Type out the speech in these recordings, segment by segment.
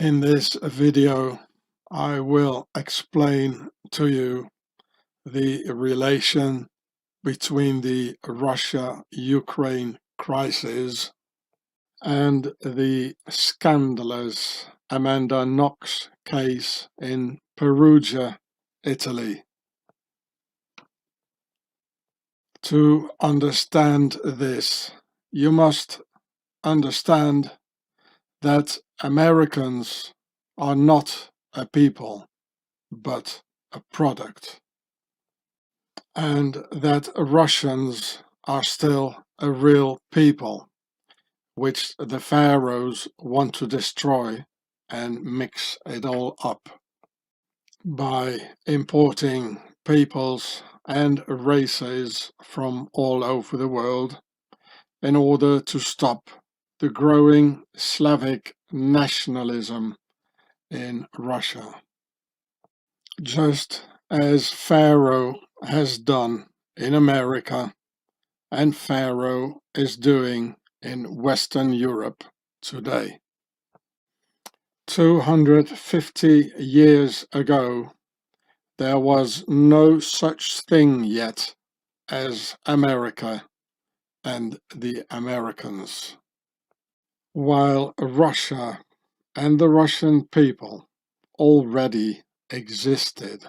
In this video, I will explain to you the relation between the Russia-Ukraine crisis and the scandalous Amanda Knox case in Perugia, Italy. To understand this, you must understand that Americans are not a people, but a product, and that Russians are still a real people, which the pharaohs want to destroy and mix it all up by importing peoples and races from all over the world in order to stop the growing Slavic nationalism in Russia. Just as Pharaoh has done in America and Pharaoh is doing in Western Europe today. 250 years ago, there was no such thing yet as America and the Americans, while Russia and the Russian people already existed.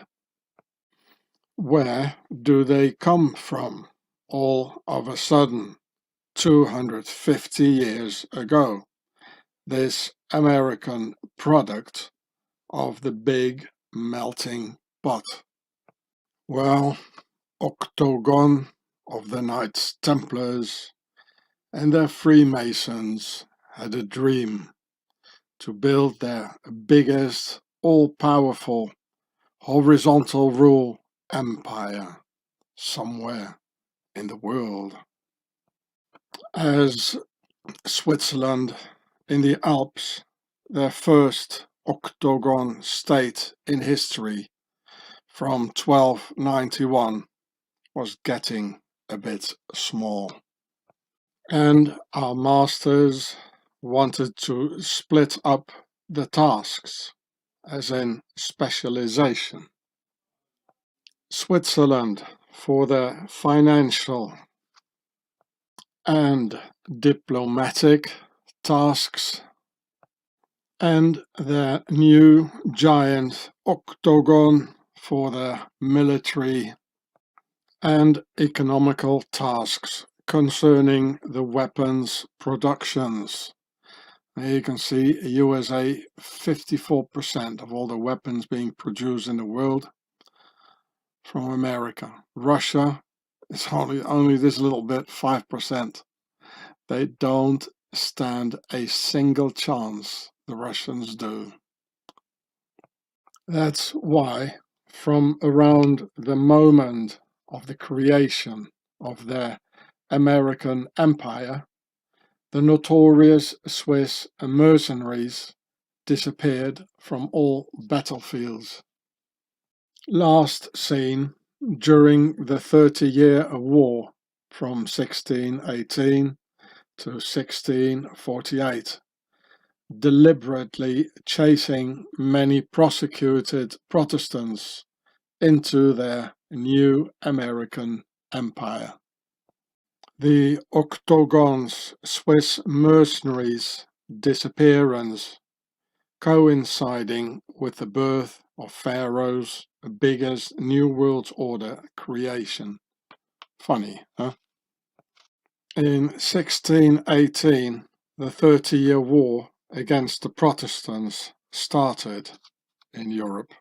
Where do they come from all of a sudden, 250 years ago, this American product of the big melting pot? Well, Octagon of the Knights Templars and their Freemasons had a dream to build their biggest, all-powerful, horizontal rule empire somewhere in the world. As Switzerland in the Alps, their first octagon state in history from 1291, was getting a bit small. And our masters wanted to split up the tasks, as in specialization. Switzerland for their financial and diplomatic tasks, and their new giant octagon for their military and economical tasks concerning the weapons productions. Here you can see USA, 54% of all the weapons being produced in the world from America. Russia is only this little bit, 5%. They don't stand a single chance, the Russians do. That's why from around the moment of the creation of their American empire, the notorious Swiss mercenaries disappeared from all battlefields. Last seen during the 30-year War from 1618 to 1648, deliberately chasing many prosecuted Protestants into their new American empire. The Octagon's Swiss mercenaries' disappearance coinciding with the birth of Pharaoh's biggest New World Order creation. Funny, huh? In 1618, the 30-year war against the Protestants started in Europe.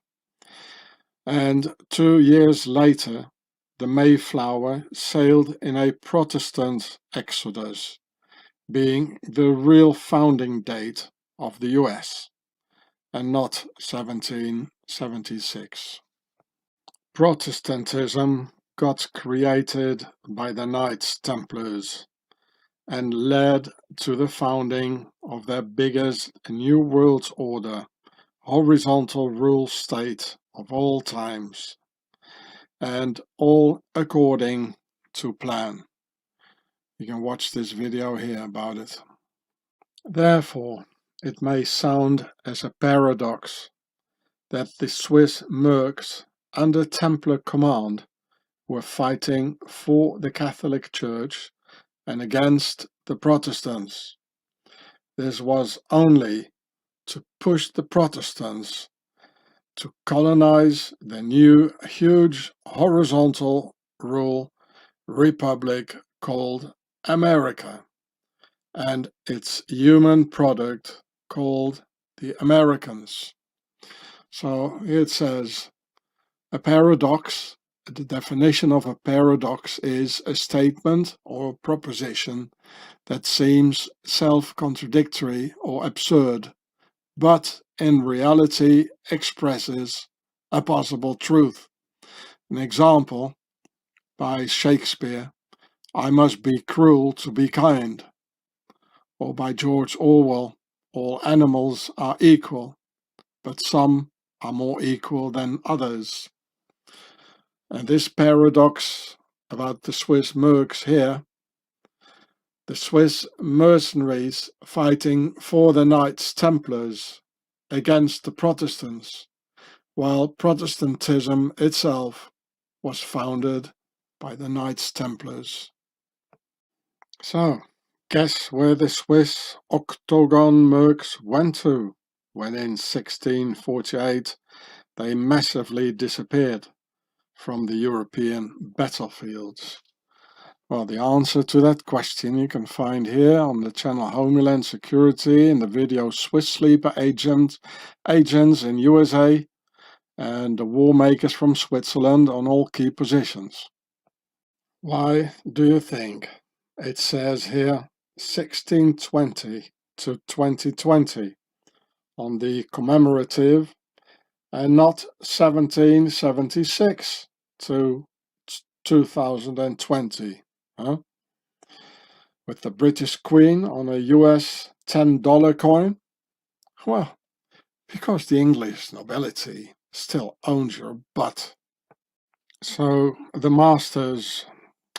And 2 years later, the Mayflower sailed in a Protestant exodus, being the real founding date of the US, and not 1776. Protestantism got created by the Knights Templars and led to the founding of their biggest New World Order, horizontal rule state of all times, and all according to plan. You can watch this video here about it. Therefore, it may sound as a paradox that the Swiss mercs under Templar command were fighting for the Catholic Church and against the Protestants. This was only to push the Protestants to colonize the new huge horizontal rule republic called America and its human product called the Americans. So it says a paradox. The definition of a paradox is a statement or proposition that seems self-contradictory or absurd, but in reality expresses a possible truth. An example by Shakespeare, I must be cruel to be kind, or by George Orwell, all animals are equal, but some are more equal than others. And this paradox about the Swiss mercs here, the Swiss mercenaries fighting for the Knights Templars against the Protestants, while Protestantism itself was founded by the Knights Templars. So, guess where the Swiss octagon mercs went to when in 1648 they massively disappeared from the European battlefields? Well, the answer to that question you can find here on the channel Homeland Security in the video Swiss Sleeper Agents in USA and the war makers from Switzerland on all key positions. Why do you think it says here 1620 to 2020 on the commemorative and not 1776 to 2020, huh? With the British Queen on a US $10 coin? Well, because the English nobility still owns your butt. So the masters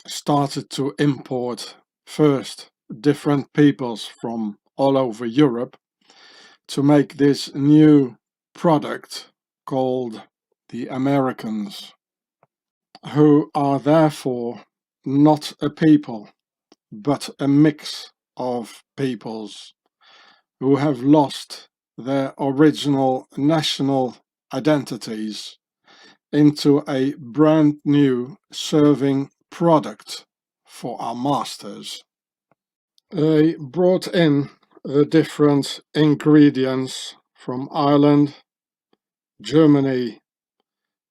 started to import first different peoples from all over Europe to make this new product called the Americans, who are therefore not a people, but a mix of peoples who have lost their original national identities into a brand new serving product for our masters. They brought in the different ingredients from Ireland, Germany,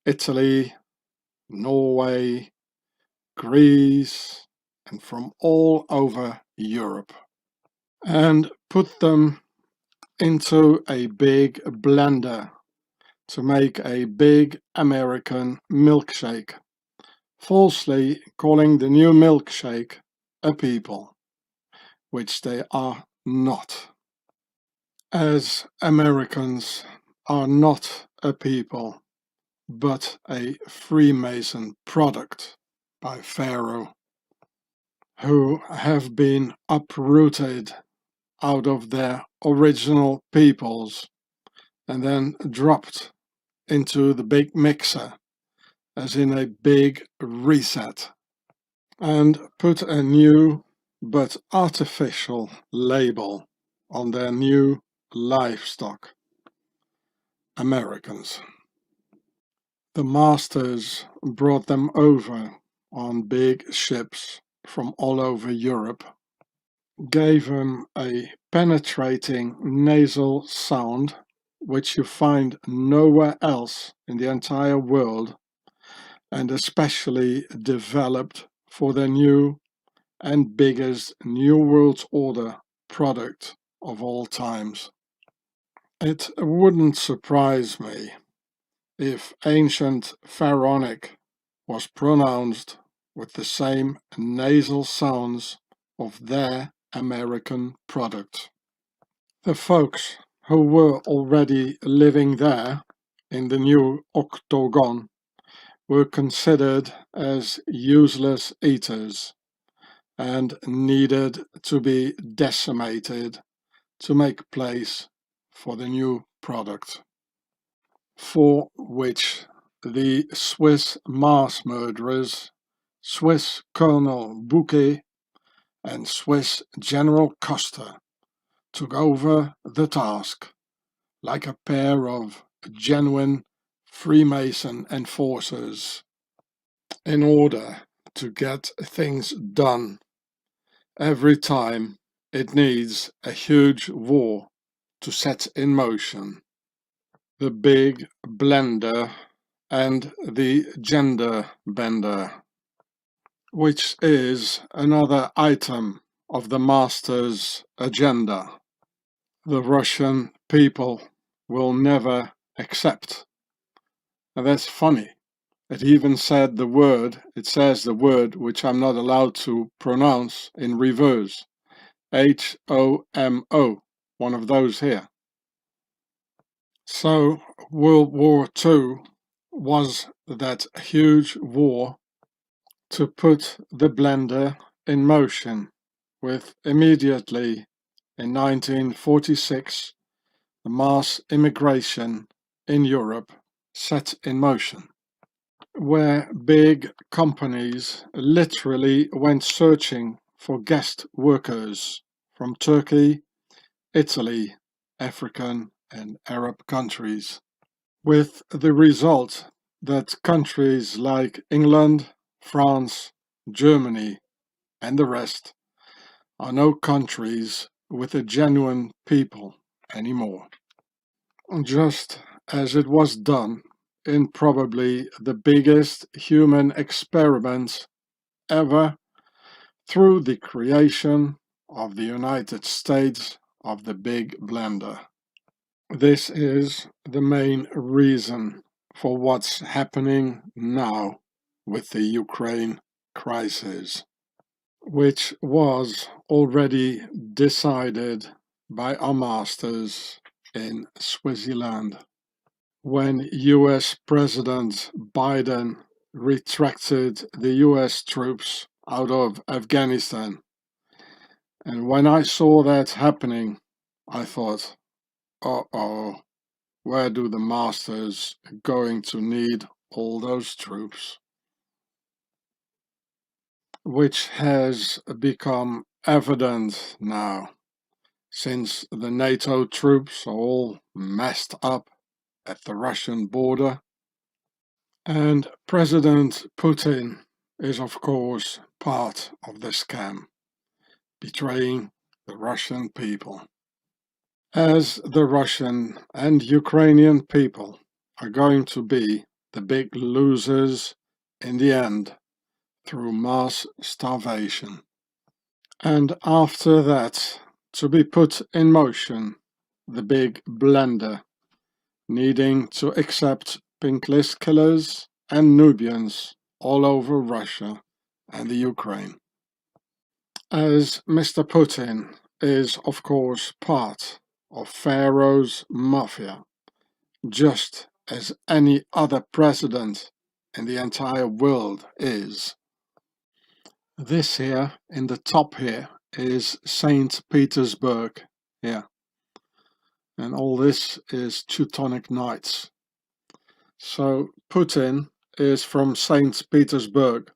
Italy, Norway, Greece, and from all over Europe, and put them into a big blender to make a big American milkshake, falsely calling the new milkshake a people, which they are not. As Americans are not a people, but a Freemason product by Pharaoh, who have been uprooted out of their original peoples and then dropped into the big mixer, as in a big reset, and put a new but artificial label on their new livestock, Americans. The masters brought them over on big ships from all over Europe, gave them a penetrating nasal sound which you find nowhere else in the entire world, and especially developed for their new and biggest New World Order product of all times. It wouldn't surprise me if ancient Pharaonic was pronounced with the same nasal sounds of their American product. The folks who were already living there in the new octagon were considered as useless eaters and needed to be decimated to make place for the new product, for which the Swiss mass murderers, Swiss Colonel Bouquet and Swiss General Custer took over the task like a pair of genuine Freemason enforcers in order to get things done every time it needs a huge war to set in motion. The big blender and the gender bender, which is another item of the master's agenda. The Russian people will never accept. And that's funny. It even said the word, it says the word which I'm not allowed to pronounce in reverse. H-O-M-O, one of those here. So World War II was that huge war to put the blender in motion, with immediately in 1946 the mass immigration in Europe set in motion, where big companies literally went searching for guest workers from Turkey, Italy, African and Arab countries, with the result that countries like England, France, Germany and the rest are no countries with a genuine people anymore. Just as it was done in probably the biggest human experiment ever through the creation of the United States of the Big Blender. This is the main reason for what's happening now with the Ukraine crisis, which was already decided by our masters in Switzerland when US President Biden retracted the US troops out of Afghanistan. And when I saw that happening, I thought, uh-oh, where do the masters going to need all those troops? Which has become evident now, since the NATO troops are all messed up at the Russian border. And President Putin is, of course, part of the scam, betraying the Russian people. As the Russian and Ukrainian people are going to be the big losers in the end through mass starvation. And after that, to be put in motion, the big blender, needing to accept pink list killers and Nubians all over Russia and the Ukraine. As Mr. Putin is, of course, part of Pharaoh's mafia, just as any other president in the entire world is. This here, in the top here, is St. Petersburg here. And all this is Teutonic Knights. So Putin is from St. Petersburg,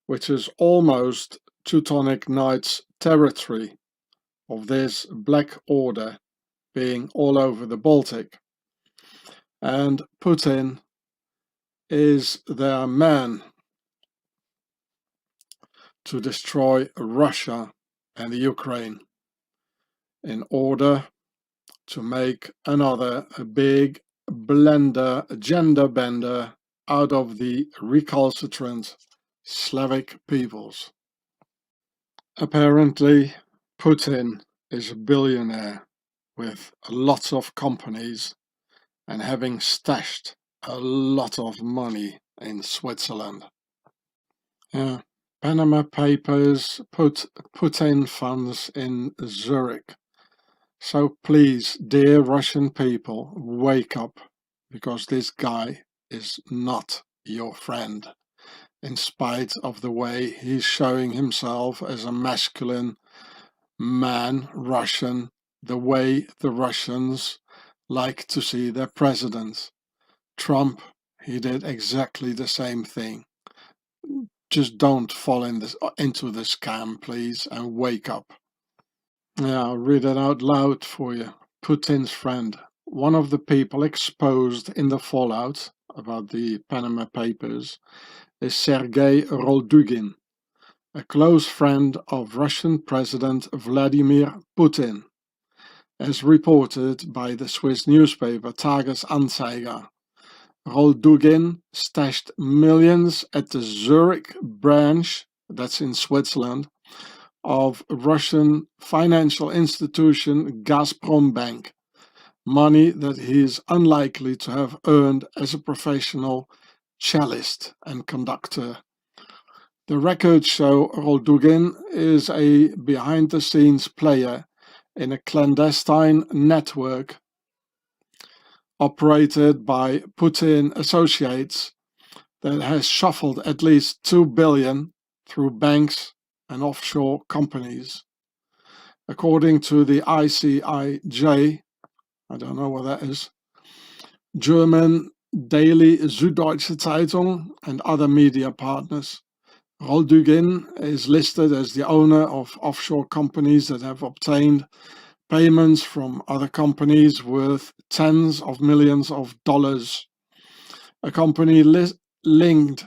which is almost Teutonic Knights territory of this Black Order being all over the Baltic. And Putin is their man to destroy Russia and the Ukraine in order to make another big blender, gender bender out of the recalcitrant Slavic peoples. Apparently, Putin is a billionaire with lots of companies and having stashed a lot of money in Switzerland. Panama Papers put Putin funds in Zurich. So please, dear Russian people, wake up, because this guy is not your friend, in spite of the way he's showing himself as a masculine man, Russian, the way the Russians like to see their president. Trump, he did exactly the same thing. Just don't fall into the scam, please, and wake up. Yeah, I'll read it out loud for you. Putin's friend. One of the people exposed in the fallout about the Panama Papers is Sergei Roldugin, a close friend of Russian President Vladimir Putin, as reported by the Swiss newspaper Tagesanzeiger. Roldugin stashed millions at the Zurich branch, that's in Switzerland, of Russian financial institution Gazprom Bank, money that he is unlikely to have earned as a professional cellist and conductor. The records show Roldugin is a behind-the-scenes player in a clandestine network operated by Putin Associates that has shuffled at least $2 billion through banks and offshore companies. According to the ICIJ, I don't know what that is, German daily Süddeutsche Zeitung and other media partners, Roldugin is listed as the owner of offshore companies that have obtained payments from other companies worth tens of millions of dollars. A company linked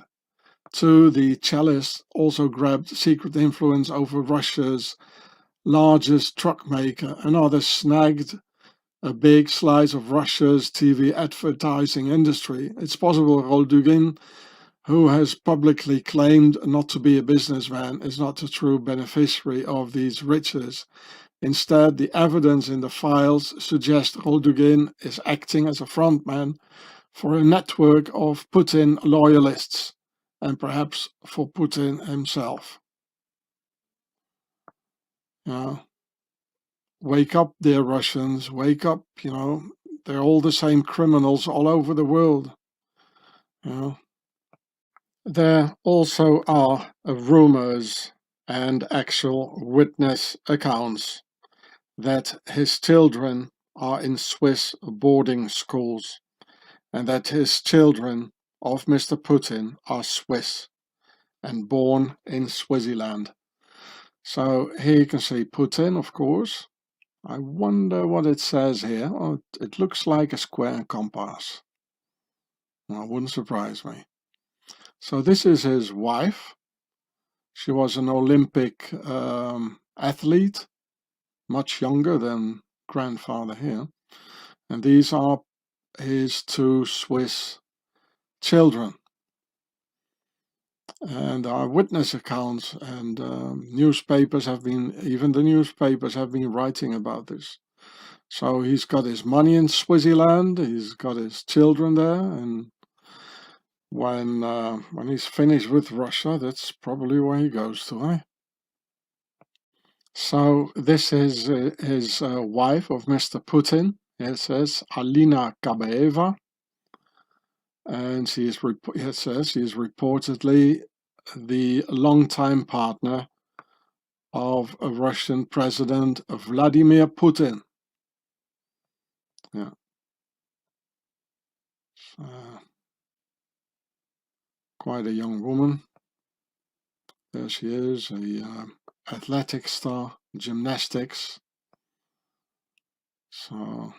to the cellist also grabbed secret influence over Russia's largest truck maker, and others snagged a big slice of Russia's TV advertising industry. It's possible Roldugin, who has publicly claimed not to be a businessman, is not the true beneficiary of these riches. Instead, the evidence in the files suggests Roldugin is acting as a frontman for a network of Putin loyalists, and perhaps for Putin himself. Wake up, dear Russians, wake up, they're all the same criminals all over the world. There also are rumors and actual witness accounts that his children are in Swiss boarding schools, and that his children of Mr. Putin are Swiss and born in Swaziland. So here you can see Putin, of course. I wonder what it says here. Oh, it looks like a square and compass. Well, wouldn't surprise me. So this is his wife. She was an Olympic athlete, much younger than grandfather here. And these are his two Swiss children. And our witness accounts and newspapers have been, even the newspapers have been writing about this. So he's got his money in Swaziland, he's got his children there, and when he's finished with Russia, that's probably where he goes to, eh? So this is his wife of Mr. Putin. It says Alina Kabaeva, and it says she is reportedly the longtime partner of a Russian President Vladimir Putin. Yeah. Quite a young woman. There she is, a athletic star, gymnastics. So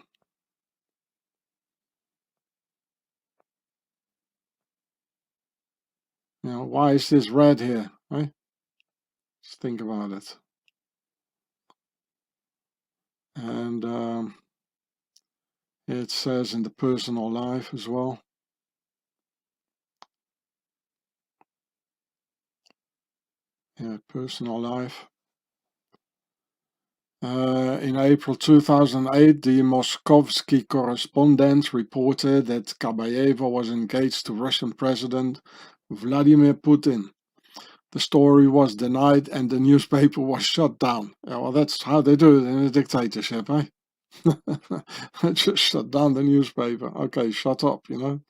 why is this red here, right? Just think about it. And it says in the personal life as well. Yeah, personal life. In April 2008, the Moskovsky correspondent reported that Kabaeva was engaged to Russian President Vladimir Putin. The story was denied and the newspaper was shut down. Yeah, well, that's how they do it in a dictatorship, eh? Just shut down the newspaper. Okay, shut up, In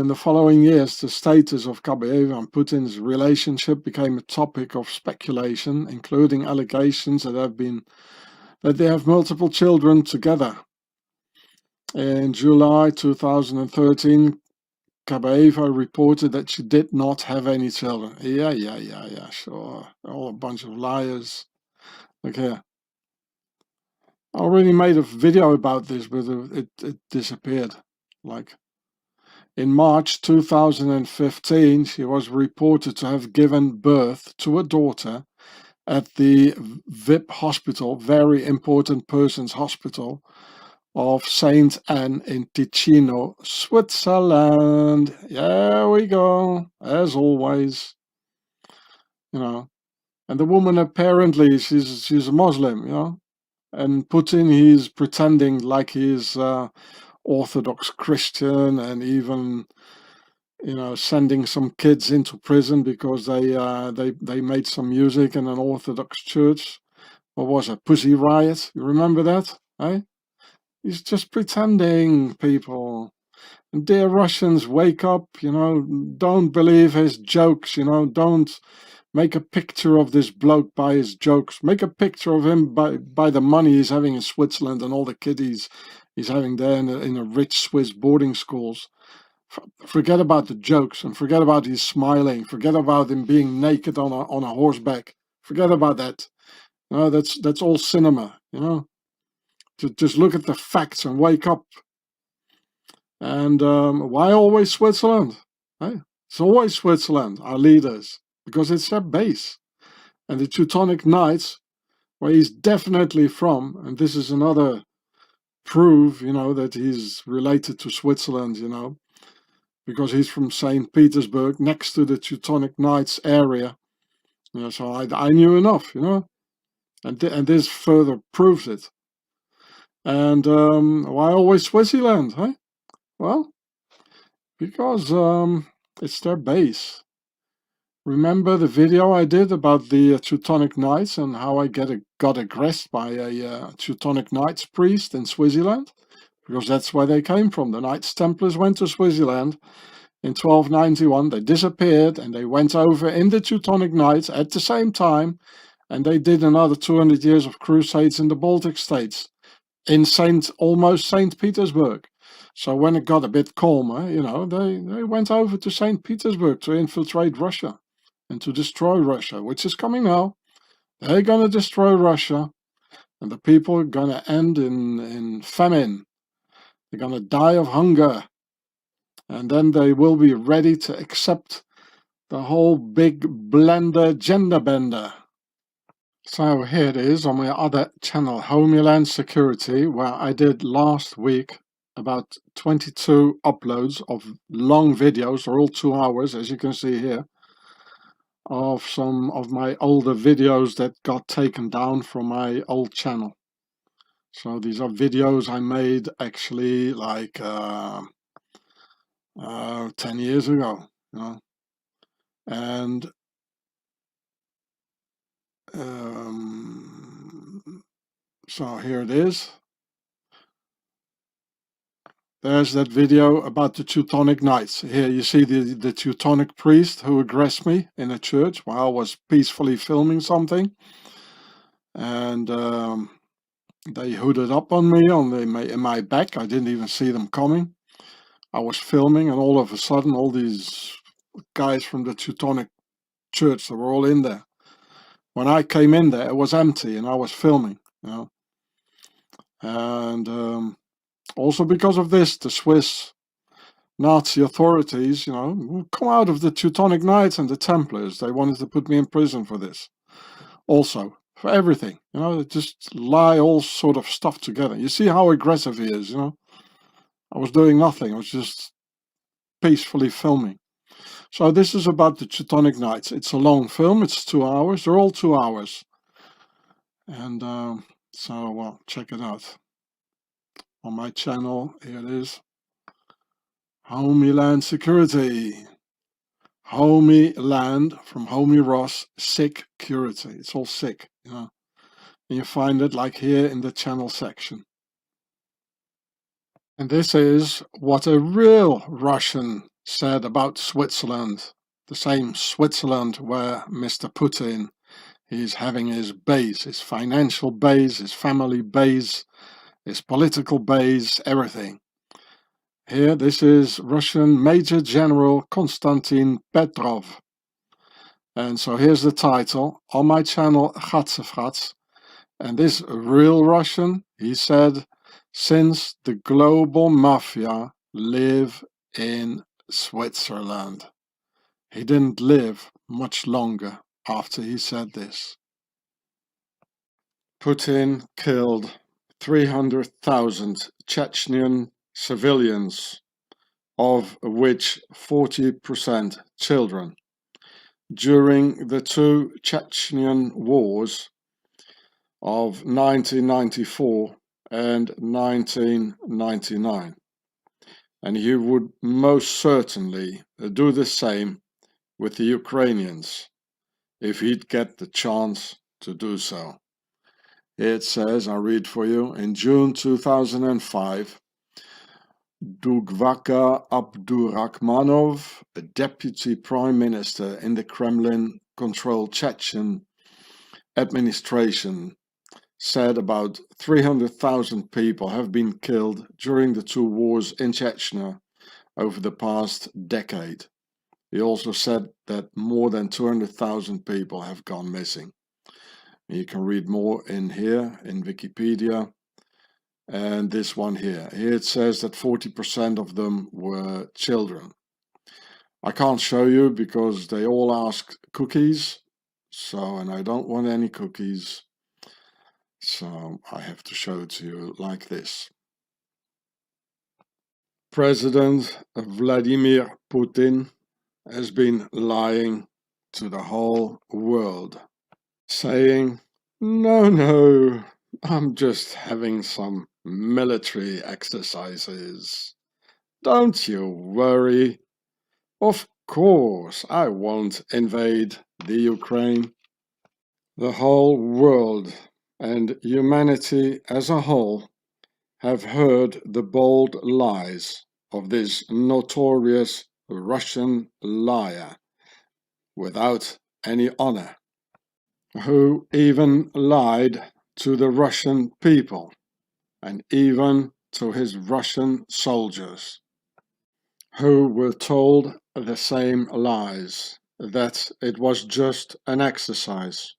the following years, the status of Kabaeva and Putin's relationship became a topic of speculation, including allegations that that they have multiple children together. In July 2013, Kabaeva reported that she did not have any children. Yeah, sure. All a bunch of liars. Look here. I already made a video about this, but it disappeared. Like, in March 2015, she was reported to have given birth to a daughter at the VIP hospital, very important persons hospital, of Saint Anne in Ticino, Switzerland. There we go, as always, you know. And the woman apparently she's a Muslim, you know. And Putin, he's pretending like he's Orthodox Christian, and even, you know, sending some kids into prison because they made some music in an Orthodox church. What was it? Pussy Riot? You remember that? Eh? He's just pretending, people. And dear Russians, wake up, you know, don't believe his jokes, you know, don't make a picture of this bloke by his jokes. Make a picture of him by the money he's having in Switzerland and all the kiddies he's having there in a rich Swiss boarding schools. Forget about the jokes and forget about his smiling. Forget about him being naked on a horseback. Forget about that. You know, that's all cinema, you know. Just look at the facts and wake up. And why always Switzerland? Hey, it's always Switzerland, our leaders, because it's their base. And the Teutonic Knights, where he's definitely from, and this is another proof, you know, that he's related to Switzerland, you know, because he's from St. Petersburg, next to the Teutonic Knights area. You know, so I knew enough, you know, and this further proves it. And why always Switzerland, huh? Well, because it's their base. Remember the video I did about the Teutonic Knights and how I got aggressed by a Teutonic Knights priest in Switzerland? Because that's where they came from. The Knights Templars went to Switzerland in 1291. They disappeared and they went over in the Teutonic Knights at the same time, and they did another 200 years of crusades in the Baltic states, in almost St. Petersburg. So when it got a bit calmer, you know, they went over to St. Petersburg to infiltrate Russia and to destroy Russia, which is coming now. They're going to destroy Russia, and the people are going to end in famine. They're going to die of hunger, and then they will be ready to accept the whole big blender gender bender. So here it is on my other channel, Homeland Security, where I did last week about 22 uploads of long videos. They're all 2 hours, as you can see here, of some of my older videos that got taken down from my old channel. So these are videos I made actually like 10 years ago, you know. And so here it is. There's that video about the Teutonic Knights. Here you see the Teutonic priest who aggressed me in a church while I was peacefully filming something. And they hooded up on me in my back. I didn't even see them coming. I was filming, and all of a sudden all these guys from the Teutonic church, they were all in there. When I came in there, it was empty and I was filming, you know. And also because of this, the Swiss Nazi authorities, you know, come out of the Teutonic Knights and the Templars. They wanted to put me in prison for this. Also, for everything, you know, they just lie all sort of stuff together. You see how aggressive he is, you know. I was doing nothing. I was just peacefully filming. So this is about the Teutonic Knights. It's a long film. It's 2 hours. They're all 2 hours. And so, well, check it out. On my channel, here it is. Homeland Security. Homie land from Homie Ross, sick curity. It's all sick, you know. And you find it like here in the channel section. And this is what a real Russian said about Switzerland. The same Switzerland where Mr. Putin, He's having his base, his financial base, his family base, his political base, everything. Here, this is Russian Major General Konstantin Petrov. And so here's the title on my channel, Gatsefrats. And this real Russian, he said, since the global mafia live in Switzerland. He didn't live much longer after he said this. Putin killed 300,000 Chechen civilians, of which 40% children, during the two Chechen wars of 1994 and 1999. And he would most certainly do the same with the Ukrainians if he'd get the chance to do so. It says, I'll read for you, in June 2005, Dugvaka Abdurakhmanov, a deputy prime minister in the Kremlin-controlled Chechen administration, said about 300,000 people have been killed during the two wars in Chechnya over the past decade. He also said that more than 200,000 people have gone missing. You can read more in here in Wikipedia. And this one here. Here it says that 40% of them were children. I can't show you because they all ask cookies. And I don't want any cookies. So I have to show it to you like this. President Vladimir Putin has been lying to the whole world, saying, no, I'm just having some military exercises. Don't you worry. Of course, I won't invade the Ukraine. The whole world and humanity as a whole have heard the bold lies of this notorious Russian liar without any honor, who even lied to the Russian people and even to his Russian soldiers, who were told the same lies, that it was just an exercise,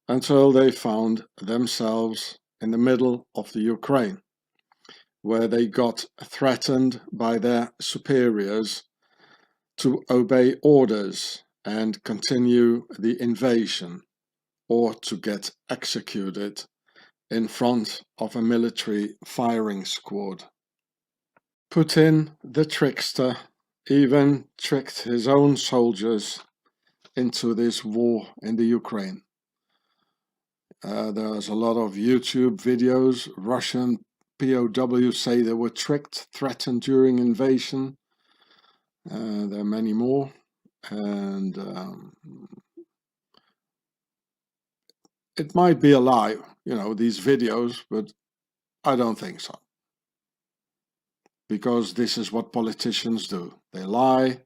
until they found themselves in the middle of the Ukraine, where they got threatened by their superiors to obey orders and continue the invasion, or to get executed in front of a military firing squad. Putin, the trickster, even tricked his own soldiers into this war in the Ukraine. There's a lot of YouTube videos. Russian POWs say they were tricked, threatened during invasion. There are many more. And it might be a lie, these videos, but I don't think so. Because this is what politicians do. They lie.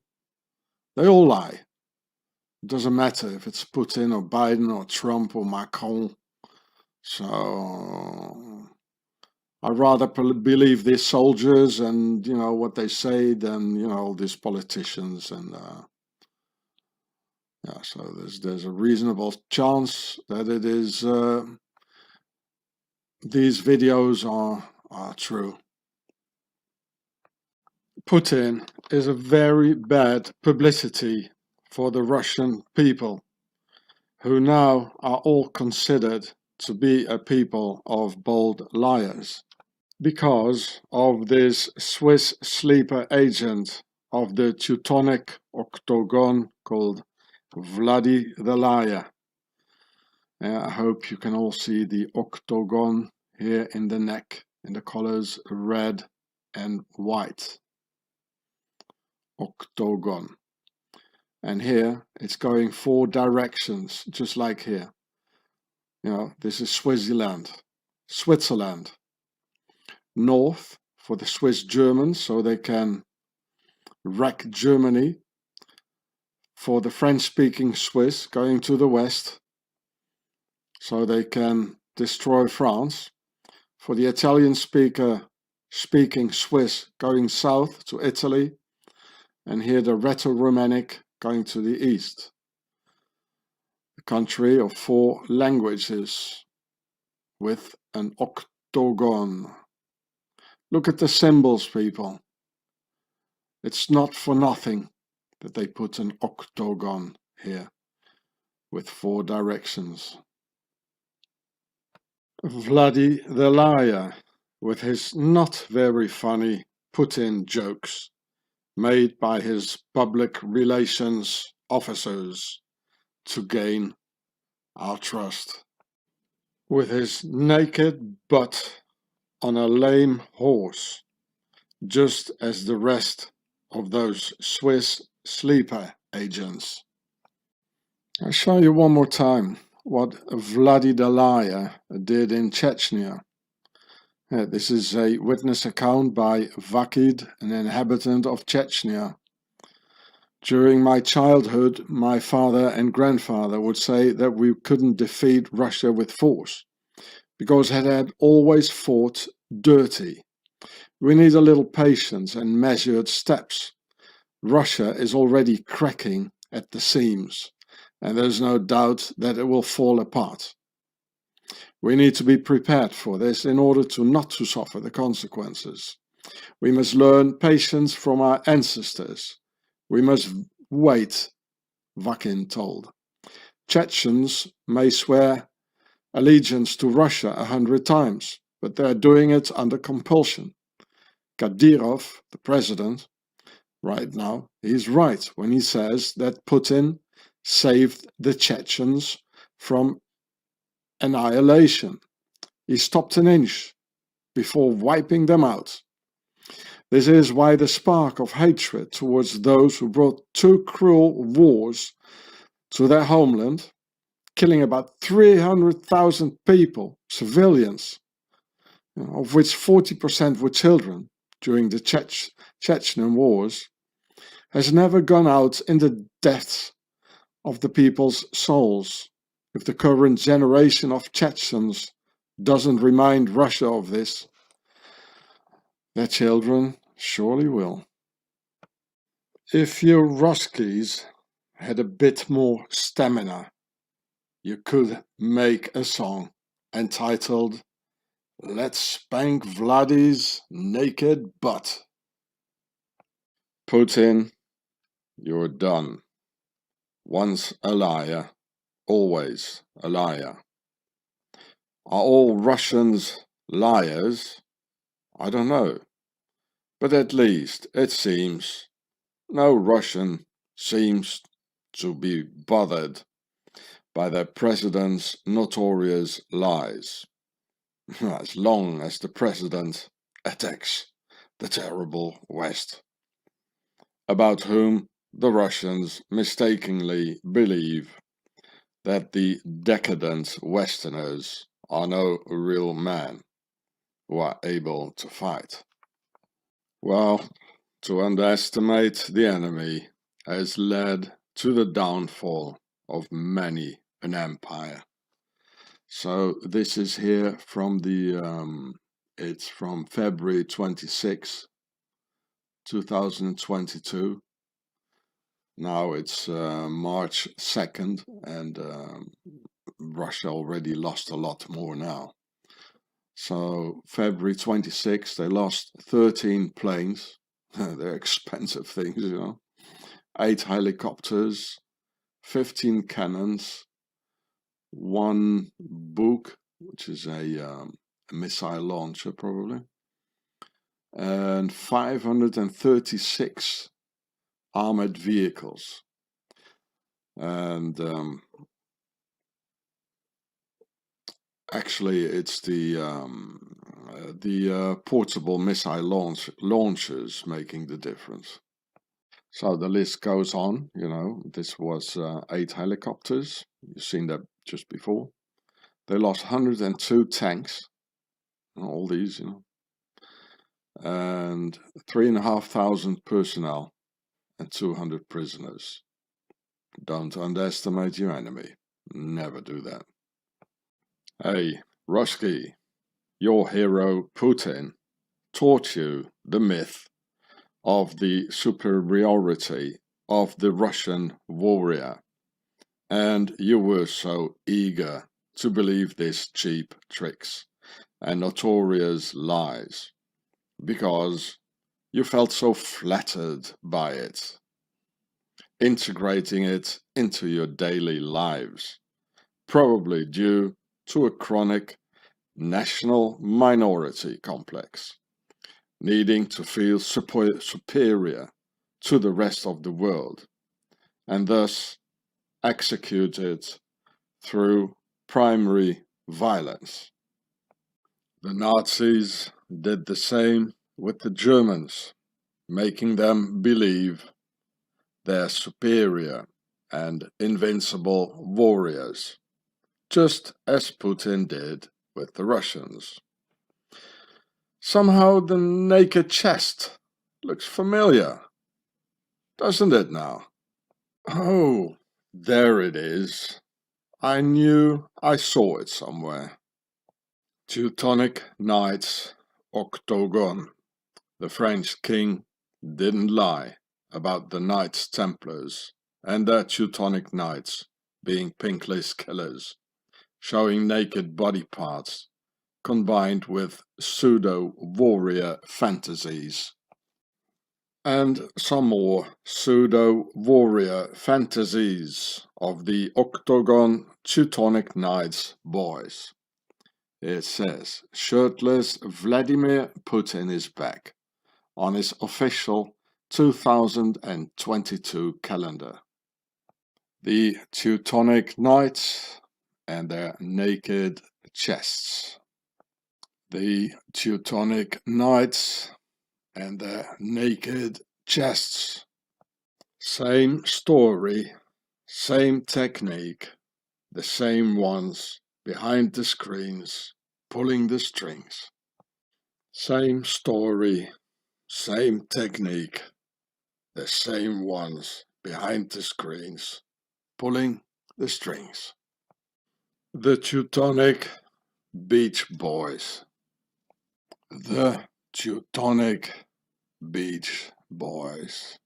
They all lie. It doesn't matter if it's Putin or Biden or Trump or Macron. So I'd rather believe these soldiers and, what they say than, these politicians. And so there's a reasonable chance that it is, these videos are true. Putin is a very bad publicity for the Russian people, who now are all considered to be a people of bold liars, because of this Swiss sleeper agent of the Teutonic Octagon called Vladdy the Liar. I hope you can all see the octagon here in the neck, in the colors red and white. Octagon. And here it's going 4 directions, just like here. This is Switzerland. North for the Swiss Germans, so they can wreck Germany. For the French-speaking Swiss, going to the west. so they can destroy France. For the Italian speaking Swiss going south to Italy, and here the Rheto-Romanic going to the east. A country of 4 languages with an octagon. Look at the symbols, people. It's not for nothing that they put an octagon here with 4 directions. Vladdy the liar, with his not very funny Putin jokes made by his public relations officers to gain our trust. With his naked butt on a lame horse, just as the rest of those Swiss sleeper agents. I'll show you one more time what Vladdy the liar did in Chechnya. This is a witness account by Vakid, an inhabitant of Chechnya. During my childhood, my father and grandfather would say that we couldn't defeat Russia with force, because it had always fought dirty. We need a little patience and measured steps. Russia is already cracking at the seams, and there's no doubt that it will fall apart. We need to be prepared for this in order to not to suffer the consequences. We must learn patience from our ancestors. We must wait, Vakin told. Chechens may swear allegiance to Russia 100 times, but they're doing it under compulsion. Kadyrov, the president, right now, he's right when he says that Putin saved the Chechens from annihilation. He stopped an inch before wiping them out. This is why the spark of hatred towards those who brought 2 cruel wars to their homeland, killing about 300,000 people, civilians, of which 40% were children during the Chechen wars, has never gone out in the depths of the people's souls. If the current generation of Chechens doesn't remind Russia of this, their children surely will. If you Ruskies had a bit more stamina, you could make a song entitled "Let's Spank Vladdy's Naked Butt." Putin, you're done. Once a liar, always a liar. Are all Russians liars? I don't know. But at least, it seems, no Russian seems to be bothered by their president's notorious lies, as long as the president attacks the terrible West, about whom the Russians mistakenly believe that the decadent Westerners are no real men who are able to fight. Well, to underestimate the enemy has led to the downfall of many an empire. So this is here from the, it's from February 26, 2022. Now it's March 2nd, and Russia already lost a lot more now. So February 26th, they lost 13 planes. They're expensive things, you know. 8 helicopters, 15 cannons, 1 Buk, which is a missile launcher probably, and 536 armored vehicles. And actually, it's the portable missile launchers making the difference. So the list goes on, you know. This was 8 helicopters. You've seen that just before. They lost 102 tanks, all these, you know, and 3,500 personnel and 200 prisoners. Don't underestimate your enemy. Never do that. Hey, Rusky, your hero Putin taught you the myth of the superiority of the Russian warrior, and you were so eager to believe these cheap tricks and notorious lies because you felt so flattered by it, integrating it into your daily lives, probably due to a chronic national minority complex, needing to feel superior to the rest of the world, and thus execute it through primary violence. The Nazis did the same with the Germans, making them believe they're superior and invincible warriors, just as Putin did with the Russians. Somehow the naked chest looks familiar, doesn't it now? Oh, there it is. I knew I saw it somewhere. Teutonic Knights, Octagon. The French king didn't lie about the Knights Templars and their Teutonic Knights being pinkless killers, showing naked body parts, combined with pseudo-warrior fantasies. And some more pseudo-warrior fantasies of the Octagon Teutonic Knights boys. It says, shirtless Vladimir Putin is back on his official 2022 calendar. The Teutonic Knights and their naked chests. The Teutonic Knights and their naked chests. Same story, same technique, the same ones behind the screens, pulling the strings. Same story, same technique, the same ones behind the screens, pulling the strings. The Teutonic Beach Boys. The Teutonic Beach Boys.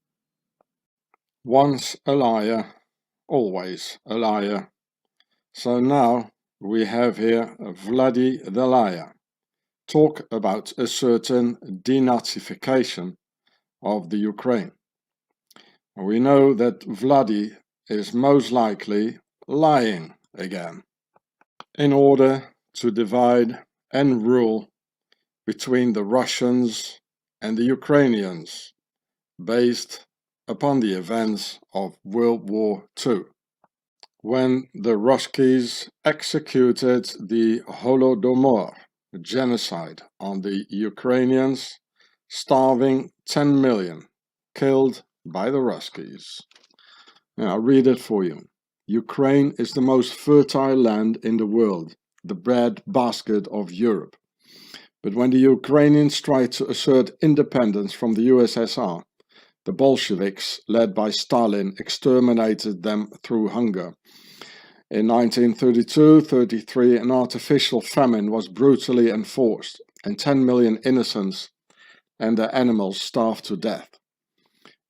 Once a liar, always a liar. So now we have here Vladdy the liar talk about a certain denazification of the Ukraine. We know that Vladdy is most likely lying again in order to divide and rule between the Russians and the Ukrainians based upon the events of World War II, when the Ruskies executed the Holodomor genocide on the Ukrainians, starving 10 million, killed by the Ruskies. Now, I'll read it for you. Ukraine is the most fertile land in the world, the bread basket of Europe. But when the Ukrainians tried to assert independence from the USSR, the Bolsheviks, led by Stalin, exterminated them through hunger. In 1932-33, an artificial famine was brutally enforced, and 10 million innocents and their animals starved to death.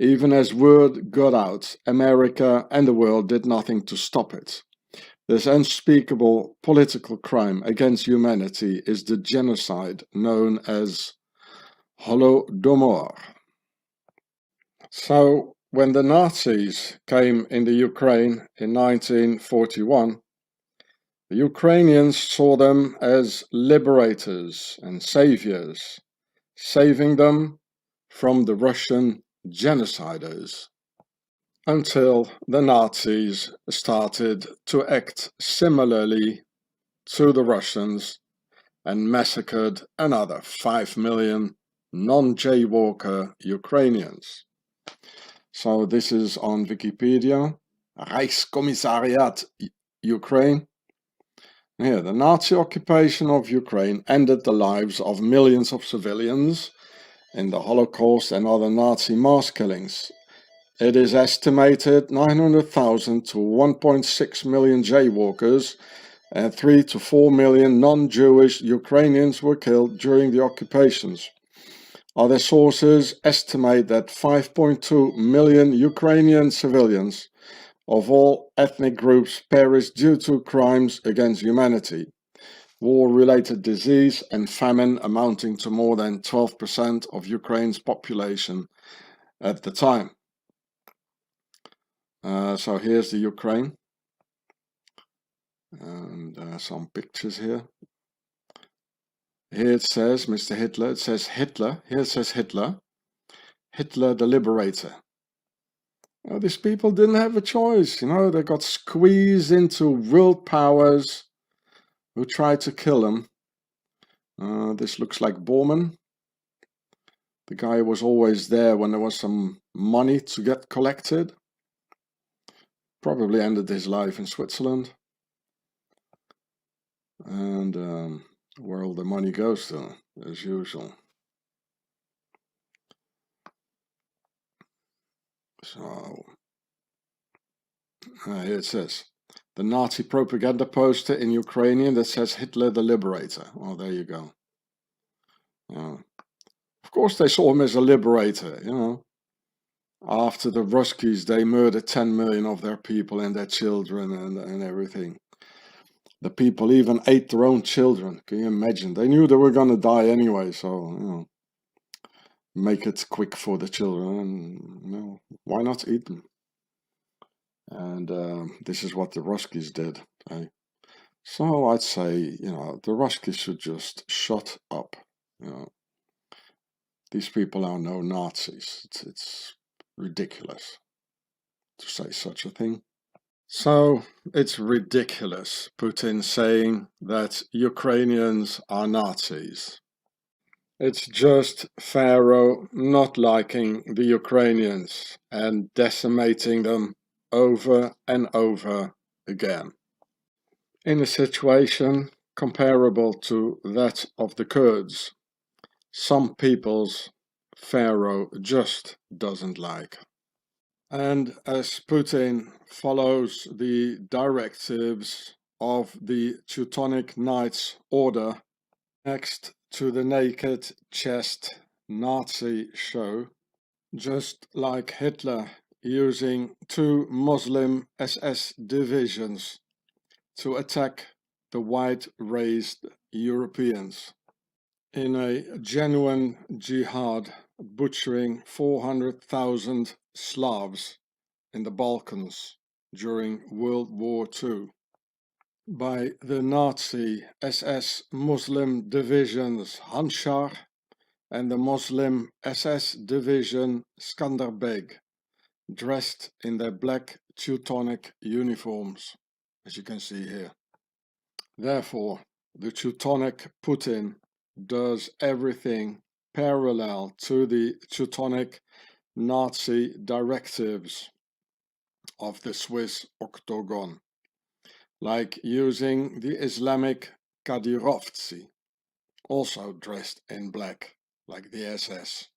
Even as word got out, America and the world did nothing to stop it. This unspeakable political crime against humanity is the genocide known as Holodomor. So, when the Nazis came in the Ukraine in 1941, the Ukrainians saw them as liberators and saviors, saving them from the Russian genociders, until the Nazis started to act similarly to the Russians and massacred another 5 million non-jaywalker Ukrainians. So this is on Wikipedia, Reichskommissariat Ukraine. Here, the Nazi occupation of Ukraine ended the lives of millions of civilians in the Holocaust and other Nazi mass killings. It is estimated 900,000 to 1.6 million jaywalkers and 3 to 4 million non-Jewish Ukrainians were killed during the occupations. Other sources estimate that 5.2 million Ukrainian civilians of all ethnic groups perished due to crimes against humanity, war-related disease and famine amounting to more than 12% of Ukraine's population at the time. So here's the Ukraine, and some pictures here. Here it says Mr. Hitler, it says Hitler, here it says Hitler, Hitler the Liberator. These people didn't have a choice, you know, they got squeezed into world powers who tried to kill them. This looks like Bormann. The guy was always there when there was some money to get collected. Probably ended his life in Switzerland. And where all the money goes to, as usual. So, here it says, the Nazi propaganda poster in Ukrainian that says Hitler the Liberator. Well, there you go. Of course they saw him as a liberator, you know. After the Ruskies, they murdered 10 million of their people and their children and everything. The people even ate their own children. Can you imagine? They knew they were going to die anyway, so, you know, make it quick for the children, and, you know, why not eat them? And this is what the Ruskies did. Okay? So I'd say, you know, the Ruskies should just shut up. You know, these people are no Nazis. It's ridiculous to say such a thing. So it's ridiculous, Putin saying that Ukrainians are Nazis. It's just Pharaoh not liking the Ukrainians and decimating them over and over again. In a situation comparable to that of the Kurds, some peoples Pharaoh just doesn't like. And as Putin follows the directives of the Teutonic Knights order, next to the naked chest Nazi show, just like Hitler using 2 Muslim SS divisions to attack the white-raised Europeans in a genuine jihad, butchering 400,000 Slavs in the Balkans during World War II. By the Nazi SS Muslim divisions Handschar and the Muslim SS division Skanderbeg, dressed in their black Teutonic uniforms, as you can see here. Therefore, the Teutonic Putin does everything parallel to the Teutonic Nazi directives of the Swiss Octagon, like using the Islamic Kadyrovtsi, also dressed in black, like the SS,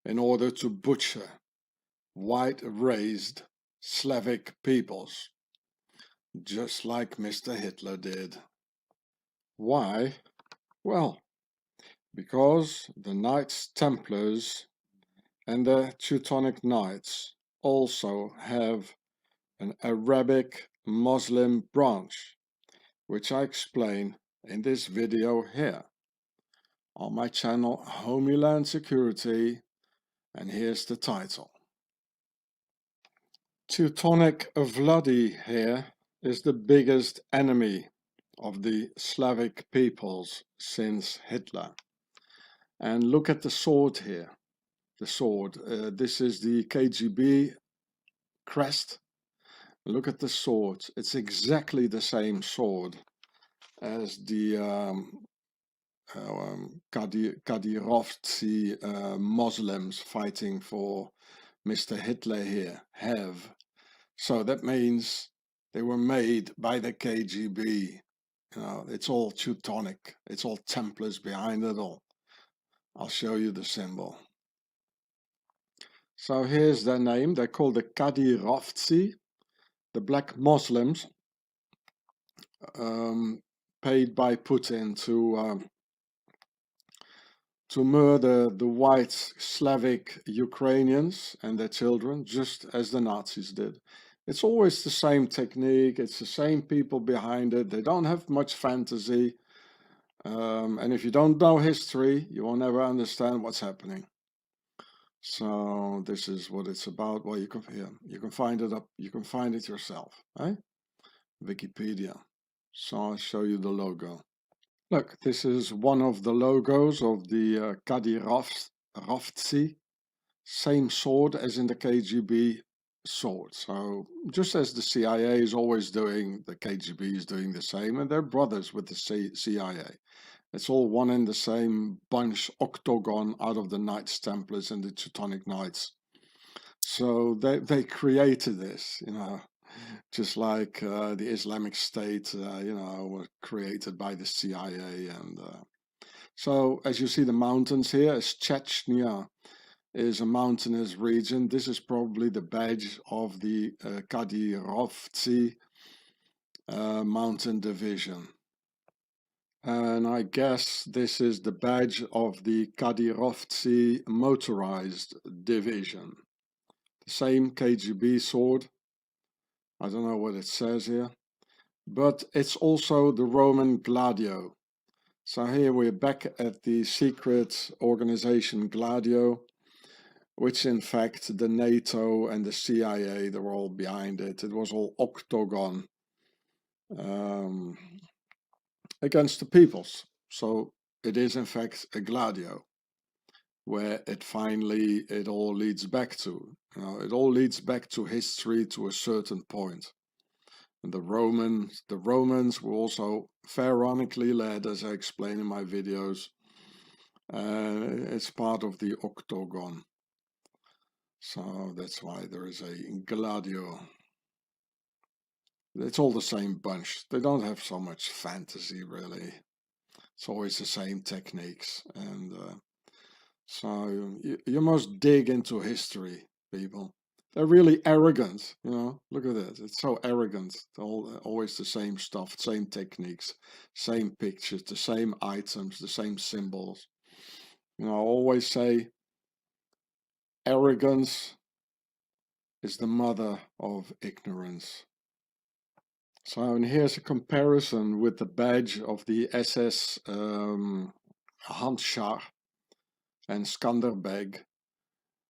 in order to butcher white-raised Slavic peoples, just like Mr. Hitler did. Why? Well, because the Knights Templars and the Teutonic Knights also have an Arabic Muslim branch, which I explain in this video here on my channel Homeland Security, and here's the title. Teutonic Vladi here is the biggest enemy of the Slavic peoples since Hitler. And look at the sword here. The sword. This is the KGB crest. Look at the sword. It's exactly the same sword as the Kadyrovtsi Muslims fighting for Mr. Hitler here have. So that means they were made by the KGB. You know, it's all Teutonic. It's all Templars behind it all. I'll show you the symbol. So here's their name. They're called the Kadyrovtsi, the black Muslims, paid by Putin to murder the white Slavic Ukrainians and their children, just as the Nazis did. It's always the same technique, it's the same people behind it, they don't have much fantasy, and if you don't know history, you will never understand what's happening. So this is what it's about. Well, you can find it up, you can find it yourself, right? Wikipedia. So I'll show you the logo. Look, this is one of the logos of the Kadyrovtsi, same sword as in the KGB sword. So just as the CIA is always doing, the KGB is doing the same, and they're brothers with the CIA. It's all one and the same bunch, octagon out of the Knights Templars and the Teutonic Knights. So they created this, you know, just like the Islamic State, you know, was created by the CIA. And so as you see the mountains here, as Chechnya is a mountainous region, this is probably the badge of the Kadyrovtsi mountain division. And I guess this is the badge of the Kadyrovtsi motorized division. The same KGB sword. I don't know what it says here. But it's also the Roman Gladio. So here we're back at the secret organization Gladio, which in fact the NATO and the CIA, they were all behind it. It was all octagon against the peoples. So it is in fact a Gladio, where it all leads back to. You know, it all leads back to history to a certain point. And the Romans were also pharaonically led, as I explain in my videos. It's part of the octagon. So that's why there is a Gladio. It's all the same bunch. They don't have so much fantasy, really. It's always the same techniques. And so you must dig into history, people. They're really arrogant, you know. Look at it. It's so arrogant. Always the same stuff, same techniques, same pictures, the same items, the same symbols. You know, I always say arrogance is the mother of ignorance. So, and here's a comparison with the badge of the SS Handschar and Skanderbeg,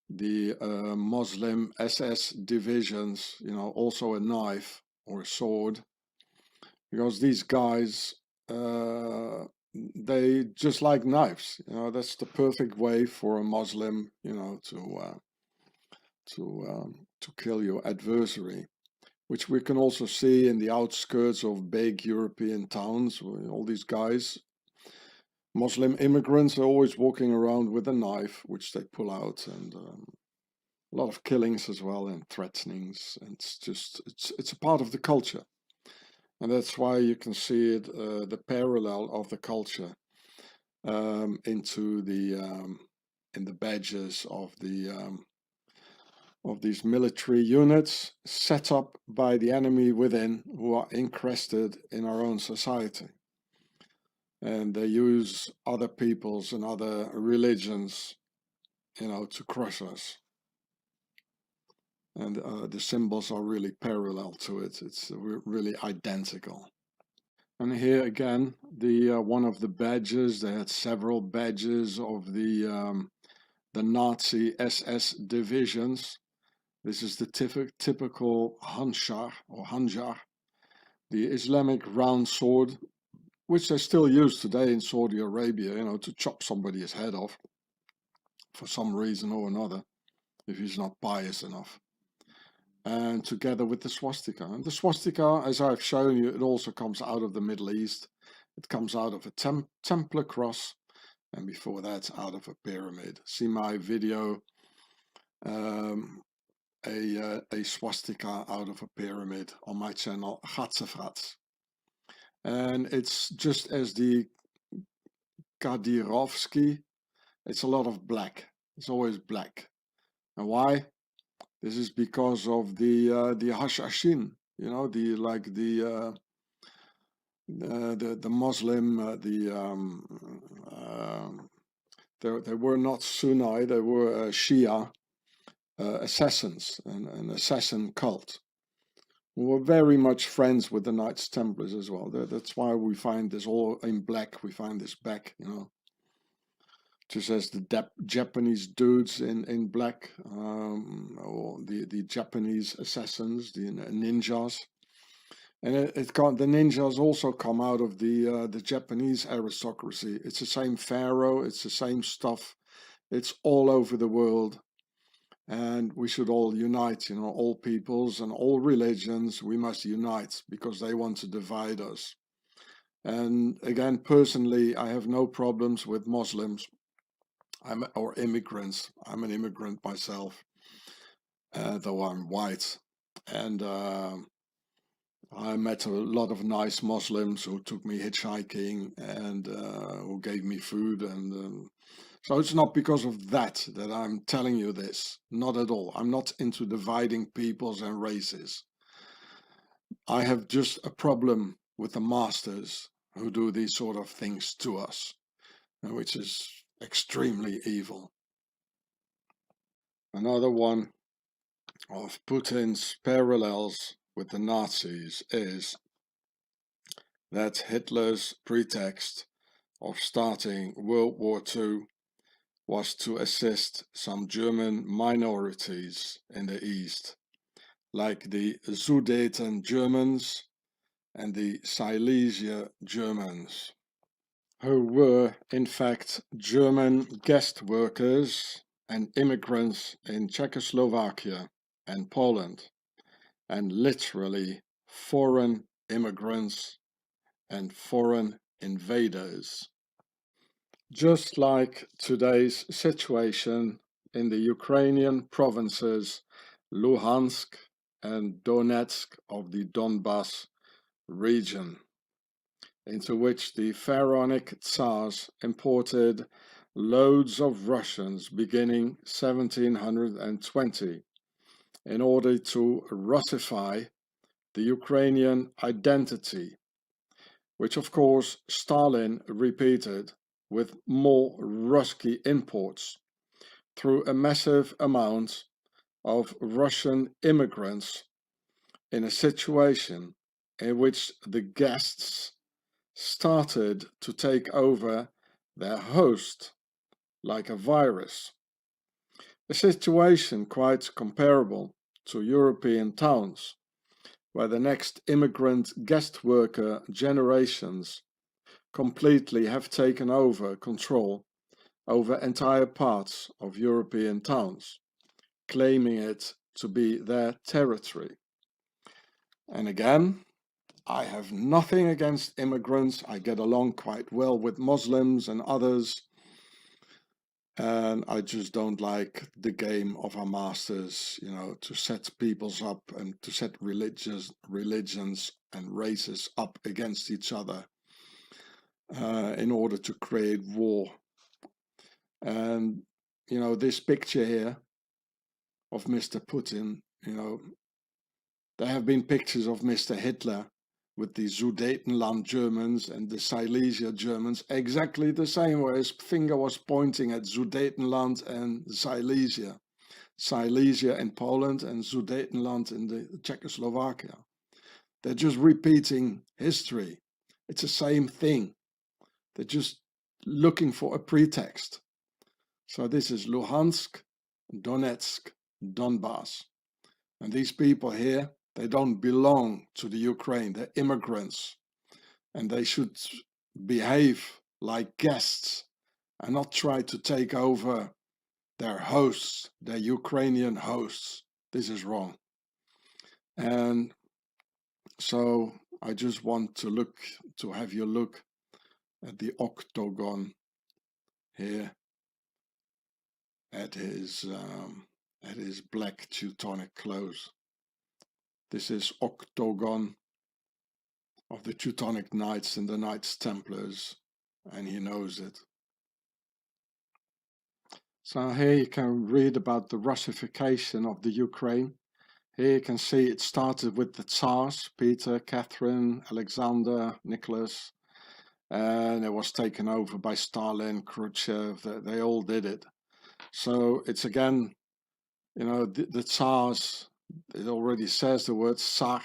the Muslim SS divisions, you know, also a knife or a sword, because these guys, they just like knives, you know. That's the perfect way for a Muslim, you know, to kill your adversary, which we can also see in the outskirts of big European towns. All these guys, Muslim immigrants, are always walking around with a knife, which they pull out, and a lot of killings as well and threatenings. And it's a part of the culture, and that's why you can see it, the parallel of the culture into the in the badges of these military units set up by the enemy within, who are encrusted in our own society. And they use other peoples and other religions, you know, to crush us. And the symbols are really parallel to it. It's really identical. And here again, the one of the badges. They had several badges of the Nazi SS divisions. This is the typical Handschar or Handjar, the Islamic round sword, which they still use today in Saudi Arabia, you know, to chop somebody's head off for some reason or another, if he's not pious enough. And together with the swastika. And the swastika, as I've shown you, it also comes out of the Middle East. It comes out of a Templar cross, and before that, out of a pyramid. See my video, a swastika out of a pyramid, on my channel, Gatsefrats. And it's just as the Kadyrovsky, it's a lot of black. It's always black. And why? This is because of the Hashashin, you know, the Muslim, they were not Sunni, they were Shia assassins, an assassin cult. We were very much friends with the Knights Templars as well. That's why we find this all in black. We find this back, you know, just as the Japanese dudes in black, or the Japanese assassins, the ninjas. And the ninjas also come out of the Japanese aristocracy. It's the same pharaoh, it's the same stuff. It's all over the world. And we should all unite, you know, all peoples and all religions. We must unite because they want to divide us. And again, personally, I have no problems with Muslims or immigrants. I'm an immigrant myself, though I'm white. And I met a lot of nice Muslims who took me hitchhiking and who gave me food. And so it's not because of that that I'm telling you this. Not at all. I'm not into dividing peoples and races. I have just a problem with the masters who do these sort of things to us, which is extremely evil. Another one of Putin's parallels with the Nazis is that Hitler's pretext of starting World War II was to assist some German minorities in the East, like the Sudeten Germans and the Silesia Germans, who were in fact German guest workers and immigrants in Czechoslovakia and Poland, and literally foreign immigrants and foreign invaders. Just like today's situation in the Ukrainian provinces Luhansk and Donetsk of the Donbas region, into which the Pharaonic Tsars imported loads of Russians beginning 1720 in order to Russify the Ukrainian identity, which of course Stalin repeated with more Ruski imports through a massive amount of Russian immigrants in a situation in which the guests started to take over their host like a virus. A situation quite comparable to European towns, where the next immigrant guest worker generations completely have taken over control over entire parts of European towns, claiming it to be their territory. And again, I have nothing against immigrants. I get along quite well with Muslims and others. And I just don't like the game of our masters, you know, to set peoples up and to set religions and races up against each other in order to create war. And, you know, this picture here of Mr. Putin, you know, there have been pictures of Mr. Hitler with the Sudetenland Germans and the Silesia Germans exactly the same, where his finger was pointing at Sudetenland and Silesia. Silesia in Poland and Sudetenland in the Czechoslovakia. They're just repeating history. It's the same thing. They're just looking for a pretext. So this is Luhansk, Donetsk, Donbas. And these people here, they don't belong to the Ukraine. They're immigrants. And they should behave like guests and not try to take over their hosts, their Ukrainian hosts. This is wrong. And so I just want to have you look at the octagon here at his black Teutonic clothes. This is octagon of the Teutonic Knights and the Knights Templars, and he knows it. So here you can read about the Russification of the Ukraine. Here you can see it started with the Tsars, Peter, Catherine, Alexander, Nicholas, and it was taken over by Stalin, Khrushchev. They all did it. So it's again, the Tsars, it already says the word Tsar.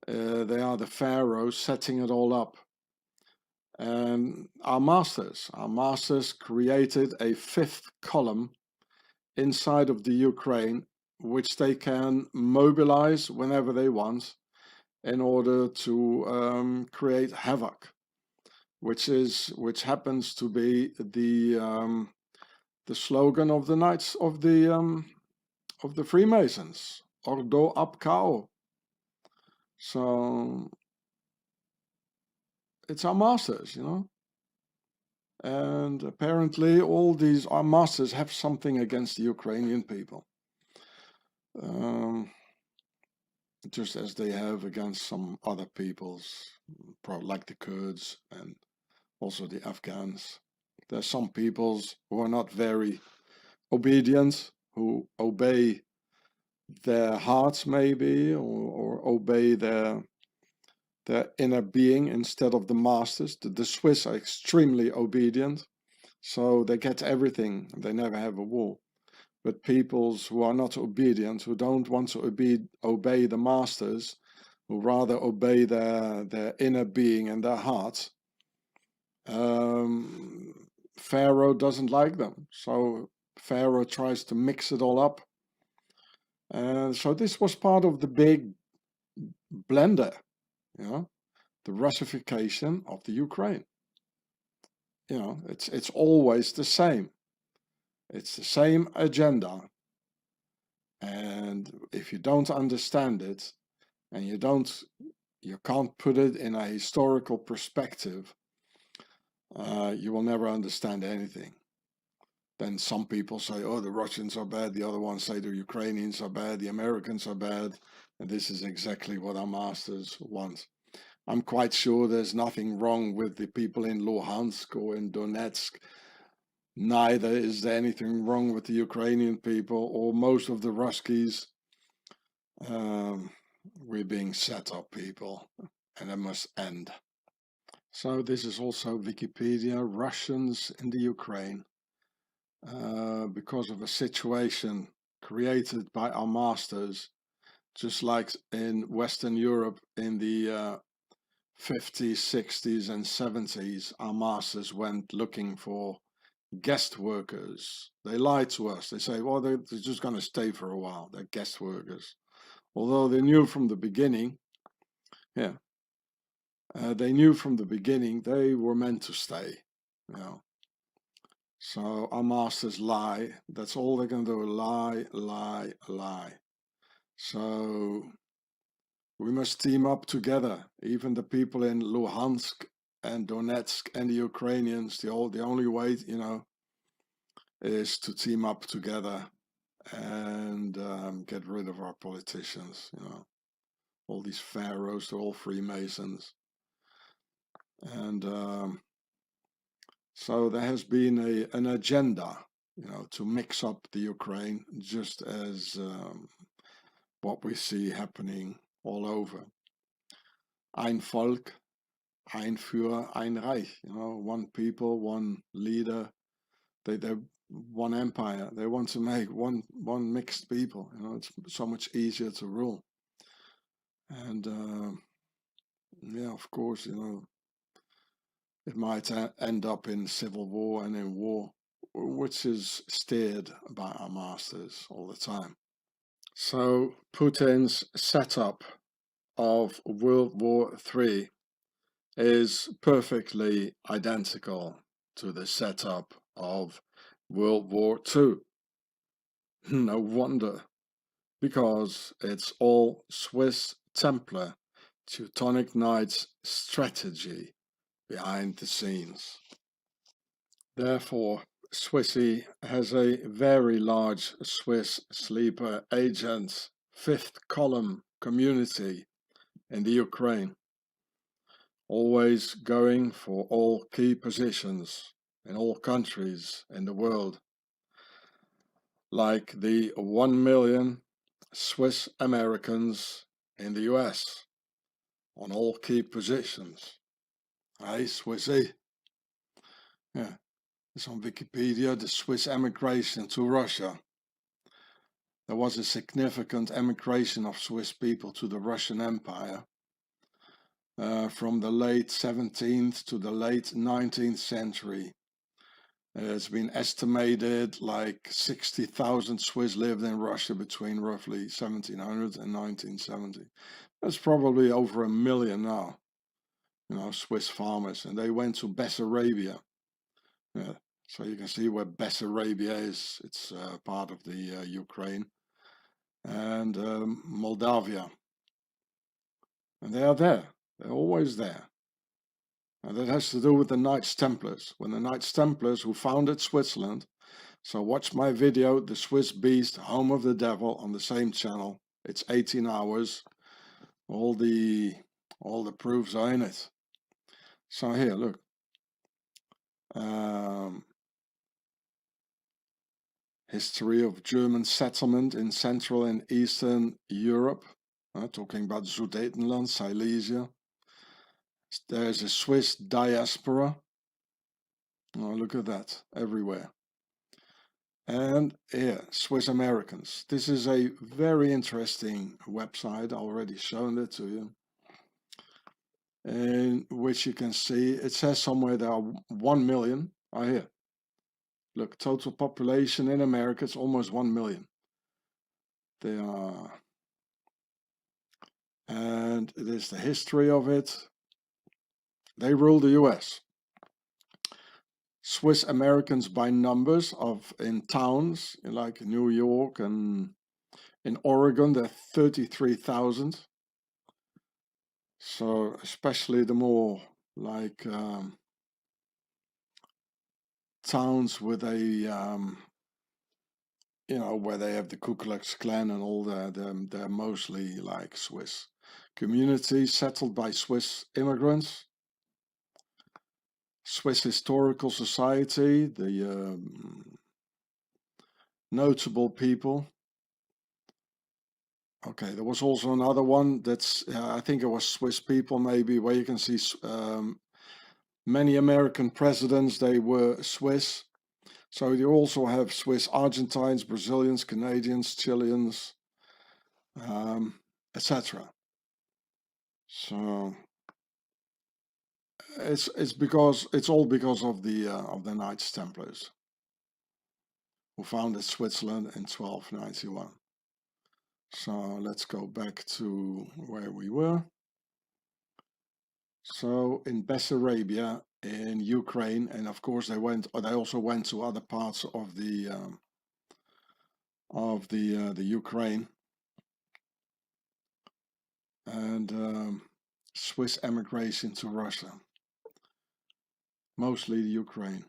They are the pharaohs setting it all up. And our masters created a fifth column inside of the Ukraine, which they can mobilize whenever they want in order to create havoc, which happens to be the slogan of the Knights of the Freemasons, Ordo ab Chaos. So it's our masters, and apparently all these our masters have something against the Ukrainian people, just as they have against some other peoples, like the Kurds and also the Afghans. There's some peoples who are not very obedient, who obey their hearts maybe, or obey their inner being instead of the masters. The Swiss are extremely obedient, so they get everything. They never have a war. But peoples who are not obedient, who don't want to obey the masters, who rather obey their inner being and their hearts, Pharaoh doesn't like them. So Pharaoh tries to mix it all up. And so this was part of the big blender, the Russification of the Ukraine. It's always the same. It's the same agenda. And if you don't understand it, and you can't put it in a historical perspective, you will never understand anything. Then some people say, oh, the Russians are bad. The other ones say the Ukrainians are bad. The Americans are bad. And this is exactly what our masters want. I'm quite sure there's nothing wrong with the people in Luhansk or in Donetsk. Neither is there anything wrong with the Ukrainian people or most of the Ruskies. We're being set up people, and it must end. So this is also Wikipedia, Russians in the Ukraine. Because of a situation created by our masters, just like in Western Europe in the 50s, 60s and 70s, our masters went looking for guest workers. They lied to us. They say, well, they're just going to stay for a while. They're guest workers. Although they knew from the beginning, they knew from the beginning they were meant to stay, So our masters lie. That's all they're going to do, lie, lie, lie. So we must team up together. Even the people in Luhansk and Donetsk and the Ukrainians, the only way, is to team up together and get rid of our politicians, all these pharaohs, they're all Freemasons. And so there has been an agenda, to mix up the Ukraine, just as what we see happening all over. Ein Volk, ein Führer, ein Reich. One people, one leader. They're one empire. They want to make one mixed people. It's so much easier to rule. And of course, it might end up in civil war and in war, which is steered by our masters all the time. So Putin's setup of World War III is perfectly identical to the setup of World War II. No wonder, because it's all Swiss Templar, Teutonic Knights strategy behind the scenes. Therefore, Swissy has a very large Swiss sleeper agent fifth column community in the Ukraine, always going for all key positions in all countries in the world, like the 1 million Swiss Americans in the US on all key positions. Hey, Swissy. Yeah, it's on Wikipedia, the Swiss emigration to Russia. There was a significant emigration of Swiss people to the Russian Empire from the late 17th to the late 19th century. It's been estimated like 60,000 Swiss lived in Russia between roughly 1700 and 1970. That's probably over 1 million now, Swiss farmers, and they went to Bessarabia. Yeah, so you can see where Bessarabia is. It's part of the Ukraine and Moldavia. And they are there. They're always there. And that has to do with the Knights Templars. When the Knights Templars who founded Switzerland, so watch my video, The Swiss Beast, Home of the Devil, on the same channel. It's 18 hours. All the proofs are in it. So here, look. History of German settlement in Central and Eastern Europe. Talking about Sudetenland, Silesia. There's a Swiss diaspora. Oh, look at that, everywhere. And here, Swiss Americans. This is a very interesting website. I already shown it to you. In which you can see, it says somewhere there are 1 million. Oh, here. Look, total population in America, it's almost 1 million. They are, and it is the history of it. They rule the US. Swiss Americans by numbers in towns like New York and in Oregon, there are 33,000. So especially the more like towns with a where they have the Ku Klux Klan and all that, they're mostly like Swiss communities settled by Swiss immigrants. Swiss Historical Society, the notable people. Okay, there was also another one that's, I think it was Swiss people maybe, where you can see many American presidents, they were Swiss. So you also have Swiss Argentines, Brazilians, Canadians, Chileans, etc. So it's all because of the Knights Templars who founded Switzerland in 1291. So let's go back to where we were. So in Bessarabia in Ukraine, and of course they also went to other parts of the Ukraine, and Swiss emigration to Russia, mostly the Ukraine.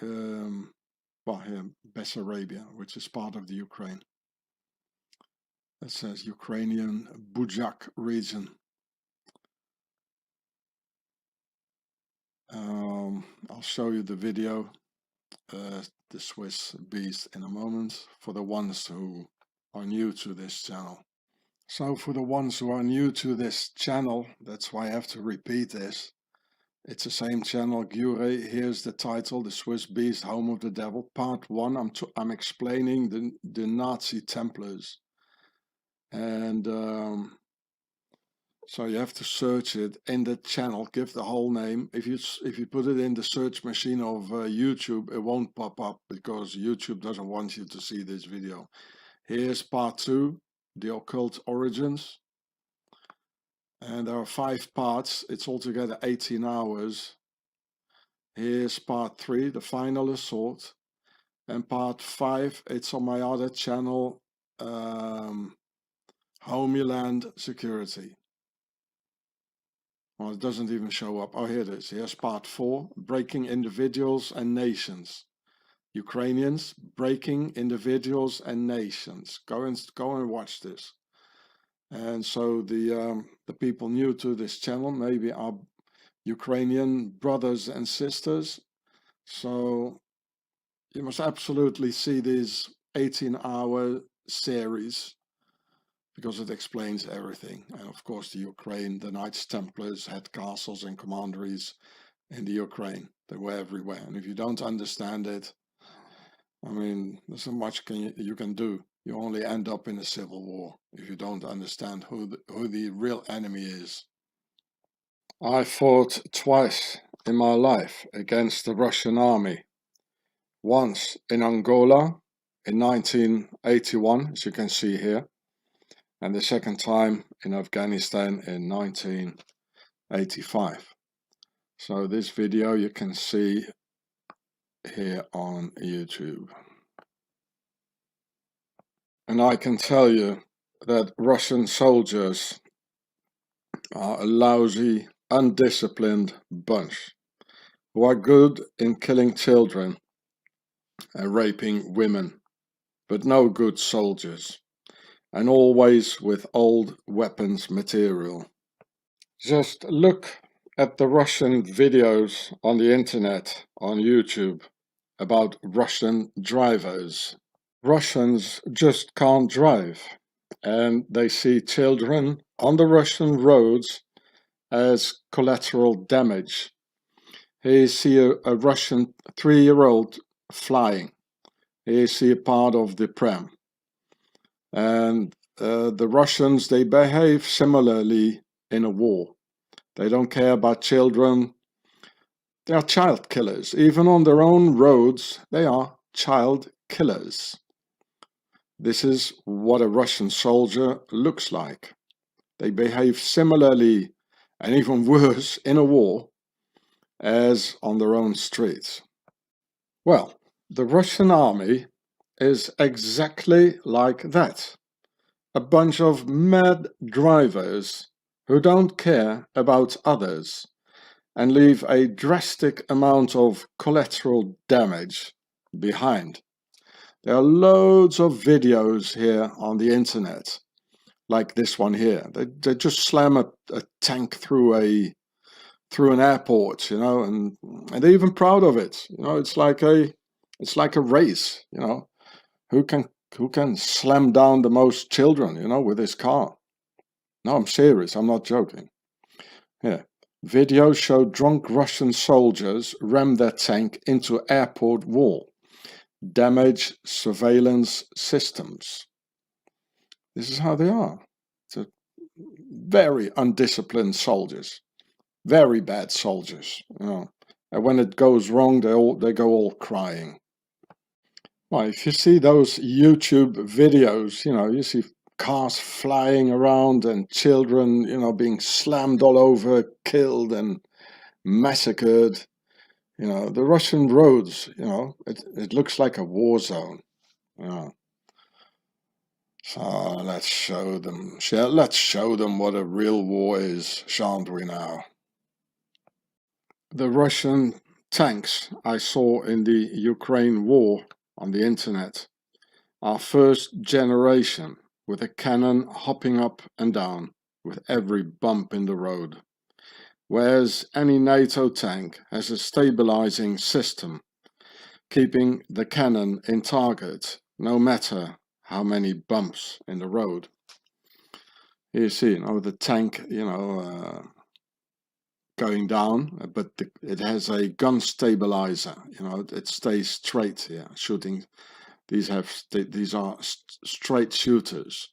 Well, here Bessarabia, which is part of the Ukraine. It says Ukrainian Bujak region. I'll show you the video, the Swiss Beast, in a moment, for the ones who are new to this channel. So for the ones who are new to this channel, that's why I have to repeat this. It's the same channel, Gure. Here's the title, The Swiss Beast, Home of the Devil, Part 1. I'm explaining the Nazi Templars. And so you have to search it in the channel, give the whole name. If you put it in the search machine of YouTube, it won't pop up because YouTube doesn't want you to see this video. Here's part 2, the occult origins. And there are 5 parts. It's altogether 18 hours. Here's part 3, the final assault. And part 5, it's on my other channel, Homeland Security. Well, it doesn't even show up. Oh, here it is. Here's part 4, Breaking Individuals and Nations. Ukrainians, Breaking Individuals and Nations. Go and watch this. And so the people new to this channel maybe are Ukrainian brothers and sisters. So you must absolutely see this 18-hour series because it explains everything. And of course, the Ukraine, the Knights Templars had castles and commanderies in the Ukraine. They were everywhere. And if you don't understand it, I mean, there's not much you can do. You only end up in a civil war if you don't understand who the real enemy is. I fought twice in my life against the Russian army. Once in Angola in 1981, as you can see here, and the second time in Afghanistan in 1985. So this video you can see here on YouTube. And I can tell you that Russian soldiers are a lousy, undisciplined bunch who are good in killing children and raping women, but no good soldiers, and always with old weapons material. Just look at the Russian videos on the internet, on YouTube, about Russian drivers. Russians just can't drive, and they see children on the Russian roads as collateral damage. Here you see a Russian 3-year-old flying. Here you see a part of the pram. And the Russians, they behave similarly in a war. They don't care about children. They are child killers. Even on their own roads, they are child killers. This is what a Russian soldier looks like. They behave similarly and even worse in a war as on their own streets. Well, the Russian army is exactly like that. A bunch of mad drivers who don't care about others and leave a drastic amount of collateral damage behind. There are loads of videos here on the internet, like this one here. They just slam a tank through an airport, you know, and they're even proud of it. You know, it's like a race, you know, who can slam down the most children, you know, with his car. No, I'm serious, I'm not joking. Here, videos show drunk Russian soldiers ram their tank into airport wall, damage surveillance systems. This is how they are. It's very undisciplined soldiers, very bad soldiers, you know. And when it goes wrong, they go all crying. Well, if you see those YouTube videos, you know, you see cars flying around and children, you know, being slammed all over, killed and massacred. You know, the Russian roads, you know, it looks like a war zone. You know. So let's show them what a real war is, shan't we now? The Russian tanks I saw in the Ukraine war on the internet are first generation, with a cannon hopping up and down with every bump in the road, whereas any NATO tank has a stabilizing system, keeping the cannon in target no matter how many bumps in the road. Here you see, you know, the tank, you know, going down, but it has a gun stabilizer, you know, it stays straight here, shooting. These are straight shooters,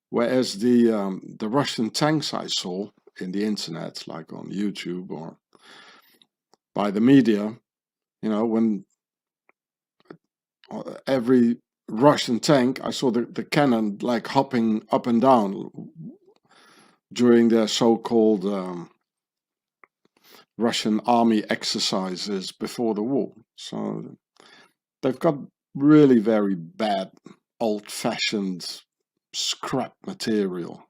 whereas the Russian tanks I saw in the internet, like on YouTube or by the media, you know, when every Russian tank, I saw the cannon like hopping up and down during their so-called Russian army exercises before the war. So they've got really very bad, old-fashioned scrap material.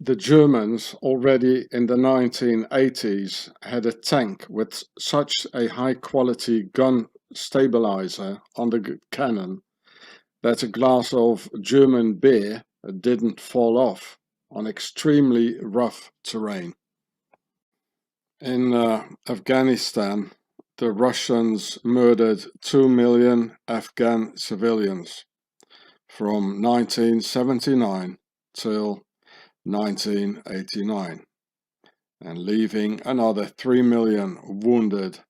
The Germans already in the 1980s had a tank with such a high-quality gun stabilizer on the cannon that a glass of German beer didn't fall off on extremely rough terrain. In Afghanistan, the Russians murdered 2 million Afghan civilians, from 1979 till 1989, and leaving another 3 million wounded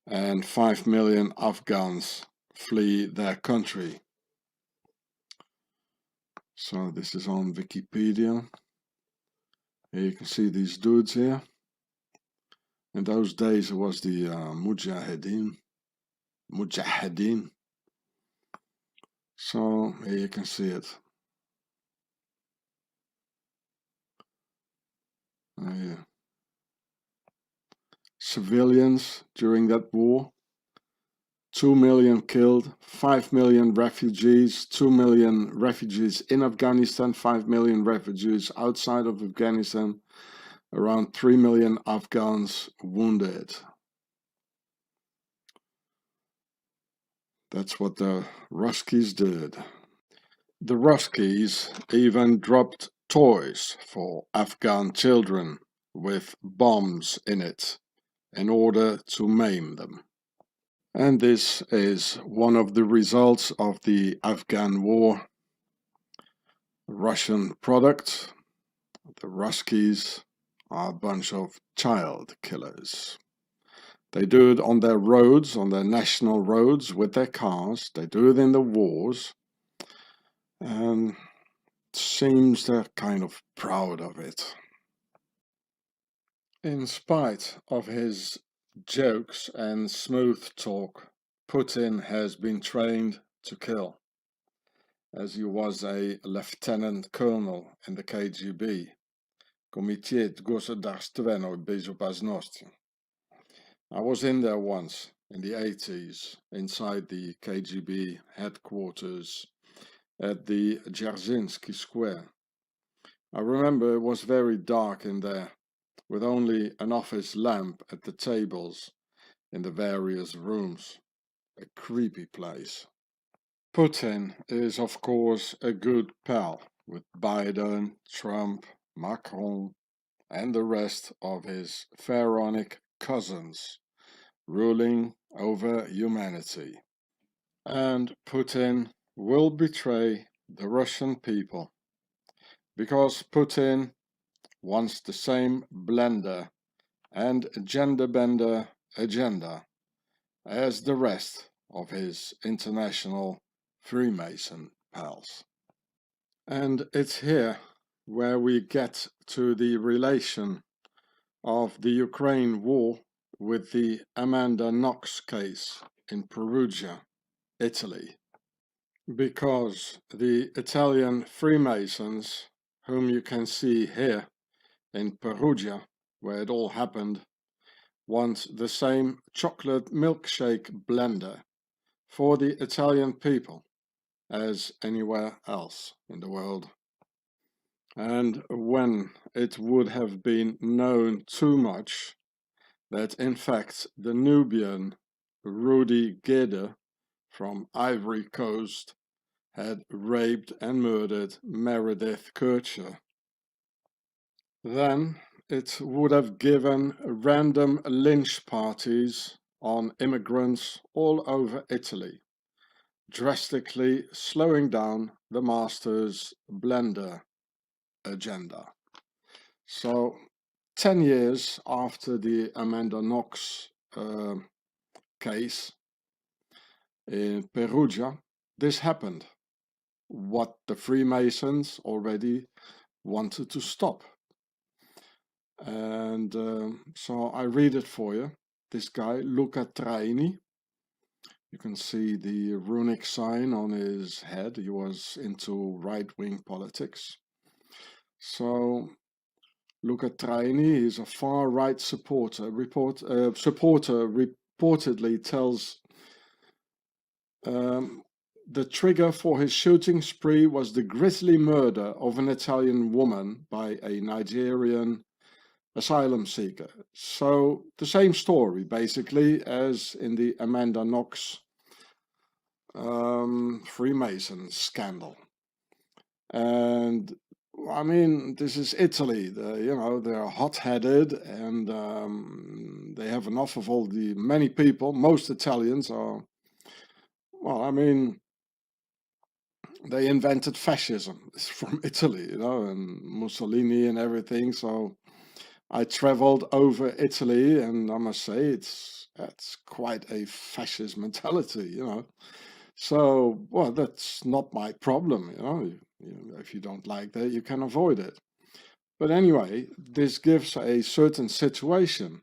and 5 million Afghans flee their country. So this is on Wikipedia. Here you can see these dudes here. In those days it was the Mujahideen. So here you can see it. Yeah. Civilians during that war, 2 million killed, 5 million refugees, 2 million refugees in Afghanistan, 5 million refugees outside of Afghanistan, around 3 million Afghans wounded. That's what the Ruskies did. The Ruskies even dropped toys for Afghan children with bombs in it in order to maim them. And this is one of the results of the Afghan war. Russian product. The Ruskies are a bunch of child killers. They do it on their roads, on their national roads with their cars. They do it in the wars. And it seems they're kind of proud of it. In spite of his jokes and smooth talk, Putin has been trained to kill, as he was a lieutenant colonel in the KGB, Комитет государственной безопасности. I was in there once, in the 80s, inside the KGB headquarters at the Dzerzhinsky Square. I remember it was very dark in there, with only an office lamp at the tables in the various rooms. A creepy place. Putin is, of course, a good pal with Biden, Trump, Macron, and the rest of his pharaonic cousins ruling over humanity. And Putin will betray the Russian people because Putin wants the same blender and gender bender agenda as the rest of his international Freemason pals. And it's here where we get to the relation of the Ukraine war with the Amanda Knox case in Perugia, Italy. Because the Italian Freemasons, whom you can see here in Perugia, where it all happened, want the same chocolate milkshake blender for the Italian people as anywhere else in the world. And when it would have been known too much that in fact the Nubian Rudy Gede from Ivory Coast had raped and murdered Meredith Kercher, then it would have given random lynch parties on immigrants all over Italy, drastically slowing down the master's blender agenda. So 10 years after the Amanda Knox case in Perugia, this happened, what the Freemasons already wanted to stop. And so I read it for you. This guy, Luca Traini, you can see the runic sign on his head. He was into right-wing politics. So Luca Traini is a far-right supporter. Supporter reportedly tells the trigger for his shooting spree was the grisly murder of an Italian woman by a Nigerian asylum seeker. So the same story basically as in the Amanda Knox Freemason scandal. And I mean, this is Italy. They're hot-headed, and they have enough of all the many people. Most Italians are, well, I mean, they invented fascism. It's from Italy, you know, and Mussolini and everything. So I traveled over Italy, and I must say it's quite a fascist mentality, you know. So, well, that's not my problem, you know. If you don't like that, you can avoid it. But anyway, this gives a certain situation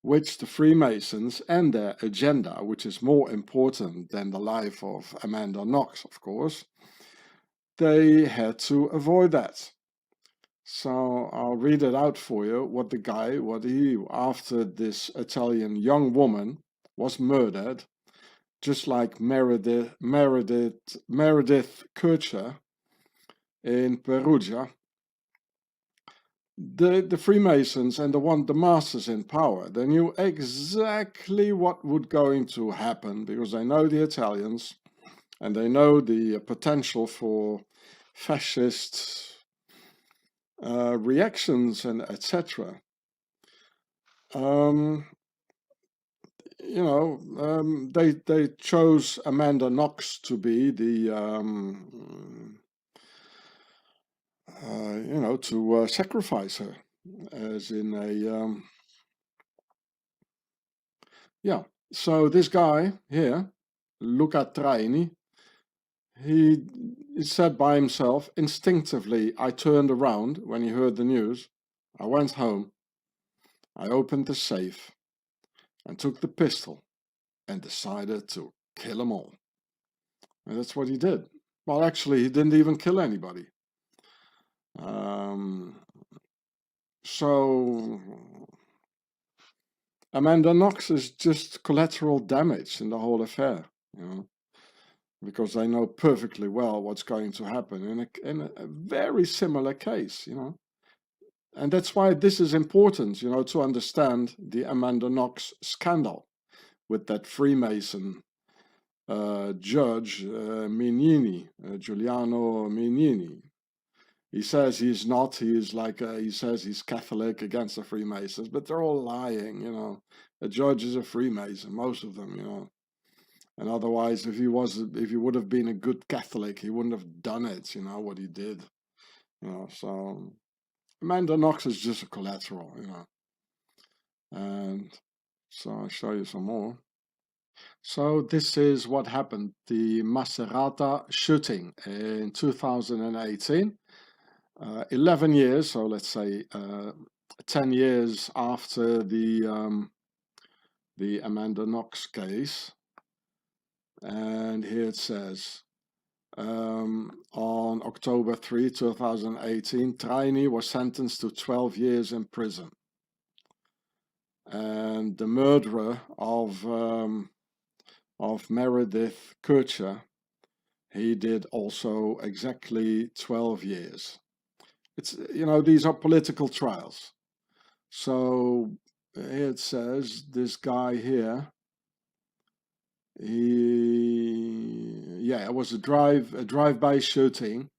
which the Freemasons and their agenda, which is more important than the life of Amanda Knox, of course, they had to avoid that. So I'll read it out for you, what he, after this Italian young woman was murdered, just like Meredith Kircher in Perugia, the Freemasons and the masters in power, they knew exactly what would going to happen, because they know the Italians and they know the potential for fascist reactions and etc. They chose Amanda Knox to be the to sacrifice her, as in a yeah. So this guy here, Luca Traini, he said by himself, instinctively, I turned around when he heard the news. I went home. I opened the safe and took the pistol and decided to kill them all. And that's what he did. Well, actually, he didn't even kill anybody. So Amanda Knox is just collateral damage in the whole affair, you know, because they know perfectly well what's going to happen in a very similar case, you know. And that's why this is important, you know, to understand the Amanda Knox scandal with that Freemason judge Mignini, Giuliano Mignini. He says he's not, he says he's Catholic against the Freemasons, but they're all lying, you know. A judge is a Freemason, most of them, you know. And otherwise, if he would have been a good Catholic, he wouldn't have done it, you know, what he did. You know, so Amanda Knox is just a collateral, you know. And so I'll show you some more. So this is what happened, the Macerata shooting in 2018. 11 years, so let's say 10 years after the Amanda Knox case. And here it says, on October 3, 2018, Traini was sentenced to 12 years in prison. And the murderer of Meredith Kircher, he did also exactly 12 years. It's, you know, these are political trials. So it says this guy here, it was a drive-by shooting.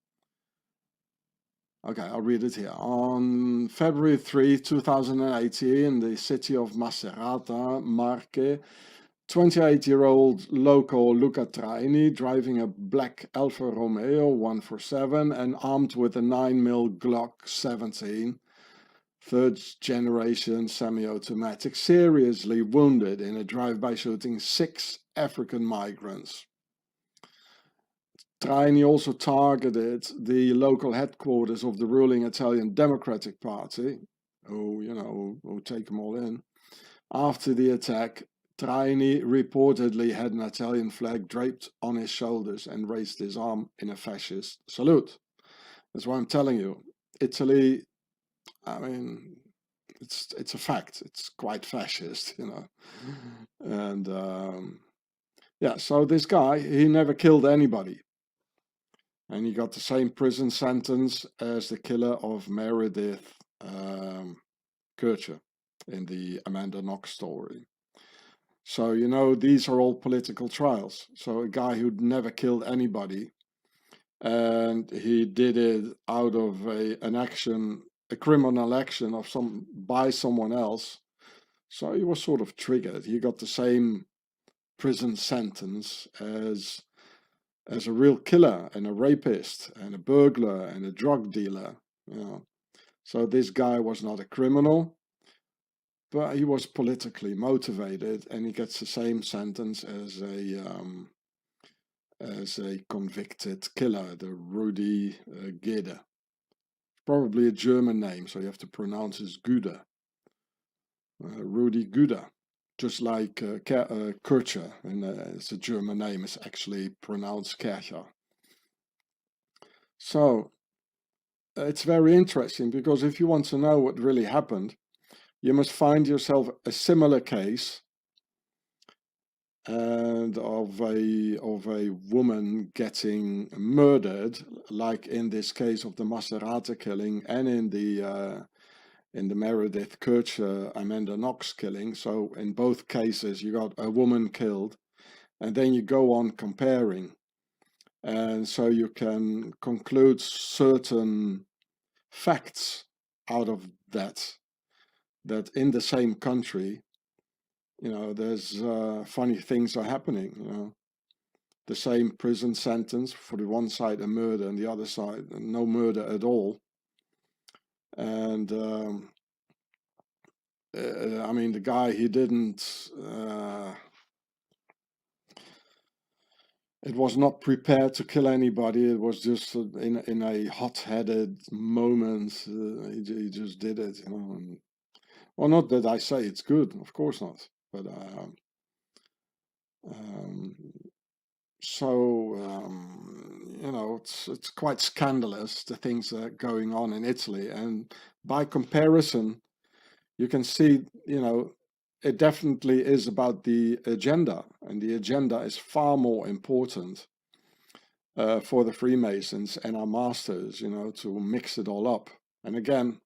Okay, I'll read it here. On February 3, 2018, in the city of Macerata, Marche, 28-year-old local Luca Traini, driving a black Alfa Romeo 147 and armed with a 9mm Glock 17, third generation semi-automatic, seriously wounded in a drive-by shooting 6 African migrants. Traini also targeted the local headquarters of the ruling Italian Democratic Party, who take them all in. After the attack, Traini reportedly had an Italian flag draped on his shoulders and raised his arm in a fascist salute. That's why I'm telling you, Italy, I mean, it's a fact. It's quite fascist, you know. And so this guy, he never killed anybody. And he got the same prison sentence as the killer of Meredith Kircher in the Amanda Knox story. So, you know, these are all political trials. So a guy who'd never killed anybody, and he did it out of a criminal action by someone else. So he was sort of triggered. He got the same prison sentence as as a real killer and a rapist and a burglar and a drug dealer, you know. So this guy was not a criminal, but he was politically motivated, and he gets the same sentence as a convicted killer, the Rudi Gede. Probably a German name, so you have to pronounce it Gude. Rudi Gude. Just like Kircher, and it's a German name, it's actually pronounced Kercher. So it's very interesting, because if you want to know what really happened, you must find yourself a similar case, and of a woman getting murdered, like in this case of the Maserati killing, and in the Meredith Kircher Amanda Knox killing. So in both cases you got a woman killed, and then you go on comparing, and so you can conclude certain facts out of that in the same country, you know, there's funny things are happening, you know. The same prison sentence, for the one side a murder and the other side no murder at all. And I mean, the guy, he didn't, it was not prepared to kill anybody. It was just in a hot-headed moment. He just did it, you know. And, well, not that I say it's good, of course not. But you know, it's quite scandalous, the things that are going on in Italy. And by comparison, you can see, you know, it definitely is about the agenda, and the agenda is far more important for the Freemasons and our masters, you know, to mix it all up. And again,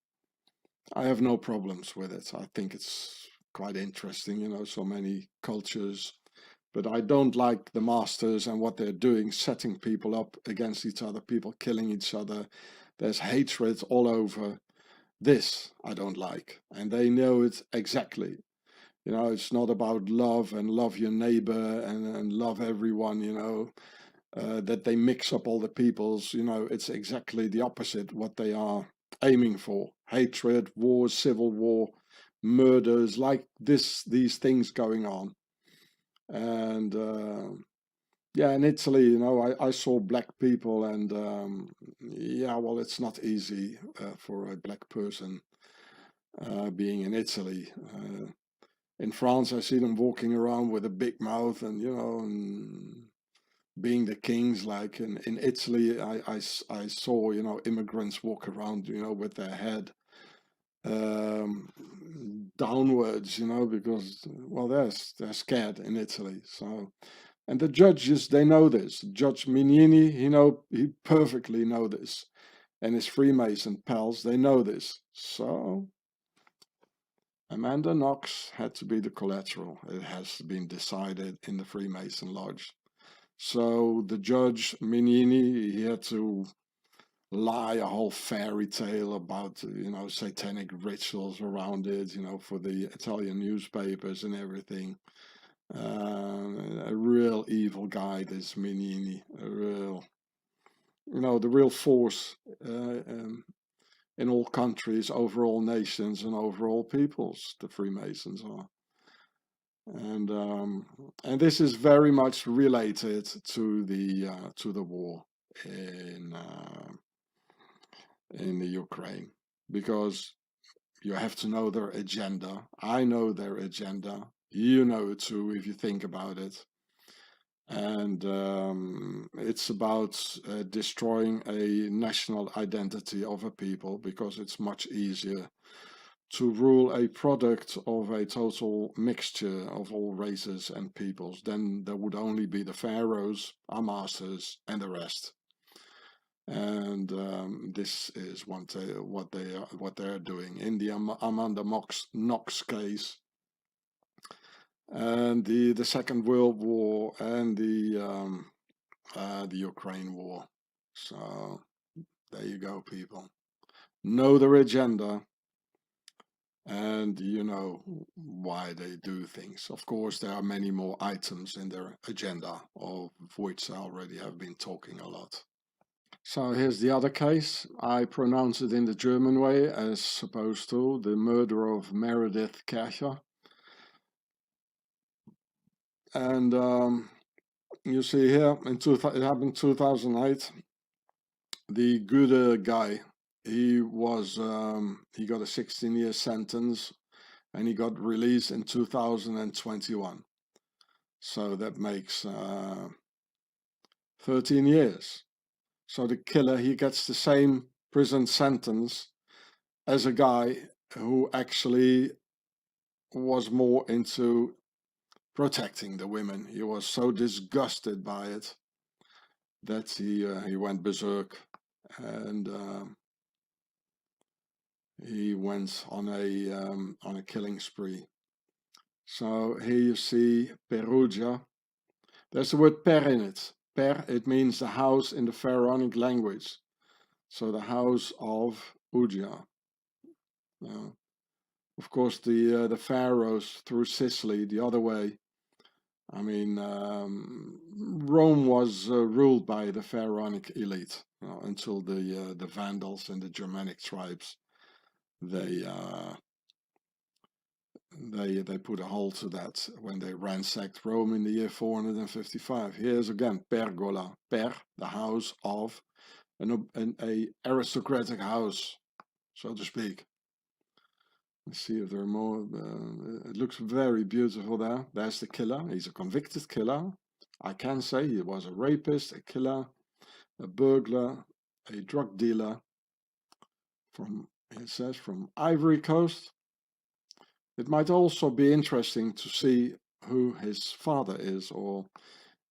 I have no problems with it. I think it's quite interesting, you know, so many cultures. But I don't like the masters and what they're doing, setting people up against each other, people killing each other. There's hatred all over. This I don't like. And they know it exactly. You know, it's not about love and love your neighbor and love everyone, you know, that they mix up all the peoples. You know, it's exactly the opposite what they are aiming for. Hatred, wars, civil war, murders, like these things going on. And yeah, in Italy, you know, I saw black people, and yeah, well, it's not easy for a black person being in Italy. In France, I see them walking around with a big mouth, and you know, and being the kings. Like in Italy, I saw, you know, immigrants walk around, you know, with their head um, downwards, you know, because, well, they're scared in Italy. So, and the judges, they know this. Judge Mignini, he perfectly know this, and his Freemason pals, they know this. So Amanda Knox had to be the collateral. It has been decided in the Freemason Lodge. So the judge Mignini, he had to lie a whole fairy tale about, you know, satanic rituals around it, you know, for the Italian newspapers and everything. A real evil guy, this Mignini. A real, you know, the real force in all countries, over all nations, and over all peoples. The Freemasons are. And this is very much related to the war in the Ukraine, because you have to know their agenda. I know their agenda. You know it too, if you think about it. And it's about destroying a national identity of a people, because it's much easier to rule a product of a total mixture of all races and peoples. Then there would only be the pharaohs, our masters, and the rest. And this is what they're doing in the Amanda Knox case, and the Second World War, and the Ukraine war. So there you go, people. Know their agenda, and you know why they do things. Of course, there are many more items in their agenda, of which I already have been talking a lot. So here's the other case. I pronounce it in the German way as opposed to the murder of Meredith Kercher. And you see here, it happened in 2008. The good guy, he got a 16-year sentence, and he got released in 2021. So that makes 13 years. So the killer, he gets the same prison sentence as a guy who actually was more into protecting the women. He was so disgusted by it that he went berserk, and he went on a killing spree. So here you see Perugia. There's the word per in it. Per, it means the house in the Pharaonic language. So the house of Ugia. Of course, the pharaohs through Sicily, the other way. I mean, Rome was ruled by the pharaonic elite until the Vandals and the Germanic tribes. They put a halt to that when they ransacked Rome in the year 455. Here's again Pergola, per, the house of a aristocratic house, so to speak. Let's see if there are more. It looks very beautiful there. There's the killer. He's a convicted killer. I can say he was a rapist, a killer, a burglar, a drug dealer it says, from Ivory Coast. It might also be interesting to see who his father is, or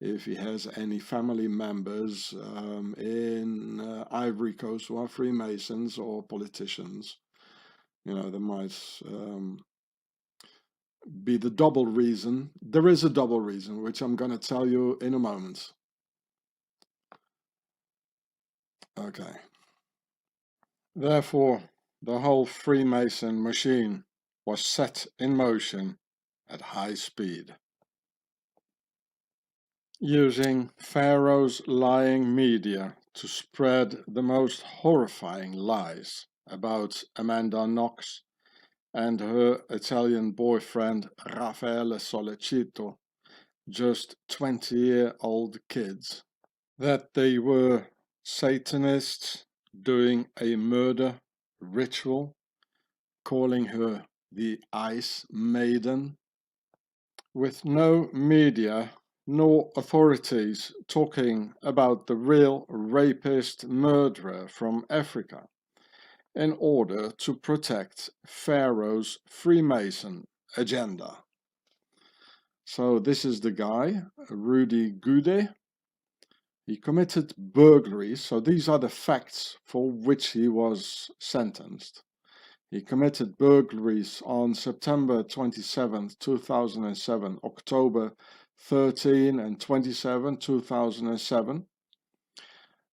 if he has any family members in Ivory Coast who are Freemasons or politicians. You know, there might be the double reason. There is a double reason, which I'm going to tell you in a moment. Okay. Therefore, the whole Freemason machine was set in motion at high speed. Using Pharaoh's lying media to spread the most horrifying lies about Amanda Knox and her Italian boyfriend Raffaele Sollecito, just 20-year-old kids, that they were Satanists doing a murder ritual, calling her the Ice Maiden, with no media nor authorities talking about the real rapist murderer from Africa, in order to protect Pharaoh's Freemason agenda. So this is the guy, Rudy Gude. He committed burglaries, so these are the facts for which he was sentenced. He committed burglaries on September 27, 2007, October 13 and 27, 2007,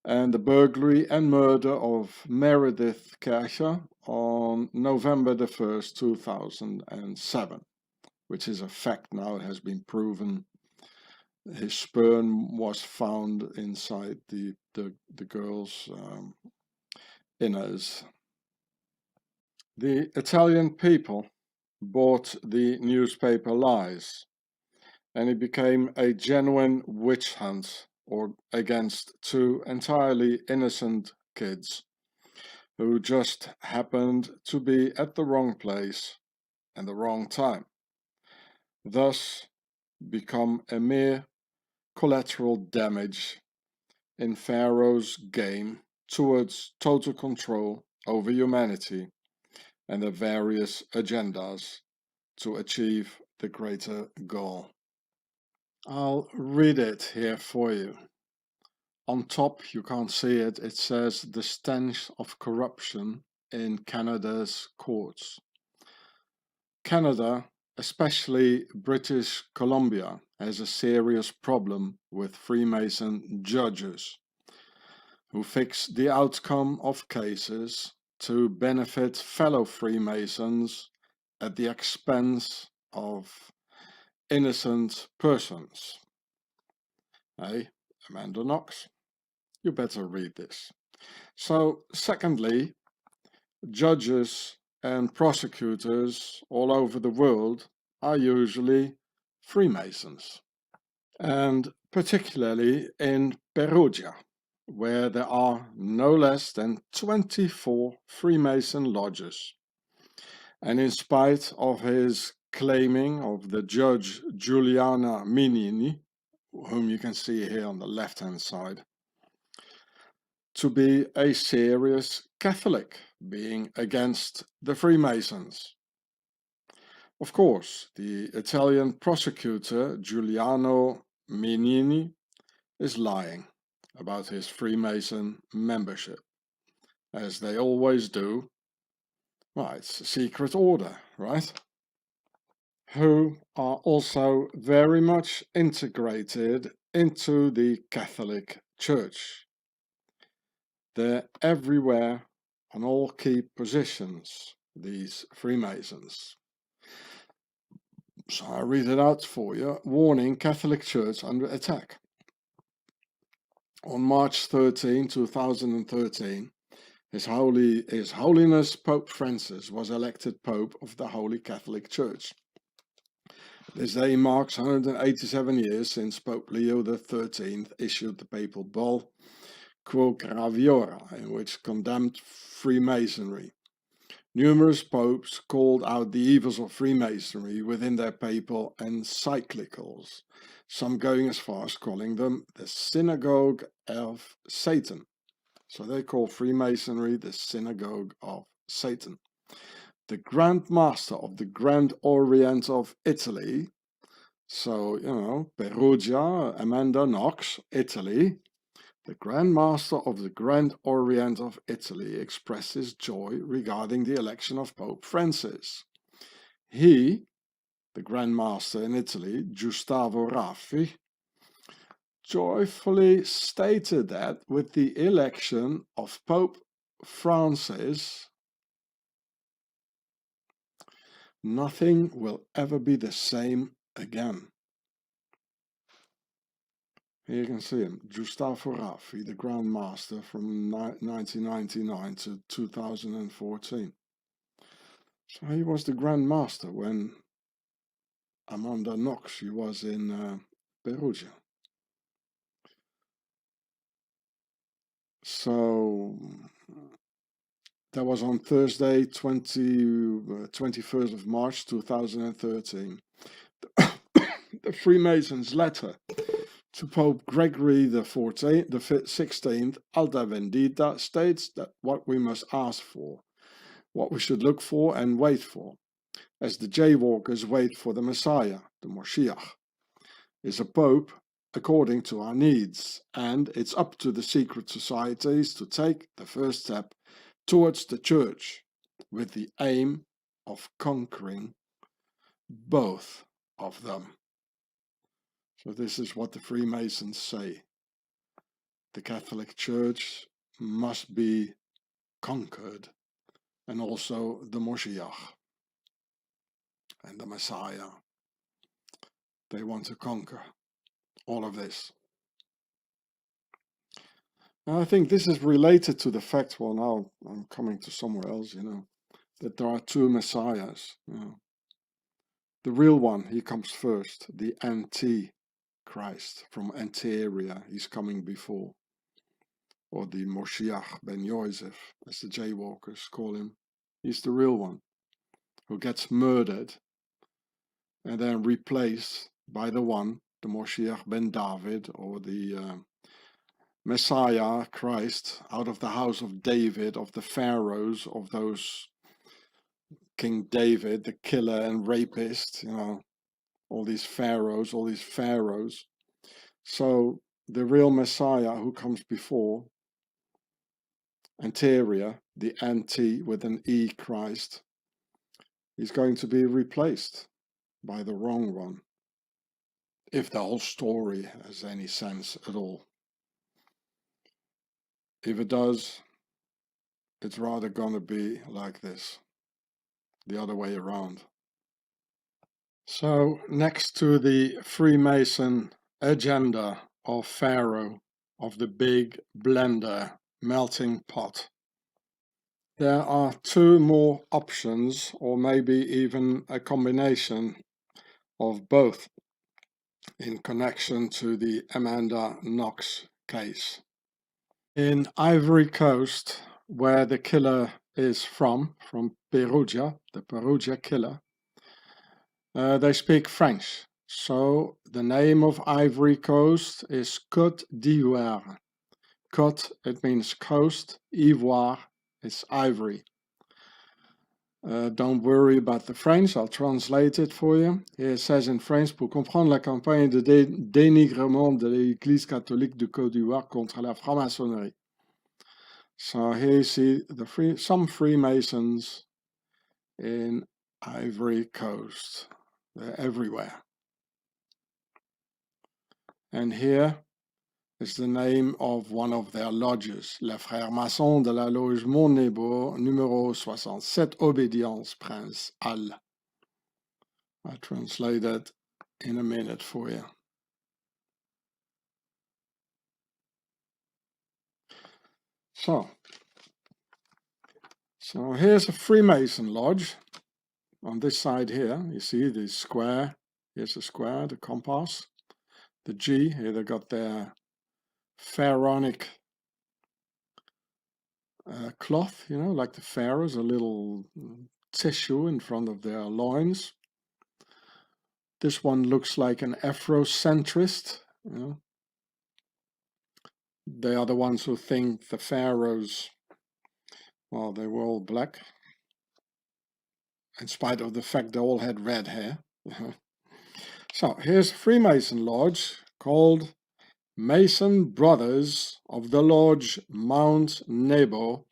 and the burglary and murder of Meredith Kercher on November the 1st, 2007, which is a fact now. It has been proven. His sperm was found inside the girl's inners. The Italian people bought the newspaper lies, and it became a genuine witch hunt against two entirely innocent kids who just happened to be at the wrong place and the wrong time, thus become a mere collateral damage in Pharaoh's game towards total control over humanity and their various agendas to achieve the greater goal. I'll read it here for you. On top, you can't see it, it says the stench of corruption in Canada's courts. Canada, especially British Columbia, has a serious problem with Freemason judges who fix the outcome of cases to benefit fellow Freemasons at the expense of innocent persons. Hey, Amanda Knox, you better read this. So, secondly, judges and prosecutors all over the world are usually Freemasons, and particularly in Perugia, where there are no less than 24 Freemason lodges. And in spite of his claiming of the judge Giuliana Minini, whom you can see here on the left-hand side, to be a serious Catholic, being against the Freemasons. Of course, the Italian prosecutor Giuliano Minini is lying about his Freemason membership, as they always do. Well, it's a secret order, right? Who are also very much integrated into the Catholic Church. They're everywhere on all key positions, these Freemasons. So I read it out for you. Warning: Catholic Church under attack. On March 13, 2013, His Holiness Pope Francis was elected Pope of the Holy Catholic Church. This day marks 187 years since Pope Leo XIII issued the papal bull Quo Graviora, in which condemned Freemasonry. Numerous popes called out the evils of Freemasonry within their papal encyclicals, some going as far as calling them the synagogue of Satan. So they call Freemasonry the synagogue of Satan. The Grand Master of the Grand Orient of Italy, so, Perugia, Amanda Knox, Italy, the Grand Master of the Grand Orient of Italy expresses joy regarding the election of Pope Francis. He, the Grand Master in Italy, Gustavo Raffi, joyfully stated that with the election of Pope Francis, nothing will ever be the same again. Here you can see him, Gustavo Raffi, the Grand Master from 1999 to 2014. So he was the Grand Master when Amanda Knox, she was in Perugia. So that was on Thursday, 21st of March 2013. The Freemasons' letter to Pope Gregory the 16th, Alta Vendita, states that what we must ask for, what we should look for and wait for, as the jaywalkers wait for the Messiah, the Moshiach, is a pope according to our needs, and it's up to the secret societies to take the first step towards the church with the aim of conquering both of them. So this is what the Freemasons say. The Catholic Church must be conquered, and also the Moshiach and the Messiah. They want to conquer all of this. Now, I think this is related to the fact, well, now I'm coming to somewhere else, that there are two Messiahs. The real one, he comes first, the Antichrist from Anteria, he's coming before. Or the Moshiach ben Yosef, as the jaywalkers call him. He's the real one, who gets murdered and then replaced by the one, the Moshiach ben David, or the Messiah, Christ, out of the house of David, of the pharaohs, of those King David, the killer and rapist, all these pharaohs. So the real Messiah who comes before, Anteria, the anti with an E Christ, is going to be replaced by the wrong one, if the whole story has any sense at all. If it does, it's rather gonna be like this. the other way around. So next to the Freemason agenda of Pharaoh, of the big blender, melting pot, there are two more options, or maybe even a combination of both, in connection to the Amanda Knox case. In Ivory Coast, where the killer is from Perugia, the Perugia killer, they speak French. So the name of Ivory Coast is Côte d'Ivoire. Côte, it means coast. Ivoire is ivory. Don't worry about the French, I'll translate it for you. Here it says in French, pour comprendre la campagne de dénigrement de l'Église catholique de Côte d'Ivoire contre la franc-maçonnerie. So here you see some Freemasons in Ivory Coast. They're everywhere. And here is the name of one of their lodges, les Frères Maçons de la Loge Montnébo, numéro 67, Obédience, Prince Al. I'll translate that in a minute for you. So here's a Freemason lodge. On this side here, you see the square. Here's a square, the compass. The G, here they got their pharaonic cloth, you know, like the pharaohs, a little tissue in front of their loins. This one looks like an Afrocentrist, you know. They are the ones who think the pharaohs, well, they were all black, in spite of the fact they all had red hair. So here's a Freemason lodge called Mason Brothers of the Lodge Mount Nebo,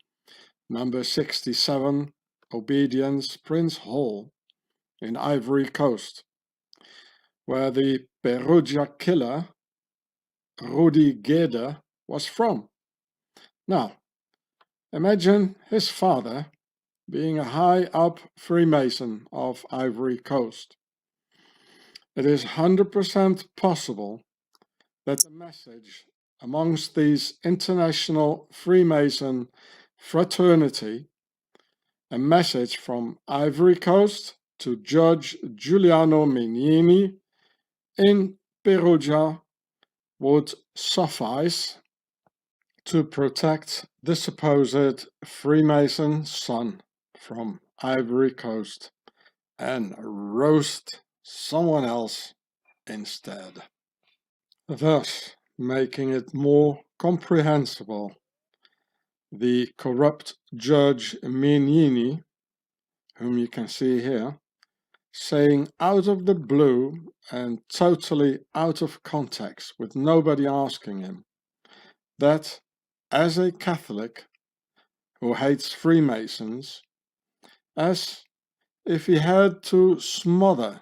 number 67, Obedience, Prince Hall, in Ivory Coast, where the Perugia killer, Rudy Gede, was from. Now, imagine his father being a high-up Freemason of Ivory Coast. It is 100% possible that the message amongst these international Freemason fraternity, a message from Ivory Coast to Judge Giuliano Mignini in Perugia, would suffice to protect the supposed Freemason son from Ivory Coast and roast someone else instead, thus making it more comprehensible. The corrupt Judge Mignini, whom you can see here, saying out of the blue and totally out of context, with nobody asking him, that as a Catholic who hates Freemasons, as if he had to smother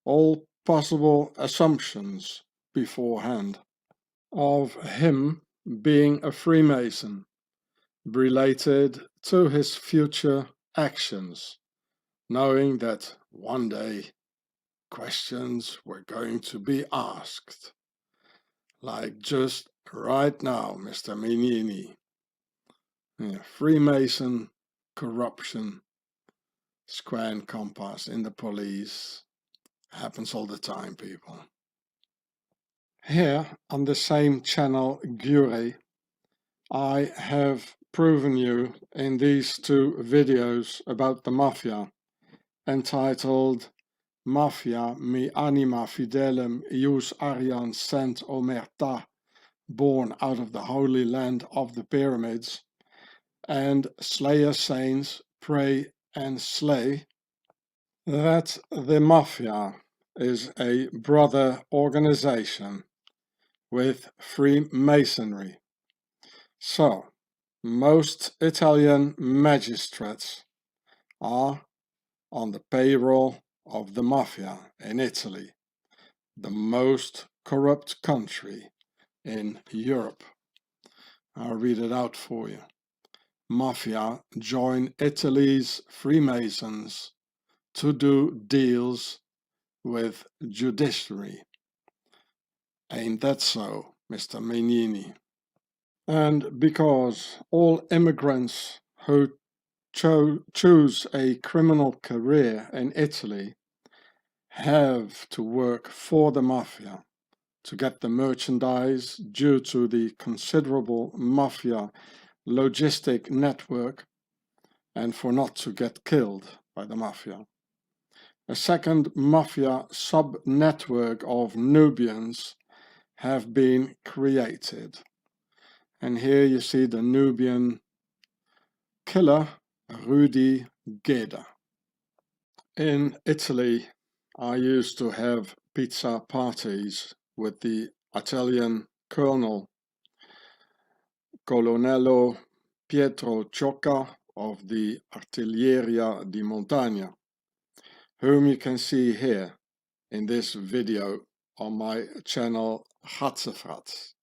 all possible assumptions beforehand of him being a Freemason related to his future actions, knowing that one day questions were going to be asked, like just right now, Mr. Mignini. Yeah, Freemason, corruption, square and compass in the police, happens all the time, people. Here on the same channel, Gure, I have proven you in these two videos about the Mafia, entitled Mafia mi anima fidelem ius arian sent omerta, born out of the Holy Land of the Pyramids, and Slayer Saints Pray and Slay, that the Mafia is a brother organization with Freemasonry. So, most Italian magistrates are on the payroll of the Mafia in Italy, the most corrupt country in Europe. I'll read it out for you. Mafia join Italy's Freemasons to do deals with judiciary. Ain't that so, Mr. Menini? And because all immigrants who choose a criminal career in Italy have to work for the mafia to get the merchandise due to the considerable mafia logistic network and for not to get killed by the mafia. A second mafia sub-network of Nubians have been created. And here you see the Nubian killer Rudi Geda. In Italy, I used to have pizza parties with the Italian colonel Colonnello Pietro Ciocca of the Artiglieria di Montagna, whom you can see here in this video on my channel Hatzefratz.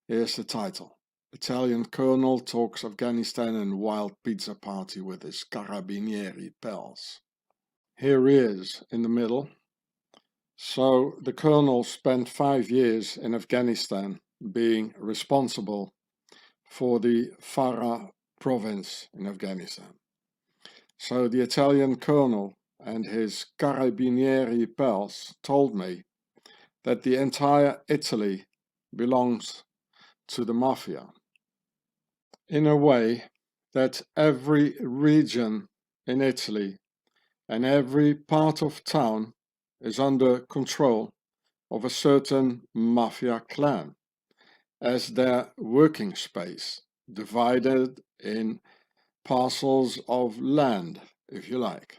Here's the title: Italian colonel talks Afghanistan and wild pizza party with his carabinieri pals. Here he is in the middle. So the colonel spent 5 years in Afghanistan being responsible for the Farah province in Afghanistan. So the Italian colonel and his carabinieri pals told me that the entire Italy belongs to the mafia, in a way that every region in Italy and every part of town is under control of a certain mafia clan as their working space, divided in parcels of land, if you like,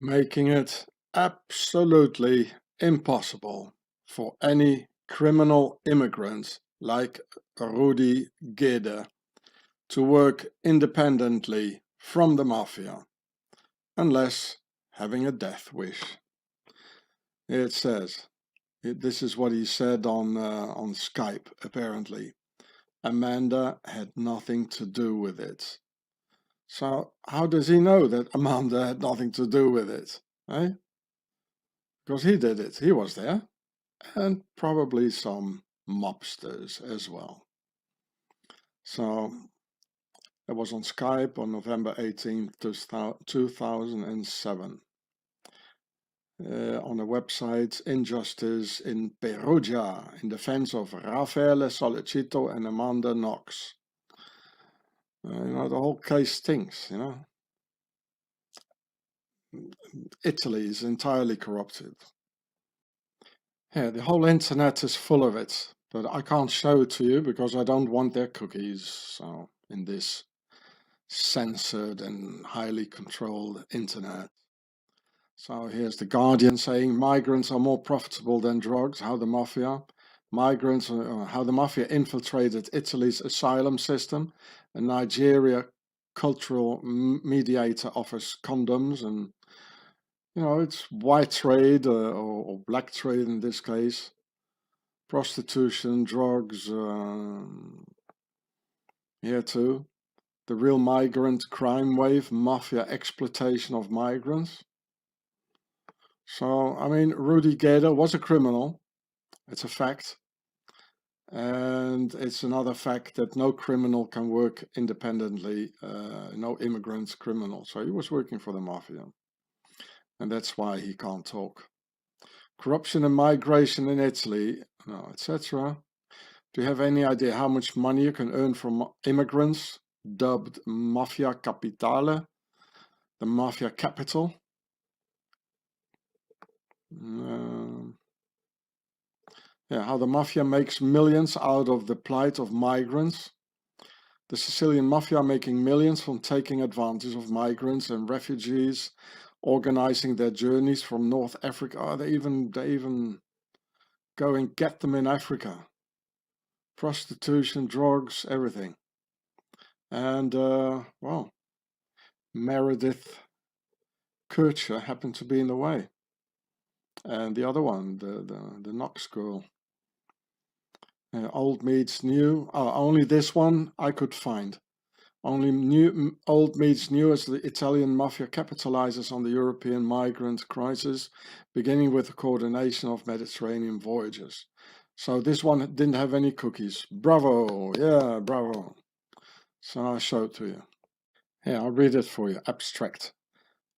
making it absolutely impossible for any criminal immigrant like Rudi Gede to work independently from the mafia, unless having a death wish. It says, this is what he said on Skype, apparently. Amanda had nothing to do with it. So how does he know that Amanda had nothing to do with it? Eh? Because he did it, he was there. And probably some mobsters as well. So it was on Skype on November 18th, 2007. On the website Injustice in Perugia in defense of Raffaele Sollecito and Amanda Knox. The whole case stinks, Italy is entirely corrupted. Yeah, the whole internet is full of it, but I can't show it to you because I don't want their cookies. So in this censored and highly controlled internet. So here's the Guardian saying migrants are more profitable than drugs. How the mafia infiltrated Italy's asylum system. A Nigeria cultural mediator offers condoms, and it's white trade or black trade in this case. Prostitution, drugs, here too. The real migrant crime wave, mafia exploitation of migrants. So, I mean, Rudi Gede was a criminal. It's a fact. And it's another fact that no criminal can work independently, no immigrant criminal. So he was working for the mafia. And that's why he can't talk. Corruption and migration in Italy, etc. Do you have any idea how much money you can earn from immigrants, dubbed Mafia Capitale, the mafia capital? How the mafia makes millions out of the plight of migrants. The Sicilian mafia making millions from taking advantage of migrants and refugees, organizing their journeys from North Africa. They even go and get them in Africa. Prostitution, drugs, everything. And, Meredith Kircher happened to be in the way. And the other one, the Knox girl. Old meets new. Only this one I could find. Old meets new as the Italian mafia capitalizes on the European migrant crisis, beginning with the coordination of Mediterranean voyages. So this one didn't have any cookies. Bravo! Yeah, bravo. So I'll show it to you. Here, I'll read it for you. Abstract.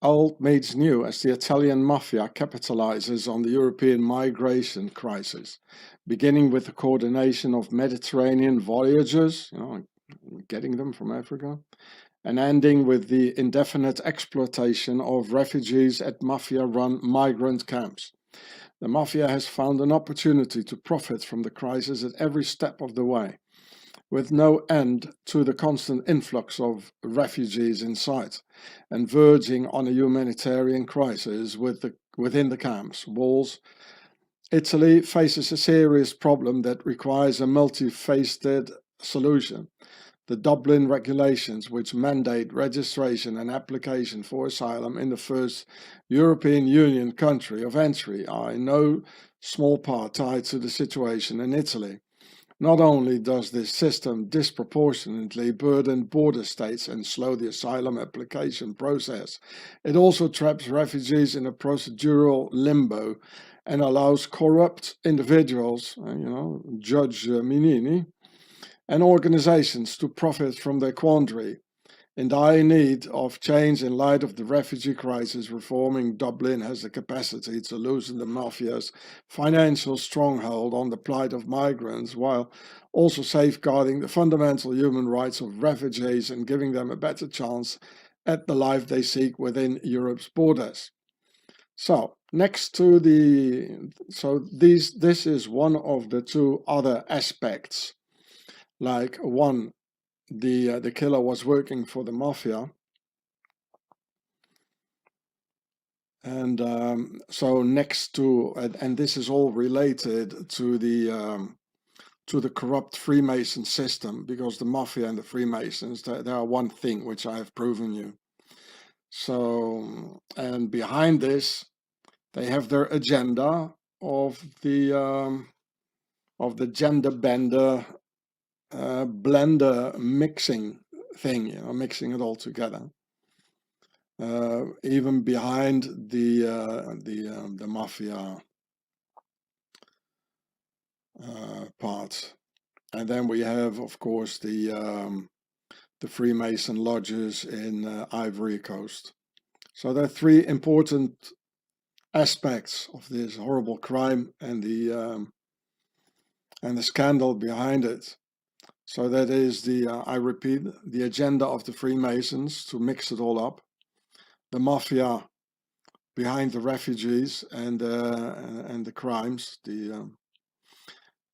Old meets new as the Italian mafia capitalizes on the European migration crisis, beginning with the coordination of Mediterranean voyages, getting them from Africa, and ending with the indefinite exploitation of refugees at mafia-run migrant camps. The mafia has found an opportunity to profit from the crisis at every step of the way, with no end to the constant influx of refugees in sight, and verging on a humanitarian crisis within the camps' walls. Italy faces a serious problem that requires a multifaceted solution. The Dublin regulations, which mandate registration and application for asylum in the first European Union country of entry, are in no small part tied to the situation in Italy. Not only does this system disproportionately burden border states and slow the asylum application process, it also traps refugees in a procedural limbo and allows corrupt individuals, Judge Minini, and organizations to profit from their quandary. In dire need of change in light of the refugee crisis, reforming Dublin has the capacity to loosen the mafia's financial stronghold on the plight of migrants, while also safeguarding the fundamental human rights of refugees and giving them a better chance at the life they seek within Europe's borders. So, this is one of the two other aspects. Like one, the killer was working for the mafia, and so next to and this is all related to the corrupt Freemason system, because the mafia and the Freemasons, they are one thing, which I have proven you. So, and behind this, they have their agenda of the gender bender blender mixing thing, mixing it all together. Even behind the mafia part, and then we have, of course, the Freemason lodges in Ivory Coast. So there are three important aspects of this horrible crime and the scandal behind it. So that is I repeat, the agenda of the Freemasons to mix it all up, the mafia behind the refugees and the crimes,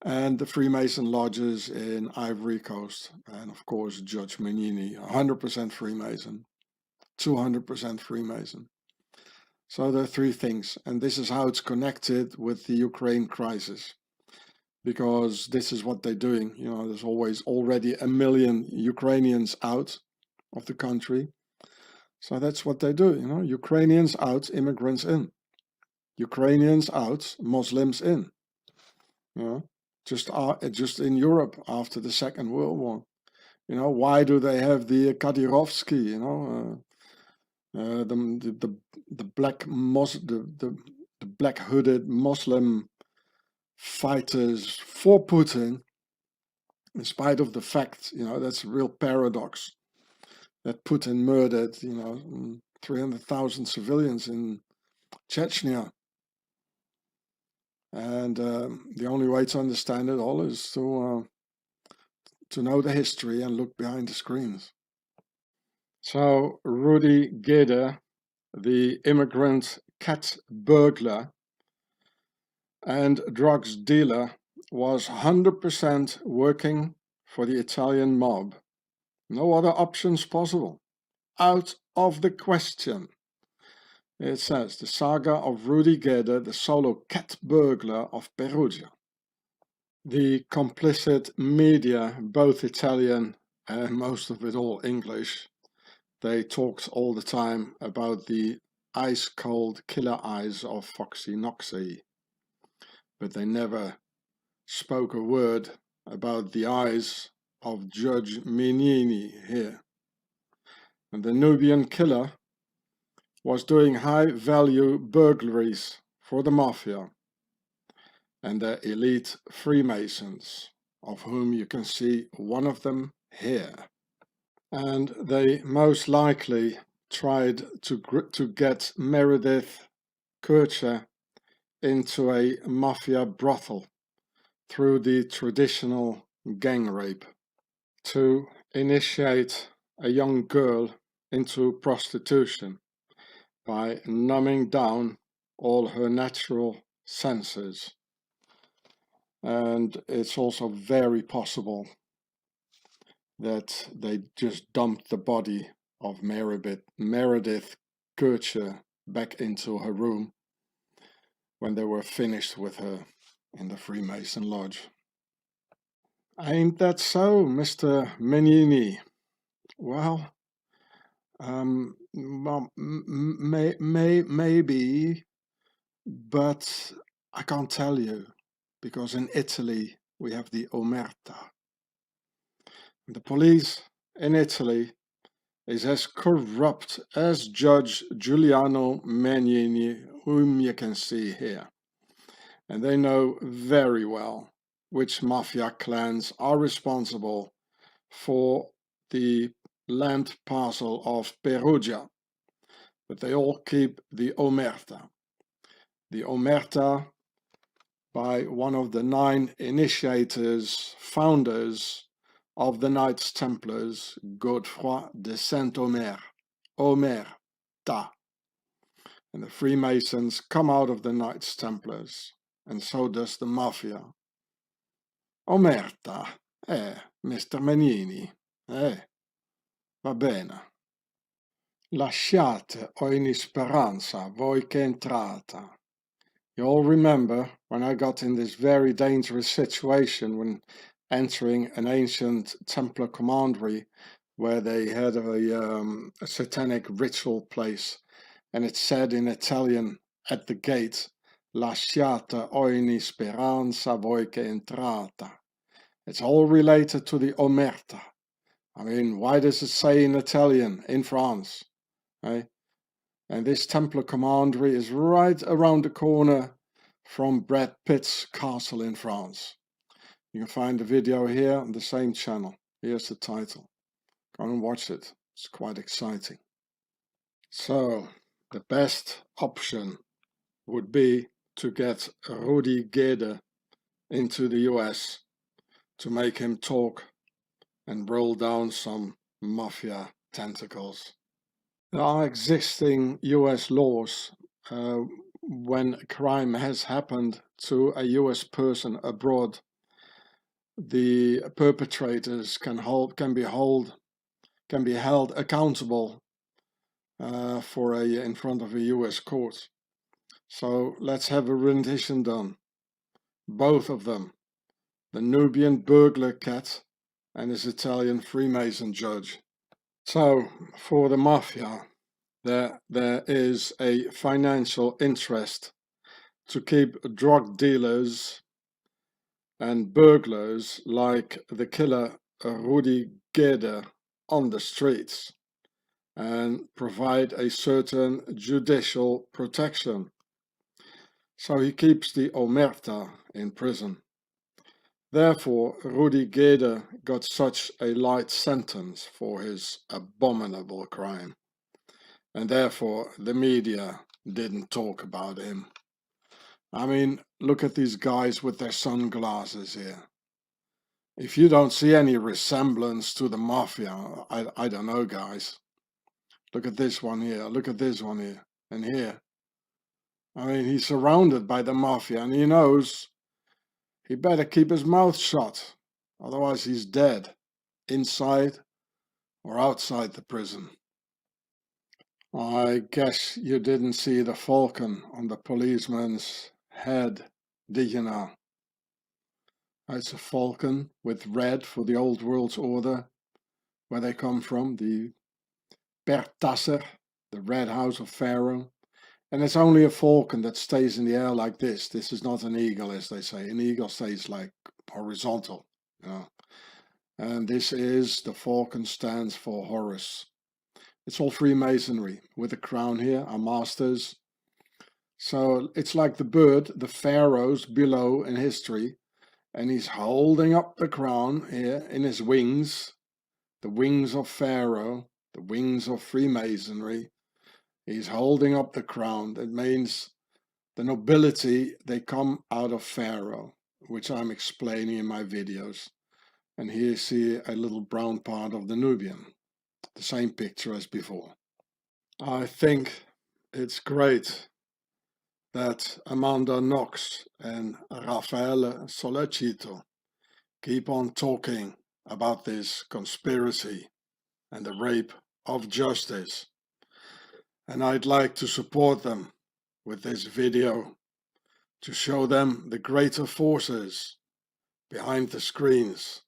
and the Freemason lodges in Ivory Coast, and of course Judge Menini, 100% Freemason, 200% Freemason. So there are three things, and this is how it's connected with the Ukraine crisis. Because this is what they're doing. There's always already 1 million Ukrainians out of the country. So that's what they do, Ukrainians out, immigrants in. Ukrainians out, Muslims in. Just in Europe after the Second World War. Why do they have the Kadyrovsky, the black hooded Muslim fighters for Putin, in spite of the fact, that's a real paradox, that Putin murdered, 300,000 civilians in Chechnya. And the only way to understand it all is to know the history and look behind the screens. So Rudy Gede, the immigrant cat burglar and drugs dealer, was 100% working for the Italian mob. No other options possible. Out of the question. It says, the saga of Rudy Gede, the solo cat burglar of Perugia. The complicit media, both Italian and most of it all English, they talked all the time about the ice-cold killer eyes of Foxy Noxy, but they never spoke a word about the eyes of Judge Menini here. And the Nubian killer was doing high-value burglaries for the mafia and their elite Freemasons, of whom you can see one of them here. And they most likely tried to get Meredith Kercher into a mafia brothel through the traditional gang rape, to initiate a young girl into prostitution by numbing down all her natural senses. And it's also very possible that they just dumped the body of Meredith Kercher back into her room when they were finished with her in the Freemason Lodge. Ain't that so, Mr. Menini? Well, maybe, but I can't tell you, because in Italy we have the omerta. The police in Italy is as corrupt as Judge Giuliano Menini, whom you can see here. And they know very well which mafia clans are responsible for the land parcel of Perugia. But they all keep the omerta. The omerta by one of the 9 initiators, founders of the Knights Templars, Godefroy de Saint-Omer, Omerta. And the Freemasons come out of the Knights Templars, and so does the Mafia. Omerta, Mr. Menini, va bene. Lasciate ogni speranza, voi che entrata. You all remember when I got in this very dangerous situation when entering an ancient Templar commandery where they had a satanic ritual place, and it said in Italian at the gate, Lasciate ogni speranza voi che entrata. It's all related to the omerta. I mean, why does it say in Italian in France? Eh? And this Templar commandery is right around the corner from Brad Pitt's castle in France. You can find the video here on the same channel. Here's the title. Go and watch it. It's quite exciting. So, the best option would be to get Rudy Gede into the US to make him talk and roll down some mafia tentacles. There are existing US laws when a crime has happened to a US person abroad. The perpetrators can be held accountable in front of a US court. So let's have a rendition done. Both of them, the Nubian burglar cat and his Italian Freemason judge. So, for the mafia, there is a financial interest to keep drug dealers and burglars like the killer Rudy Gede on the streets and provide a certain judicial protection. So he keeps the omerta in prison. Therefore, Rudy Gede got such a light sentence for his abominable crime. And therefore, the media didn't talk about him. I mean, look at these guys with their sunglasses here. If you don't see any resemblance to the mafia, I don't know, guys. Look at this one here, look at this one here, and here. I mean, he's surrounded by the mafia, and he knows he better keep his mouth shut, otherwise he's dead, inside or outside the prison. I guess you didn't see the falcon on the policeman's head, did you now? It's a falcon with red for the old world's order, where they come from, the Bertasser, the red house of Pharaoh. And it's only a falcon that stays in the air like this. This is not an eagle, as they say. An eagle stays like horizontal, you know. And this is, the falcon stands for Horus. It's all Freemasonry with the crown here, our masters. So it's like the bird, the pharaohs below in history, and he's holding up the crown here in his wings, the wings of Pharaoh, the wings of Freemasonry. He's holding up the crown. That means the nobility, they come out of Pharaoh, which I'm explaining in my videos. And here you see a little brown part of the Nubian, the same picture as before. I think it's great that Amanda Knox and Raffaele Sollecito keep on talking about this conspiracy and the rape of justice. And I'd like to support them with this video to show them the greater forces behind the screens,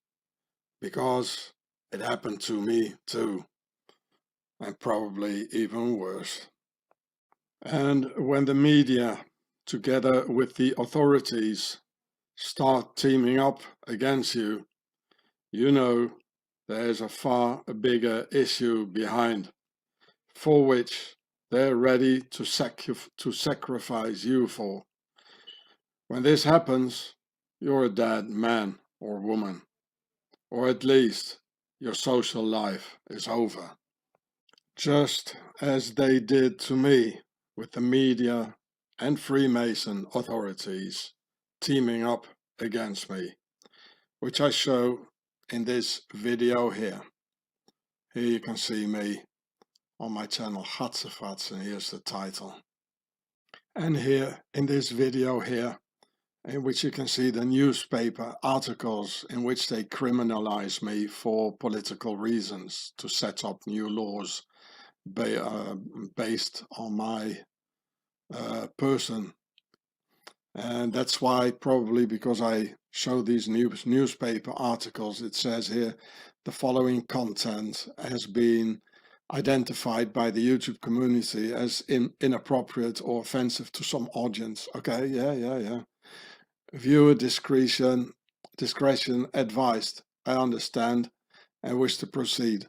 because it happened to me too, and probably even worse. And when the media, together with the authorities, start teaming up against you, you know there's a far bigger issue behind, for which they're ready to sacrifice you for. When this happens, you're a dead man or woman, or at least your social life is over. Just as they did to me with the media and Freemason authorities teaming up against me, which I show in this video here. Here you can see me on my channel Hatzefatz, and here's the title. And here in this video here, in which you can see the newspaper articles in which they criminalize me for political reasons, to set up new laws based on my person. And that's why, probably because I show these newspaper articles, it says here the following content has been identified by the YouTube community as inappropriate or offensive to some audience. Okay, yeah. Viewer discretion advised. I understand and wish to proceed.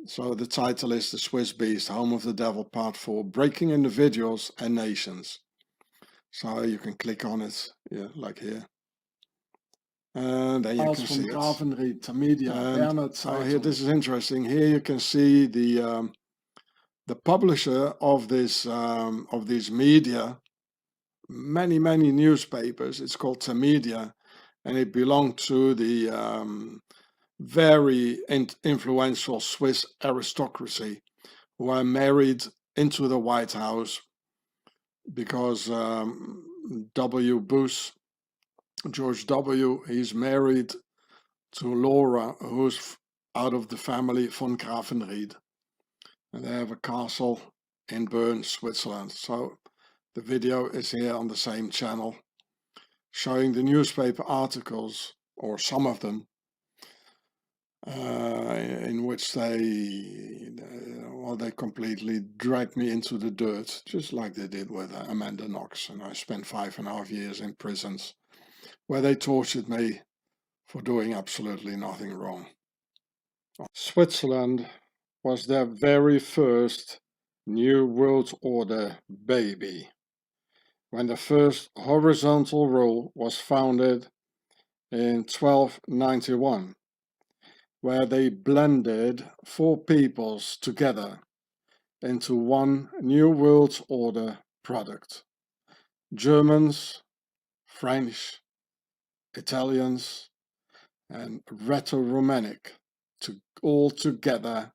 So the title is The Swiss Beast, Home of the Devil, Part 4, Breaking Individuals and Nations. So you can click on it, yeah, like here. And then you can see it. And, here, this is interesting. Here you can see the publisher of this of these media, many newspapers. It's called Tamedia, and it belonged to the very influential Swiss aristocracy, who are married into the White House because W. Bush, George W., he's married to Laura, who's out of the family von Grafenried. And they have a castle in Bern, Switzerland. So the video is here on the same channel, showing the newspaper articles, or some of them, in which they completely dragged me into the dirt, just like they did with Amanda Knox. And I spent 5.5 years in prisons, where they tortured me for doing absolutely nothing wrong. Switzerland was their very first New World Order baby, when the first horizontal rule was founded in 1291, where they blended 4 peoples together into one New World Order product. Germans, French, Italians, and Rheto-Romanic all together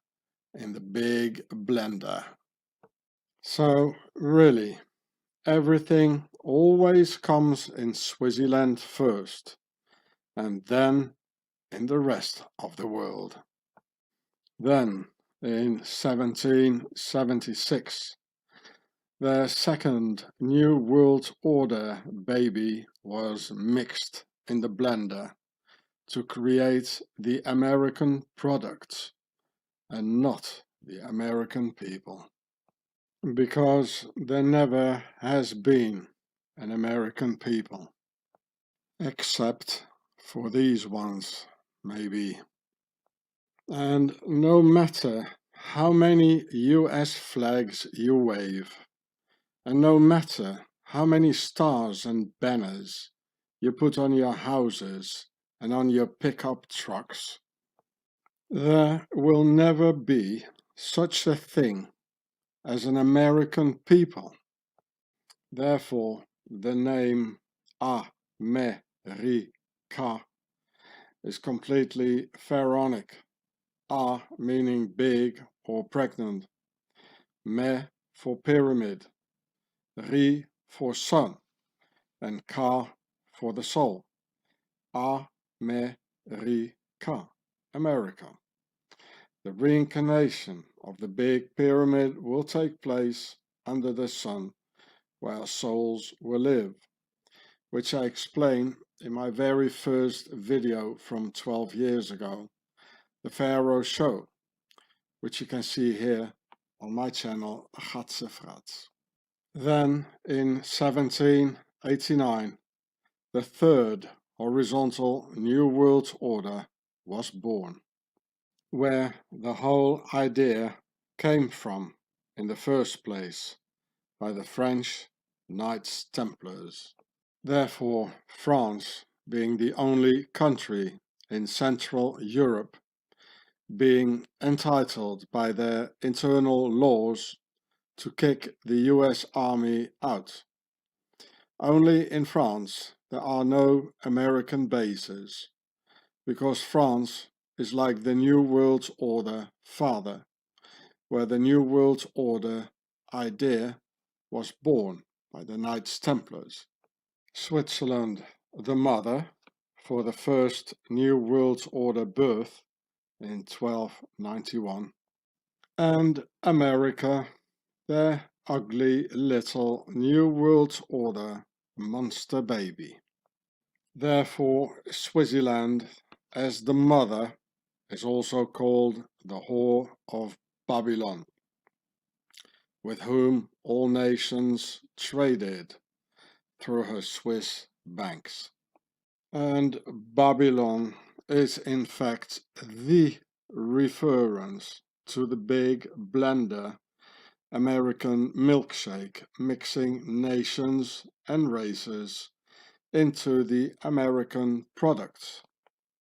in the big blender. So really, everything always comes in Swaziland first, and then in the rest of the world. Then, in 1776, their second New World Order baby was mixed in the blender to create the American product, and not the American people. Because there never has been an American people, except for these ones, maybe. And no matter how many US flags you wave, and no matter how many stars and banners you put on your houses and on your pickup trucks, there will never be such a thing as an American people. Therefore, the name America is completely pharaonic. A meaning big or pregnant, Me for pyramid, Ri for sun, and Ka for the soul. America, America. The reincarnation of the big pyramid will take place under the sun, where souls will live, which I explain in my very first video from 12 years ago, the Pharaoh Show, which you can see here on my channel, Gatsefrats. Then in 1789, the third horizontal New World Order was born, where the whole idea came from in the first place by the French Knights Templars. Therefore, France, being the only country in Central Europe being entitled by their internal laws to kick the US Army out. Only in France there are no American bases, because France is like the New World Order father, where the New World Order idea was born by the Knights Templars. Switzerland, the mother, for the first New World Order birth in 1291, and America, their ugly little New World Order monster baby. Therefore, Swaziland, as the mother, is also called the whore of Babylon, with whom all nations traded through her Swiss banks. And Babylon is in fact the reference to the big blender American milkshake mixing nations and races into the American products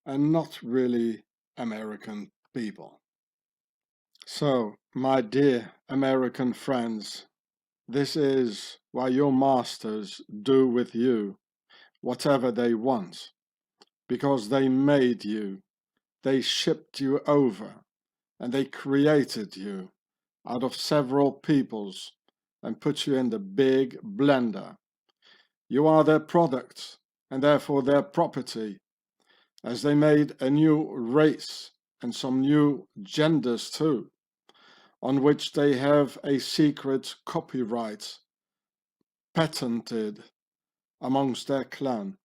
and not really American people. So, my dear American friends, this is why your masters do with you whatever they want, because they made you, they shipped you over, and they created you out of several peoples and put you in the big blender. You are their product and therefore their property, as they made a new race and some new genders too, on which they have a secret copyright patented amongst their clan.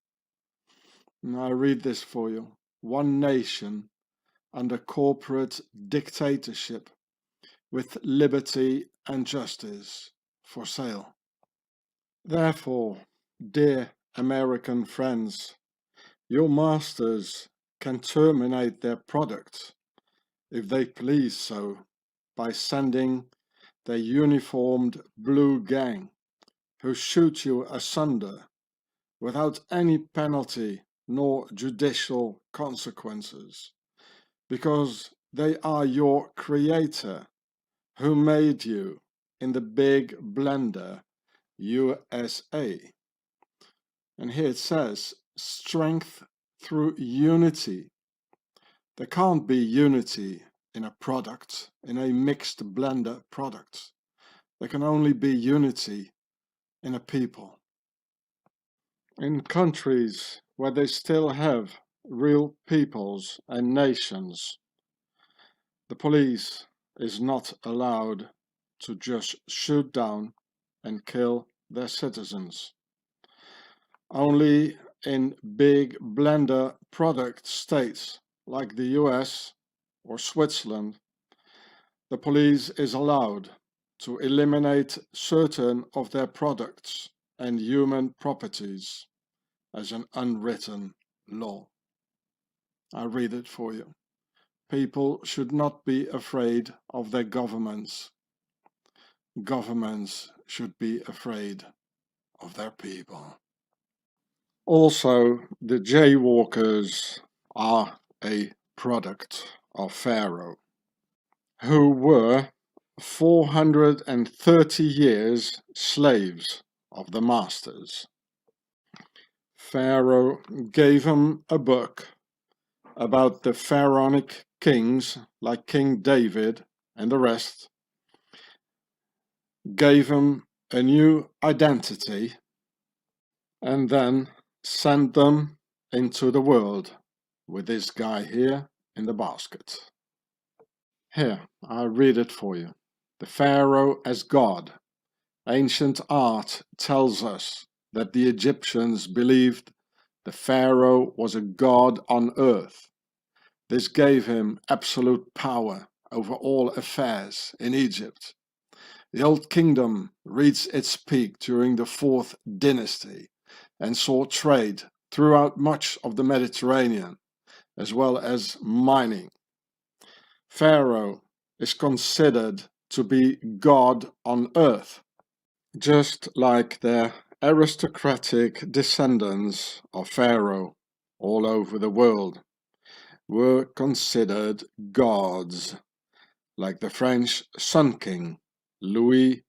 And I read this for you. One nation under corporate dictatorship with liberty and justice for sale. Therefore, dear American friends, your masters can terminate their product, if they please so, by sending their uniformed blue gang, who shoot you asunder without any penalty nor judicial consequences, because they are your creator, who made you in the big blender USA. And here it says, strength through unity. There can't be unity in a product, in a mixed blender product. There can only be unity in a people. In countries where they still have real peoples and nations, the police is not allowed to just shoot down and kill their citizens. Only in big blender product states like the US or Switzerland, the police is allowed to eliminate certain of their products and human properties as an unwritten law. I read it for you. People should not be afraid of their governments. Governments should be afraid of their people. Also, the jaywalkers are a product of Pharaoh, who were 430 years slaves of the masters. Pharaoh gave them a book about the pharaonic kings like King David and the rest, gave them a new identity, and then sent them into the world with this guy here in the basket. Here, I'll read it for you. The Pharaoh as God. Ancient art tells us that the Egyptians believed the Pharaoh was a god on earth. This gave him absolute power over all affairs in Egypt. The Old Kingdom reached its peak during the 4th dynasty and saw trade throughout much of the Mediterranean, as well as mining. Pharaoh is considered to be God on earth, just like their aristocratic descendants of Pharaoh all over the world were considered gods, like the French Sun King, Louis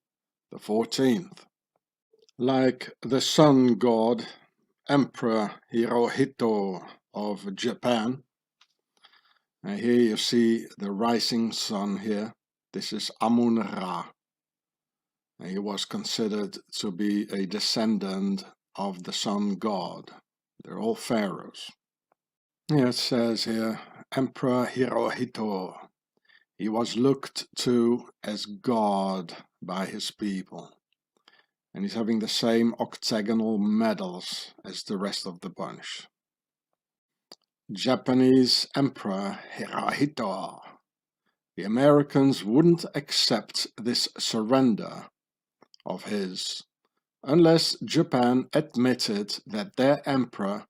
XIV. Like the sun god, Emperor Hirohito of Japan. And here you see the rising sun here. This is Amun-Ra. And he was considered to be a descendant of the sun god. They're all pharaohs. Here it says here, Emperor Hirohito. He was looked to as God by his people. And he's having the same octagonal medals as the rest of the bunch. Japanese Emperor Hirohito. The Americans wouldn't accept this surrender of his unless Japan admitted that their emperor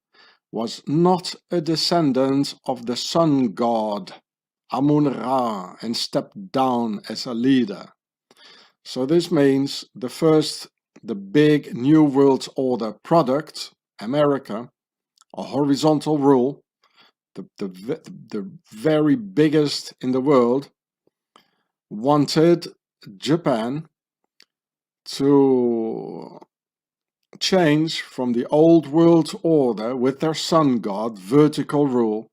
was not a descendant of the sun god Amun-Ra and stepped down as a leader. So this means the big New World Order product, America, a horizontal rule, the very biggest in the world, wanted Japan to change from the old world order with their sun god, vertical rule,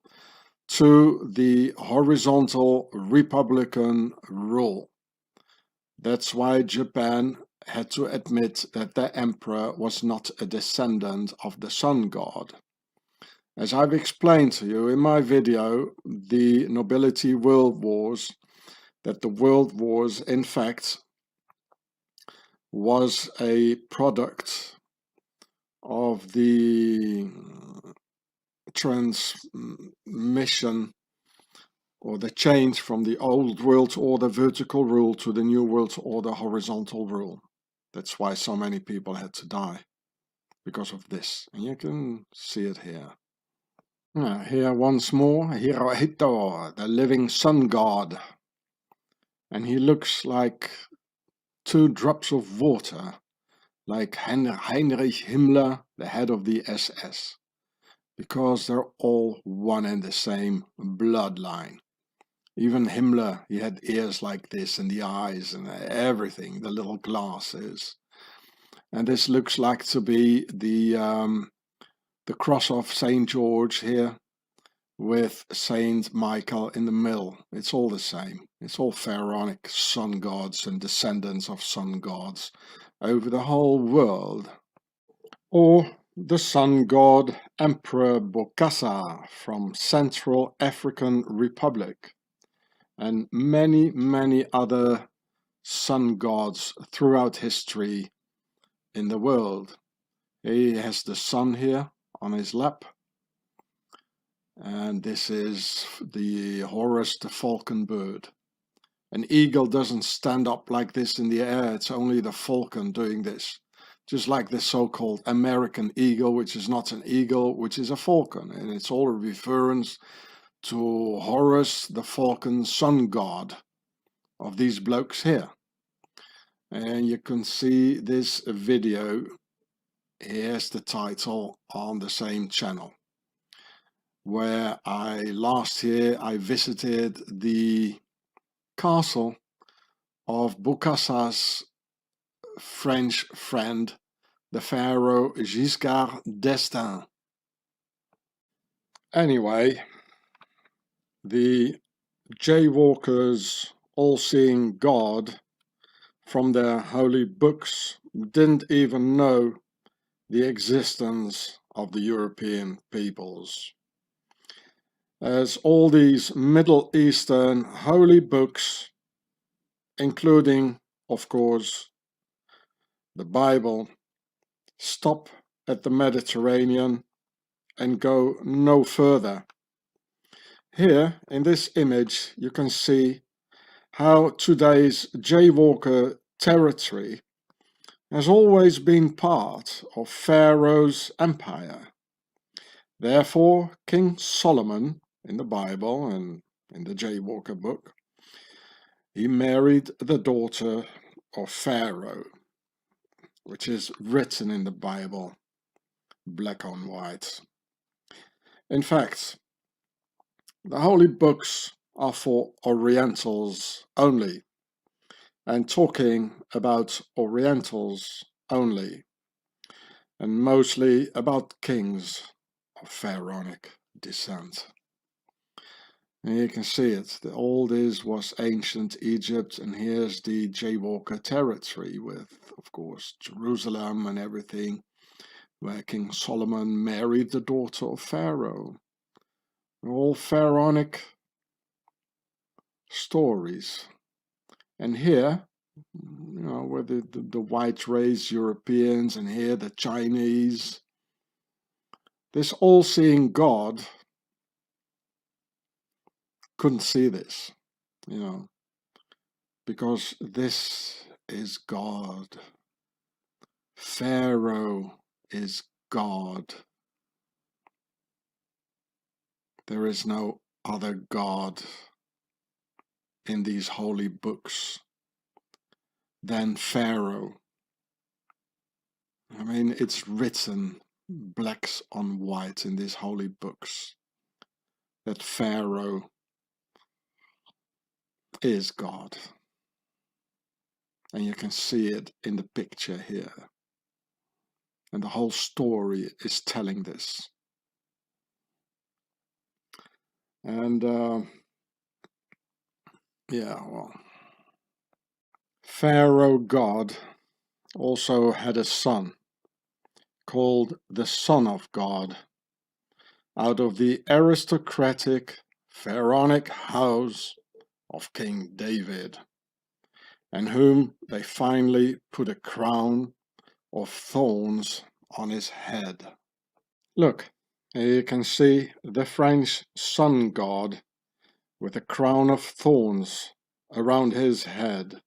to the horizontal republican rule. That's why Japan had to admit that their emperor was not a descendant of the sun god. As I've explained to you in my video, the Nobility World Wars, that the World Wars in fact was a product of the transmission or the change from the old world order vertical rule to the new world order horizontal rule. That's why so many people had to die because of this. And you can see it here. Here once more, Hirohito, the living sun god. And he looks like 2 drops of water, like Heinrich Himmler, the head of the SS, because they're all one and the same bloodline. Even Himmler, he had ears like this and the eyes and everything, the little glasses. And this looks like to be the cross of St. George here with Saint Michael in the middle. It's all the same. It's all pharaonic sun gods and descendants of sun gods over the whole world. Or the sun god Emperor Bokassa from Central African Republic, and many other sun gods throughout history in the world. He has the sun here on his lap, and this is the Horus the falcon bird. An eagle doesn't stand up like this in the air, it's only the falcon doing this. Just like the so-called American eagle, which is not an eagle, which is a falcon. And it's all a reference to Horus, the falcon sun god of these blokes here. And you can see this video. Here's the title on the same channel, where last year I visited the castle of Bokassa's French friend, the Pharaoh Giscard d'Estaing. Anyway, the jaywalkers, all-seeing God from their holy books, didn't even know the existence of the European peoples, as all these Middle Eastern holy books, including, of course, the Bible, stop at the Mediterranean and go no further. Here, in this image, you can see how today's jaywalker territory has always been part of Pharaoh's empire. Therefore, King Solomon, in the Bible and in the jaywalker book, he married the daughter of Pharaoh, which is written in the Bible, black on white. In fact, the holy books are for Orientals only, and talking about Orientals only, and mostly about kings of pharaonic descent. And you can see it, all this was ancient Egypt, and here's the jaywalker territory with, of course, Jerusalem and everything, where King Solomon married the daughter of Pharaoh. All pharaonic stories. And here, you know, where the white race Europeans, and here the Chinese, this all-seeing God couldn't see this, you know, because this is God. Pharaoh is God. There is no other God in these holy books than Pharaoh. I mean, it's written blacks on white in these holy books that Pharaoh is God. And you can see it in the picture here. And the whole story is telling this. And yeah, well, Pharaoh God also had a son called the Son of God, out of the aristocratic pharaonic house of King David, and whom they finally put a crown of thorns on his head. Look, here you can see the French sun god with a crown of thorns around his head,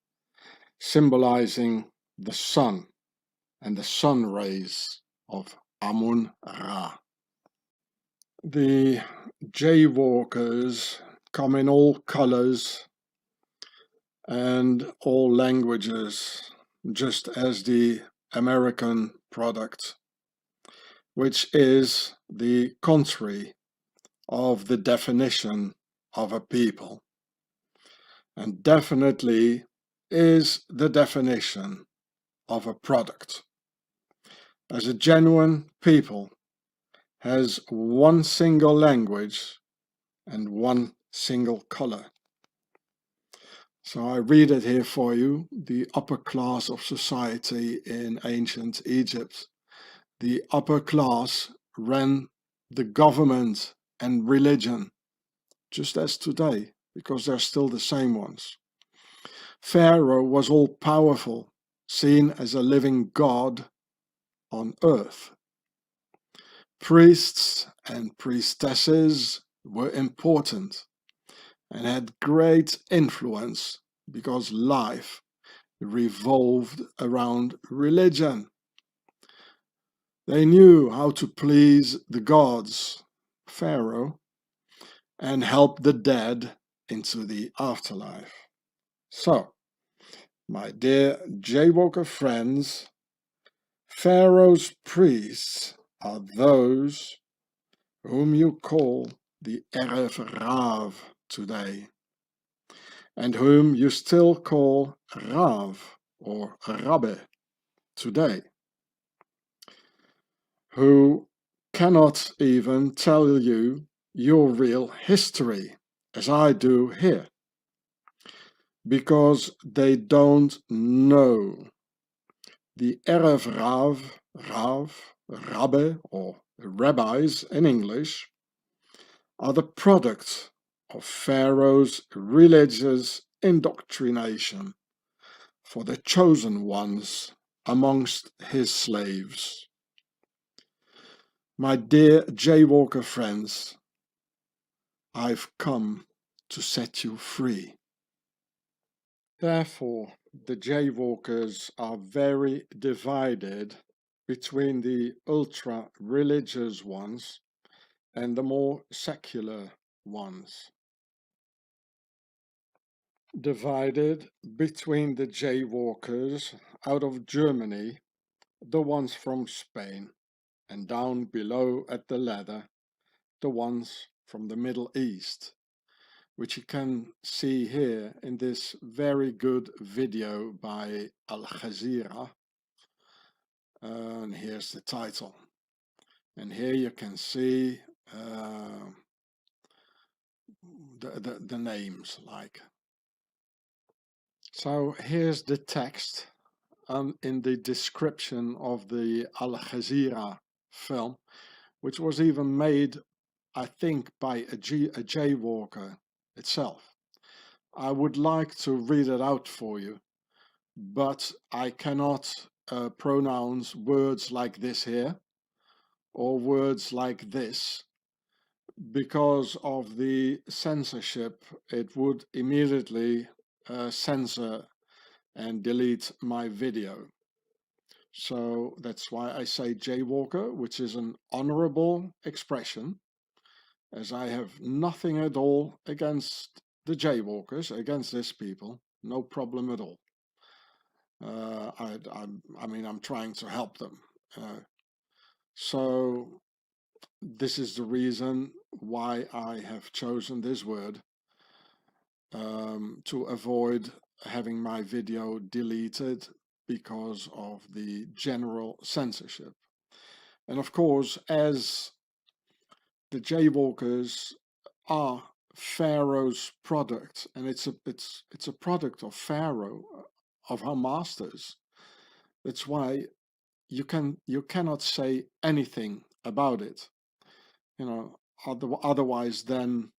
symbolizing the sun and the sun rays of Amun-Ra. The jaywalkers come in all colors and all languages, just as the American product, which is the contrary of the definition of a people, and definitely is the definition of a product. As a genuine people has one single language and one single color. So I read it here for you. The upper class of society in ancient Egypt. The upper class ran the government and religion, just as today, because they're still the same ones. Pharaoh was all powerful, seen as a living god on earth. Priests and priestesses were important and had great influence because life revolved around religion. They knew how to please the gods, Pharaoh, and help the dead into the afterlife. So, my dear Jaywalker friends, Pharaoh's priests are those whom you call the Erev Rav today, and whom you still call Rav or Rabbe today, who cannot even tell you your real history, as I do here, because they don't know. The Erev Rav, Rabbe, or rabbis in English, are the product of Pharaoh's religious indoctrination for the chosen ones amongst his slaves. My dear Jaywalker friends, I've come to set you free. Therefore, the Jaywalkers are very divided between the ultra-religious ones and the more secular ones. Divided between the Jaywalkers out of Germany, the ones from Spain, and down below at the ladder, the ones from the Middle East, which you can see here in this very good video by Al Jazeera. And here's the title. And here you can see the names like. So here's the text in the description of the Al Jazeera film, which was even made, I think, by a Jaywalker itself. I would like to read it out for you, but I cannot pronounce words like this here or words like this because of the censorship. It would immediately censor and delete my video. So that's why I say Jaywalker, which is an honorable expression, as I have nothing at all against the Jaywalkers, against these people, no problem at all. I mean, I'm trying to help them. So this is the reason why I have chosen this word, to avoid having my video deleted because of the general censorship. And of course, as the Jaywalkers are Pharaoh's product, and it's a product of Pharaoh, of her masters. That's why you cannot say anything about it, you know. Otherwise, then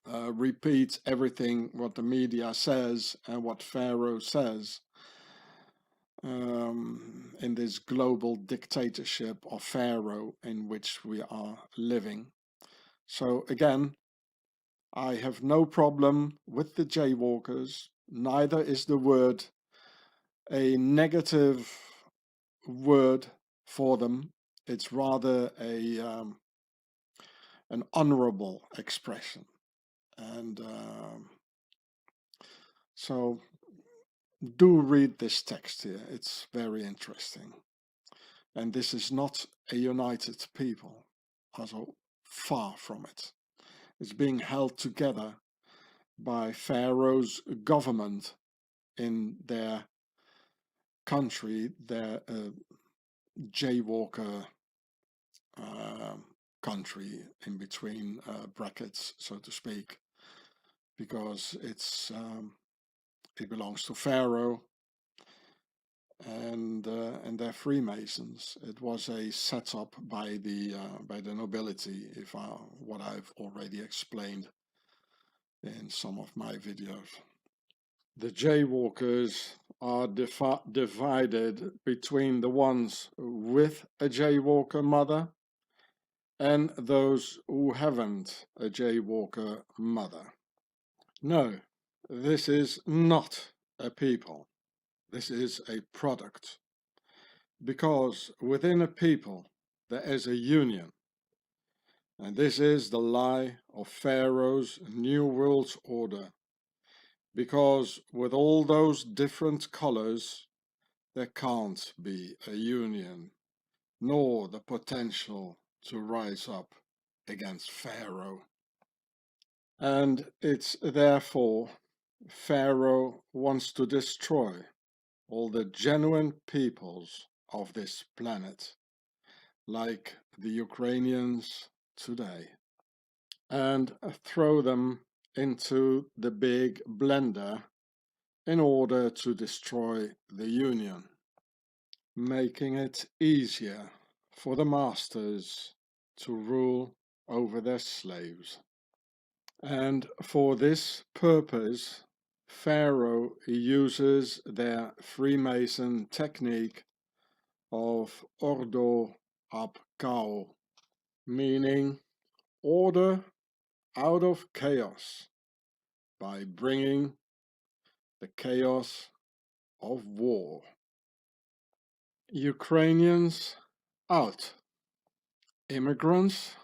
repeat everything what the media says and what Pharaoh says in this global dictatorship of Pharaoh in which we are living. So again, I have no problem with the Jaywalkers. Neither is the word a negative word for them. It's rather an honorable expression. And so do read this text here. It's very interesting. And this is not a united people, also far from it. It's being held together by Pharaoh's government in their country, their Jaywalker country, in between brackets, so to speak, because it belongs to Pharaoh, and they're Freemasons. It was a setup by the nobility, what I've already explained in some of my videos. The Jaywalkers are divided between the ones with a Jaywalker mother and those who haven't a Jaywalker mother. No, this is not a people. This is a product. Because within a people there is a union. And this is the lie of Pharaoh's New World Order. Because with all those different colors, there can't be a union, nor the potential to rise up against Pharaoh. And it's therefore Pharaoh wants to destroy all the genuine peoples of this planet, like the Ukrainians today, and throw them into the big blender in order to destroy the Union, making it easier for the masters to rule over their slaves. And for this purpose, Pharaoh uses their Freemason technique of ordo ab chaos, meaning order out of chaos, by bringing the chaos of war. Ukrainians out, immigrants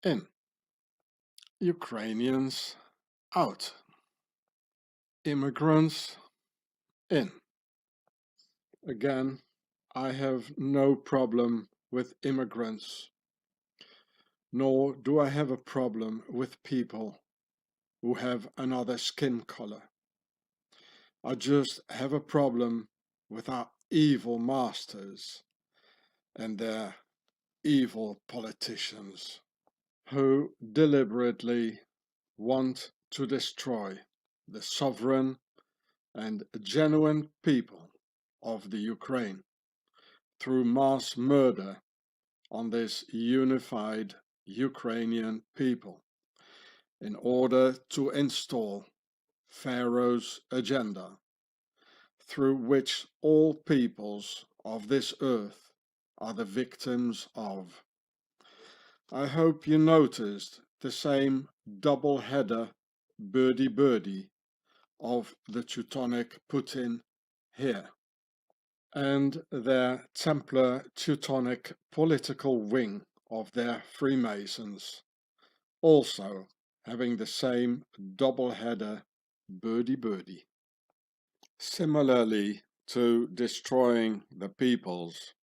in. Ukrainians out, immigrants in. Again, I have no problem with immigrants, nor do I have a problem with people who have another skin color. I just have a problem with our evil masters and their evil politicians who deliberately want to destroy the sovereign and genuine people of the Ukraine through mass murder on this unified Ukrainian people in order to install Pharaoh's agenda, through which all peoples of this earth are the victims of. I hope you noticed the same double-header birdie of the Teutonic Putin here, and their Templar Teutonic political wing of their Freemasons also having the same double-header birdie. Similarly to destroying the peoples,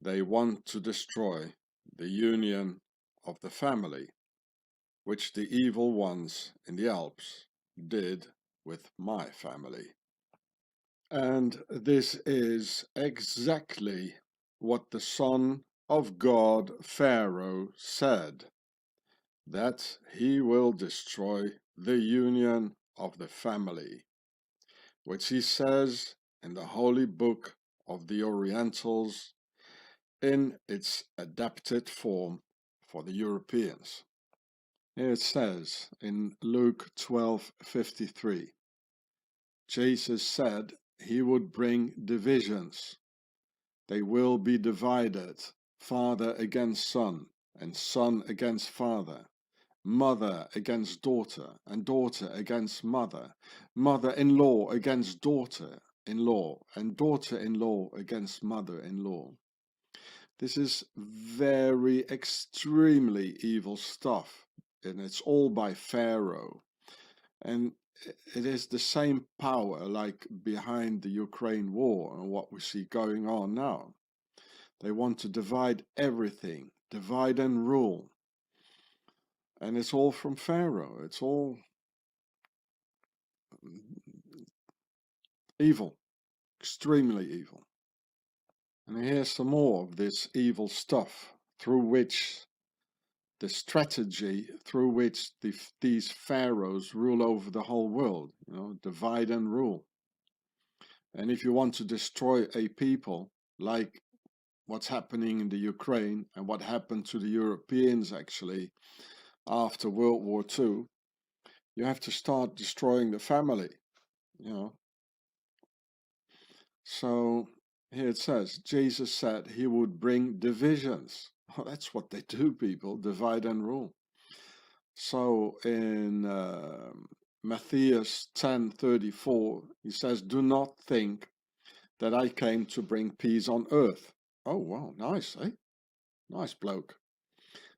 they want to destroy the union of the family, which the evil ones in the Alps did with my family. And this is exactly what the Son of God Pharaoh said, that he will destroy the union of the family, which he says in the holy book of the Orientals in its adapted form for the Europeans. Here it says in Luke 12:53, Jesus said he would bring divisions. They will be divided, father against son, and son against father, mother against daughter, and daughter against mother, mother-in-law against daughter-in-law, and daughter-in-law against mother-in-law. This is very extremely evil stuff, and it's all by Pharaoh. And it is the same power like behind the Ukraine war and what we see going on now. They want to divide everything, divide and rule. And it's all from Pharaoh. It's all evil, extremely evil. And here's some more of this evil stuff through which the strategy through which these pharaohs rule over the whole world, divide and rule. And if you want to destroy a people, like what's happening in the Ukraine and what happened to the Europeans actually after World War II, you have to start destroying the family, So here it says, Jesus said he would bring divisions. Well, that's what they do, people, divide and rule. So in Matthew 10:34, he says, do not think that I came to bring peace on earth. Oh, wow, nice, eh? Nice bloke.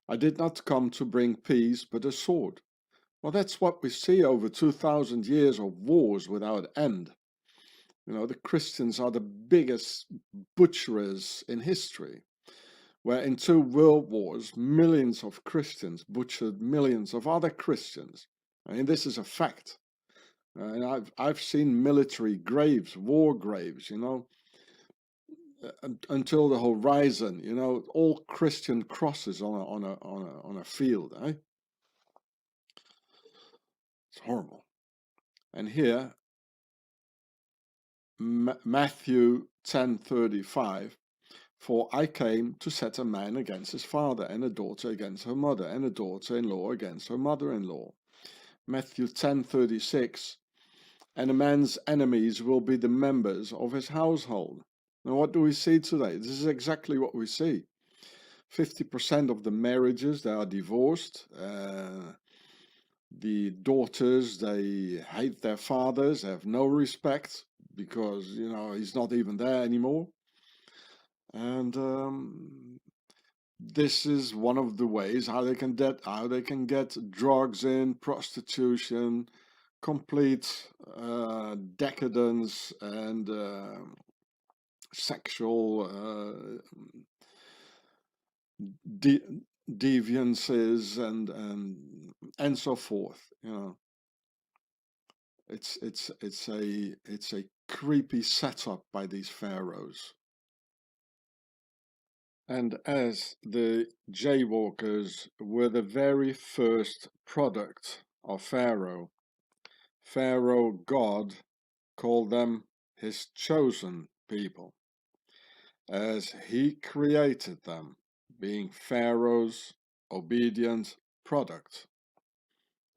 I did not come to bring peace, but a sword. Well, that's what we see over 2,000 years of wars without end. You know, the Christians are the biggest butcherers in history, where in 2 world wars, millions of Christians butchered millions of other Christians. I mean, this is a fact. And I've seen military graves, war graves, you know, until the horizon, you know, all Christian crosses on a field, eh? It's horrible. And here, Matthew 10:35, for I came to set a man against his father, and a daughter against her mother, and a daughter-in-law against her mother-in-law. Matthew 10:36, and a man's enemies will be the members of his household. Now, what do we see today? This is exactly what we see. 50% of the marriages, they are divorced. The daughters, they hate their fathers, have no respect because, you know, he's not even there anymore. And this is one of the ways how they can get drugs in, prostitution, complete decadence, and sexual deviances, and so forth. You know, it's a creepy setup by these pharaohs. And as the jaywalkers were the very first product of Pharaoh, Pharaoh God called them his chosen people, as he created them, being Pharaoh's obedient product,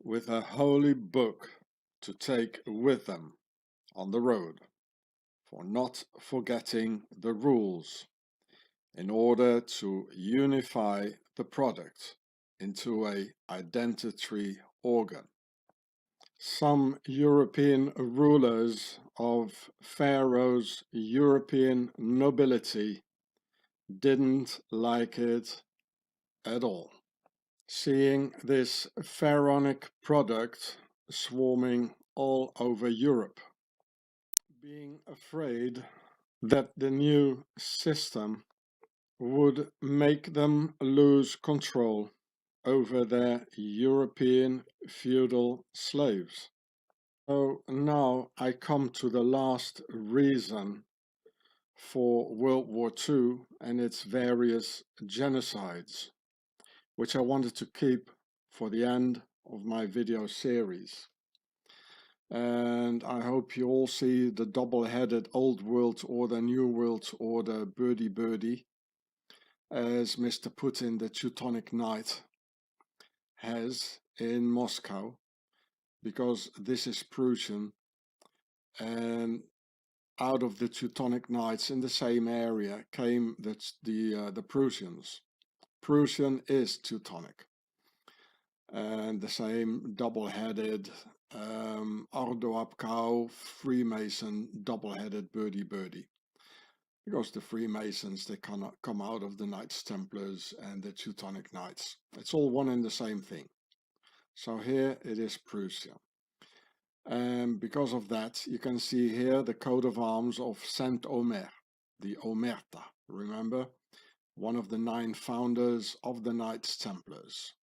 with a holy book to take with them on the road, for not forgetting the rules, in order to unify the product into an identity organ. Some European rulers of Pharaoh's European nobility didn't like it at all, seeing this pharaonic product swarming all over Europe, being afraid that the new system would make them lose control over their European feudal slaves. So now I come to the last reason for World War II and its various genocides, which I wanted to keep for the end of my video series. And I hope you all see the double-headed Old World Order, New World Order, birdie, as Mr. Putin, the Teutonic Knight, has in Moscow, because this is Prussian, and out of the Teutonic Knights in the same area came the Prussians. Prussian is Teutonic, and the same double-headed Ardoapkau Freemason double-headed birdie, because the Freemasons, they cannot come out of the Knights Templars and the Teutonic Knights. It's all one and the same thing. So here it is Prussia. And because of that, you can see here the coat of arms of Saint Omer, the Omerta, remember? One of the 9 founders of the Knights Templars.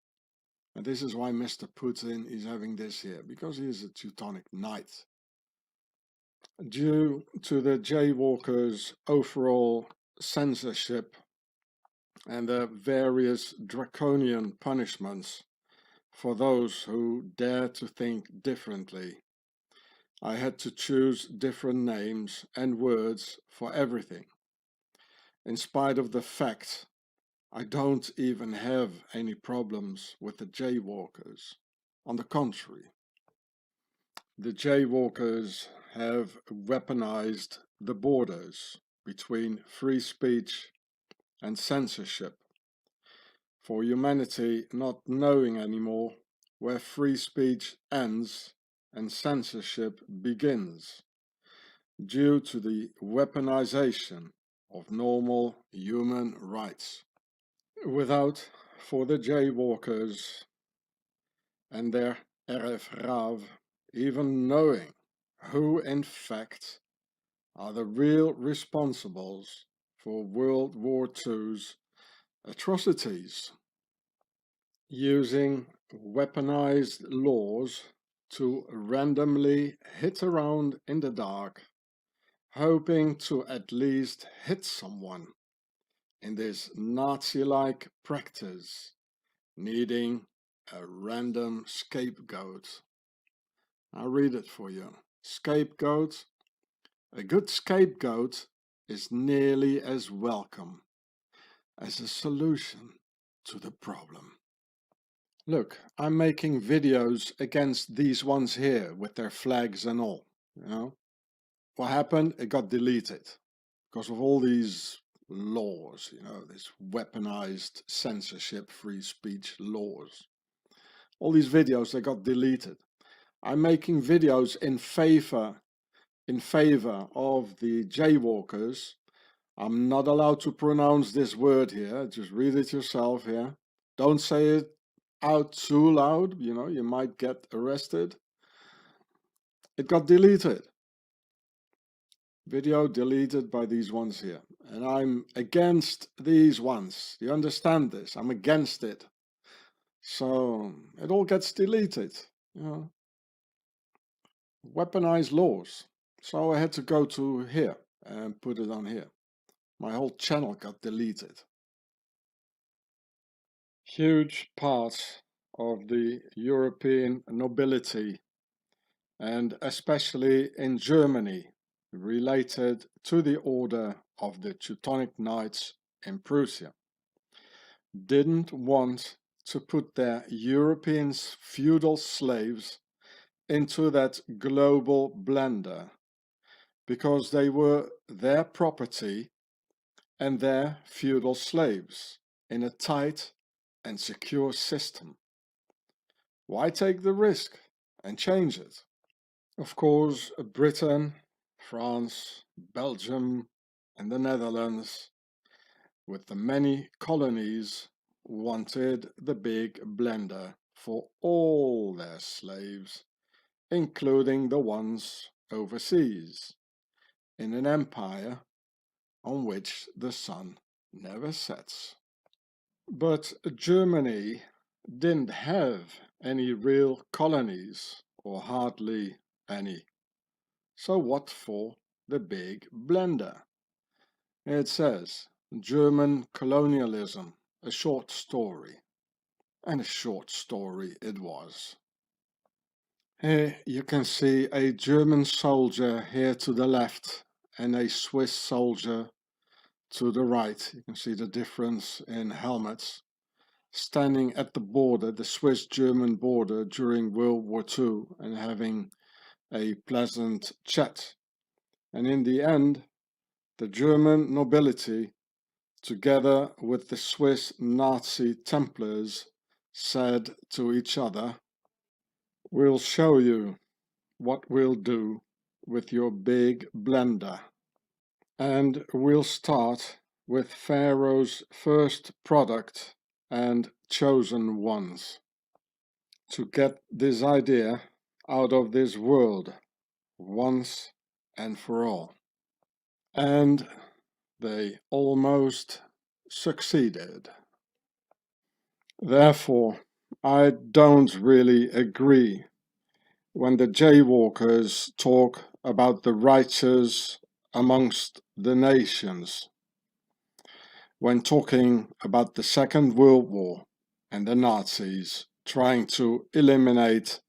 And this is why Mr. Putin is having this here, because he is a Teutonic Knight. Due to the jaywalkers' overall censorship and the various draconian punishments for those who dare to think differently, I had to choose different names and words for everything, in spite of the fact I don't even have any problems with the jaywalkers. On the contrary, the jaywalkers have weaponized the borders between free speech and censorship, for humanity not knowing anymore where free speech ends and censorship begins, due to the weaponization of normal human rights. Without for the jaywalkers and their Erev Rav even knowing who in fact are the real responsibles for World War II's atrocities, using weaponized laws to randomly hit around in the dark, hoping to at least hit someone in this Nazi-like practice, needing a random scapegoat. I'll read it for you. Scapegoat. A good scapegoat is nearly as welcome as a solution to the problem. Look, I'm making videos against these ones here with their flags and all, you know. What happened? It got deleted because of all these laws, you know, this weaponized censorship, free speech laws. All these videos, they got deleted. I'm making videos in favor of the jaywalkers. I'm not allowed to pronounce this word here, just read it yourself here. Don't say it out too loud, you know, you might get arrested. It got deleted. Video deleted by these ones here. And I'm against these ones. You understand this? I'm against it. So it all gets deleted, you know. Weaponized laws. So I had to go to here and put it on here. My whole channel got deleted. Huge parts of the European nobility, and especially in Germany, related to the order of the Teutonic Knights in Prussia, didn't want to put their European feudal slaves into that global blender, because they were their property and their feudal slaves in a tight and secure system. Why take the risk and change it? Of course, Britain, France, Belgium, and the Netherlands, with the many colonies, wanted the big blender for all their slaves, including the ones overseas, in an empire on which the sun never sets. But Germany didn't have any real colonies, or hardly any. So what for the big blender? It says, German colonialism, a short story. And a short story it was. Here you can see a German soldier here to the left and a Swiss soldier to the right. You can see the difference in helmets. Standing at the border, the Swiss-German border, during World War II, and having a pleasant chat. And in the end, the German nobility, together with the Swiss Nazi Templars, said to each other, "We'll show you what we'll do with your big blender. And we'll start with Pharaoh's first product and chosen ones, to get this idea out of this world once and for all." And they almost succeeded. Therefore, I don't really agree when the jaywalkers talk about the righteous amongst the nations, when talking about the Second World War and the Nazis trying to eliminate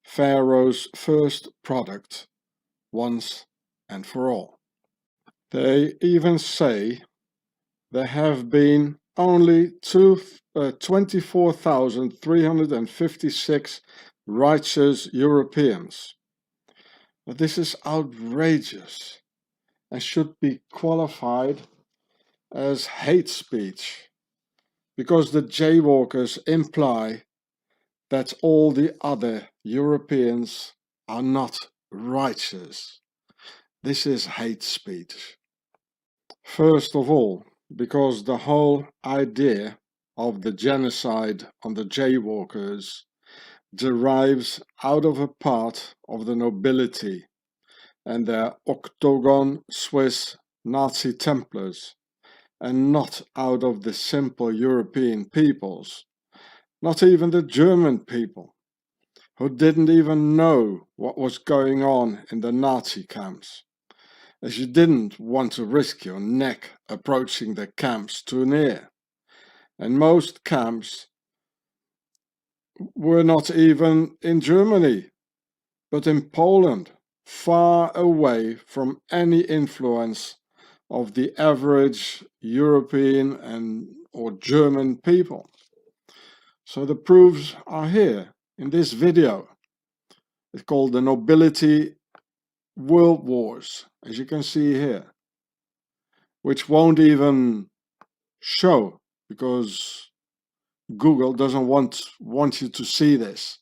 Pharaoh's first product once and for all. They even say there have been only 24,356 righteous Europeans. But this is outrageous and should be qualified as hate speech, because the jaywalkers imply that all the other Europeans are not righteous. This is hate speech. First of all, because the whole idea of the genocide on the jaywalkers derives out of a part of the nobility and their octagon Swiss Nazi Templars, and not out of the simple European peoples, not even the German people, who didn't even know what was going on in the Nazi camps, as you didn't want to risk your neck approaching the camps too near. And most camps were not even in Germany, but in Poland, far away from any influence of the average European and or German people. So the proofs are here in this video. It's called the Nobility World Wars, as you can see here, which won't even show because Google doesn't want you to see this.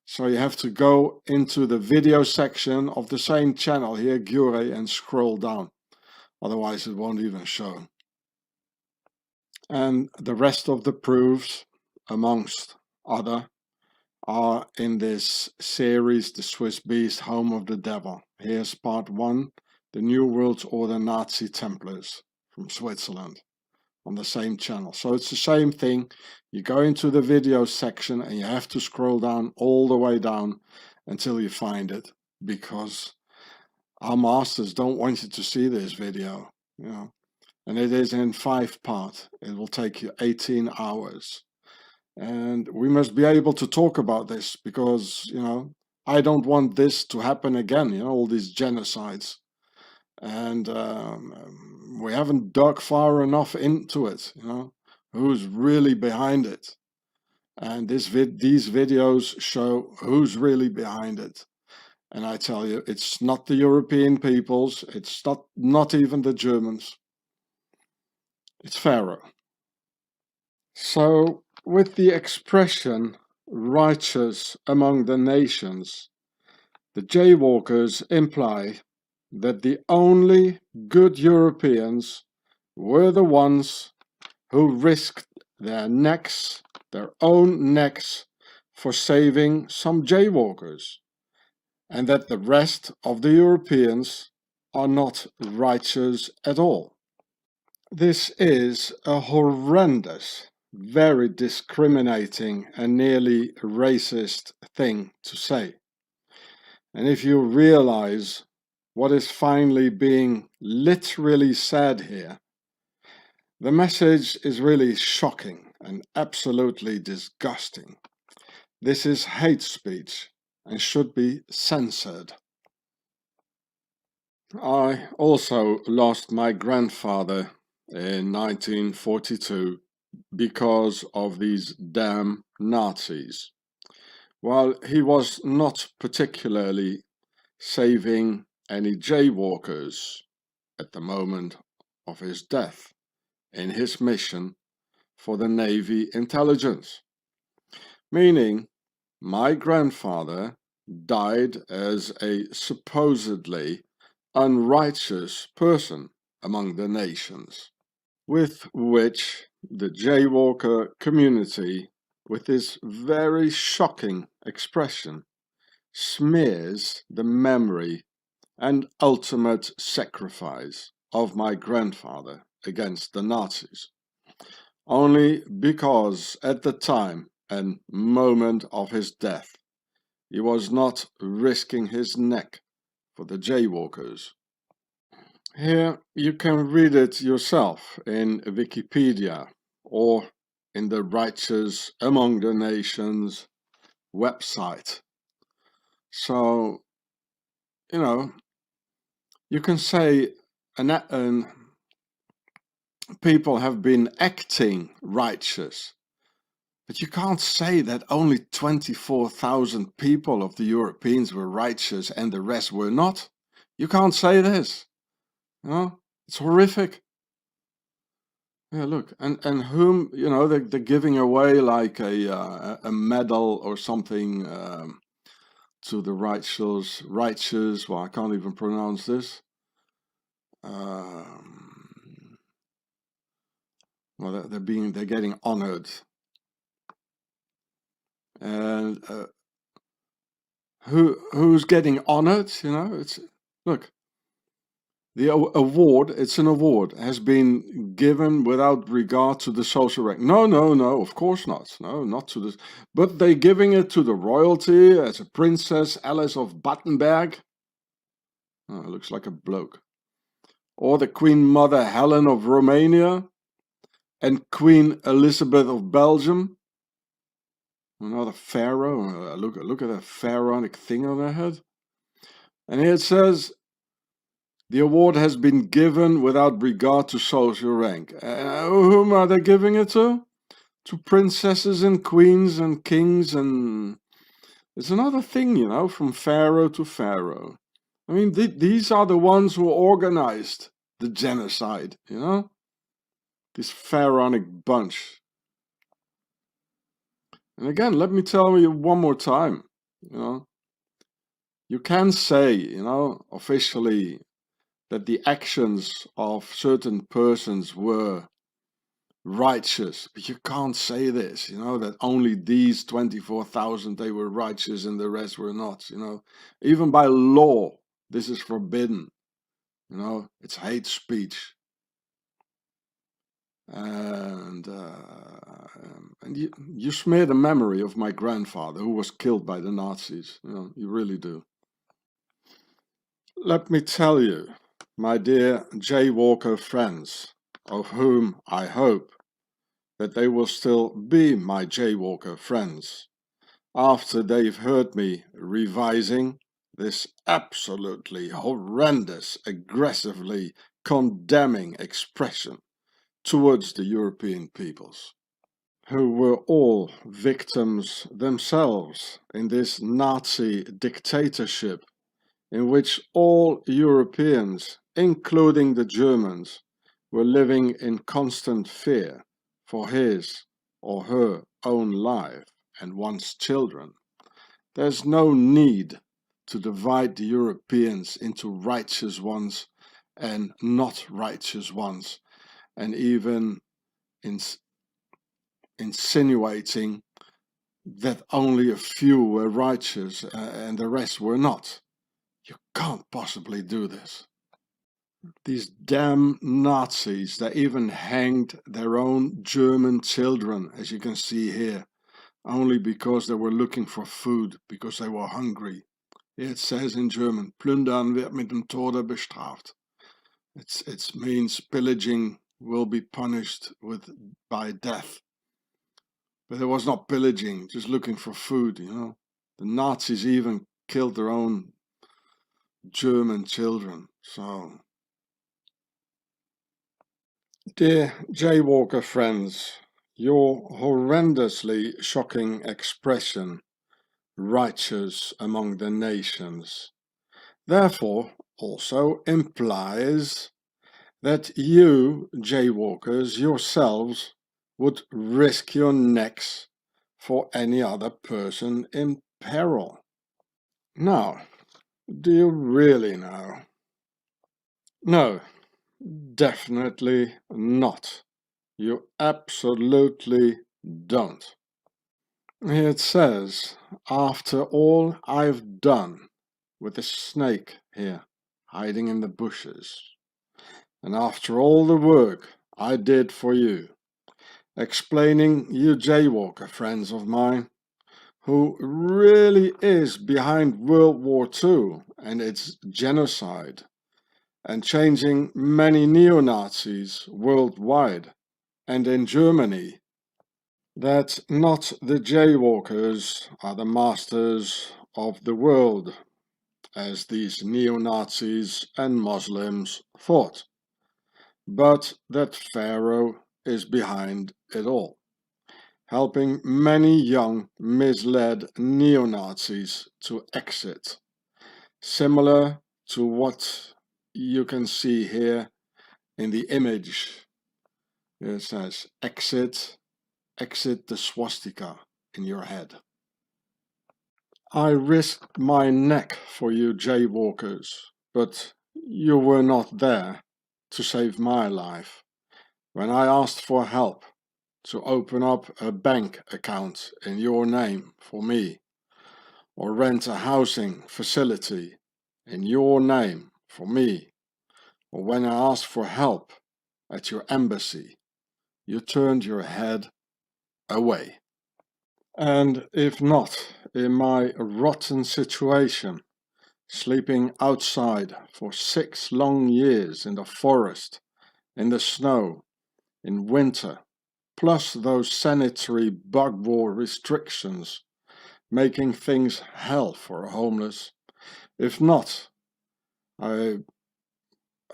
So you have to go into the video section of the same channel here, Gure, and scroll down. Otherwise it won't even show. And the rest of the proofs, amongst other, are in this series, The Swiss Beast, Home of the Devil. Here's part 1, The New World Order Nazi Templars from Switzerland, on the same channel. So it's the same thing. You go into the video section and you have to scroll down all the way down until you find it, because our masters don't want you to see this video, you know. And it is in 5 parts. It will take you 18 hours. And we must be able to talk about this because, you know, I don't want this to happen again, you know, all these genocides. And we haven't dug far enough into it, you know, who's really behind it. And these videos show who's really behind it. And I tell you, it's not the European peoples, it's not even the Germans. It's Pharaoh. So, with the expression righteous among the nations, the jaywalkers imply that the only good Europeans were the ones who risked their necks, their own necks, for saving some jaywalkers, and that the rest of the Europeans are not righteous at all. This is a horrendous, very discriminating and nearly racist thing to say. And if you realize what is finally being literally said here, the message is really shocking and absolutely disgusting. This is hate speech and should be censored. I also lost my grandfather in 1942 because of these damn Nazis. While he was not particularly saving any jaywalkers at the moment of his death in his mission for the Navy intelligence, meaning my grandfather died as a supposedly unrighteous person among the nations, with which the jaywalker community, with this very shocking expression, smears the memory and ultimate sacrifice of my grandfather against the Nazis, only because at the time and moment of his death he was not risking his neck for the jaywalkers. Here you can read it yourself in Wikipedia or in the Righteous Among the Nations website. So, you know, you can say people have been acting righteous, but you can't say that only 24,000 people of the Europeans were righteous and the rest were not. You can't say this. You know, it's horrific. Yeah, look, and whom, you know, they're giving away like a medal or something to the righteous. Well, I can't even pronounce this. Well, they're getting honored. And who's getting honored? You know, look, the award. It's an award has been given without regard to the social rank. No, of course not. No, not to this. But they're giving it to the royalty as a Princess Alice of Battenberg. Oh, it looks like a bloke. Or the Queen Mother Helen of Romania, and Queen Elizabeth of Belgium. Another pharaoh. Look at that pharaonic thing on their head. And here it says, the award has been given without regard to social rank. Whom are they giving it to? To princesses and queens and kings, and it's another thing, you know, from pharaoh to pharaoh. I mean, these are the ones who organized the genocide, you know? This pharaonic bunch. And again, let me tell you one more time, you know, you can say, you know, officially that the actions of certain persons were righteous, but you can't say this, you know, that only these 24,000 they were righteous and the rest were not, you know. Even by law, this is forbidden, you know, it's hate speech. And you smear the memory of my grandfather who was killed by the Nazis, you know, you really do. Let me tell you, my dear jaywalker friends, of whom I hope that they will still be my jaywalker friends after they've heard me revising this absolutely horrendous, aggressively condemning expression towards the European peoples, who were all victims themselves in this Nazi dictatorship in which all Europeans, including the Germans, were living in constant fear for his or her own life and one's children. There's no need to divide the Europeans into righteous ones and not righteous ones, and even insinuating that only a few were righteous and the rest were not. You can't possibly do this. These damn Nazis, they even hanged their own German children, as you can see here, only because they were looking for food, because they were hungry. It says in German, plündern wird mit dem Tode bestraft. It means pillaging will be punished by death. But it was not pillaging, just looking for food, you know. The Nazis even killed their own German children, so... Dear jaywalker friends, your horrendously shocking expression, righteous among the nations, therefore also implies that you, jaywalkers, yourselves would risk your necks for any other person in peril. Now, do you really know? No, definitely not. You absolutely don't. Here it says, after all I've done with the snake here, hiding in the bushes, and after all the work I did for you, explaining you jaywalker friends of mine, who really is behind World War II and its genocide, and changing many neo-Nazis worldwide and in Germany, that not the jaywalkers are the masters of the world, as these neo-Nazis and Muslims thought, but that Pharaoh is behind it all, helping many young, misled neo-Nazis to exit, similar to what you can see here in the image. It says, exit the swastika in your head. I risked my neck for you jaywalkers, but you were not there to save my life. when I asked for help to open up a bank account in your name for me, or rent a housing facility in your name for me, or when I asked for help at your embassy, you turned your head away. And if not, in my rotten situation, sleeping outside for 6 long years in the forest, in the snow, in winter, plus those sanitary bug war restrictions, making things hell for a homeless. If not, I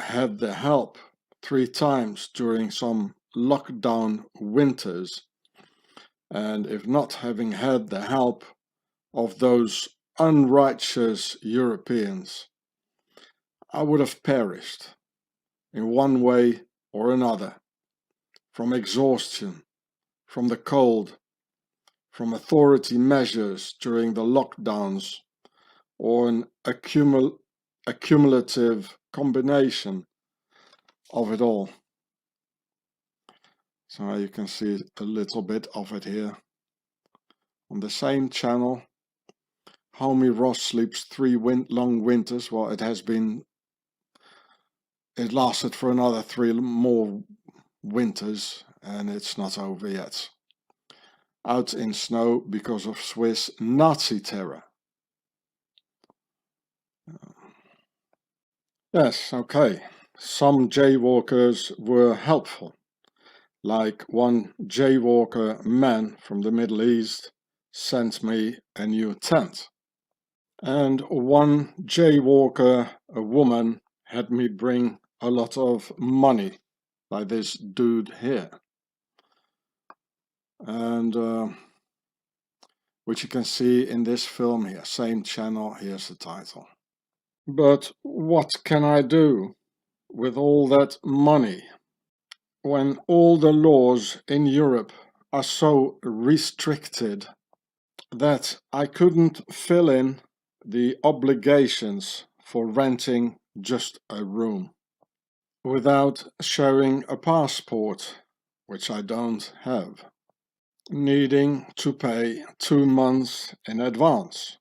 had the help 3 times during some lockdown winters, and if not having had the help of those unrighteous Europeans, I would have perished in one way or another, from exhaustion, from the cold, from authority measures during the lockdowns, or an accumulative combination of it all. So you can see a little bit of it here. On the same channel, Homie Ross sleeps 3 long winters. Well, it lasted for another 3 more winters, and it's not over yet. Out in snow because of Swiss Nazi terror. Yes, okay. Some jaywalkers were helpful. Like one jaywalker man from the Middle East sent me a new tent. And one jaywalker, a woman, had me bring a lot of money, like this dude here. And which you can see in this film here, same channel, here's the title. But what can I do with all that money when all the laws in Europe are so restricted that I couldn't fill in the obligations for renting just a room without showing a passport, which I don't have, needing to pay 2 months in advance,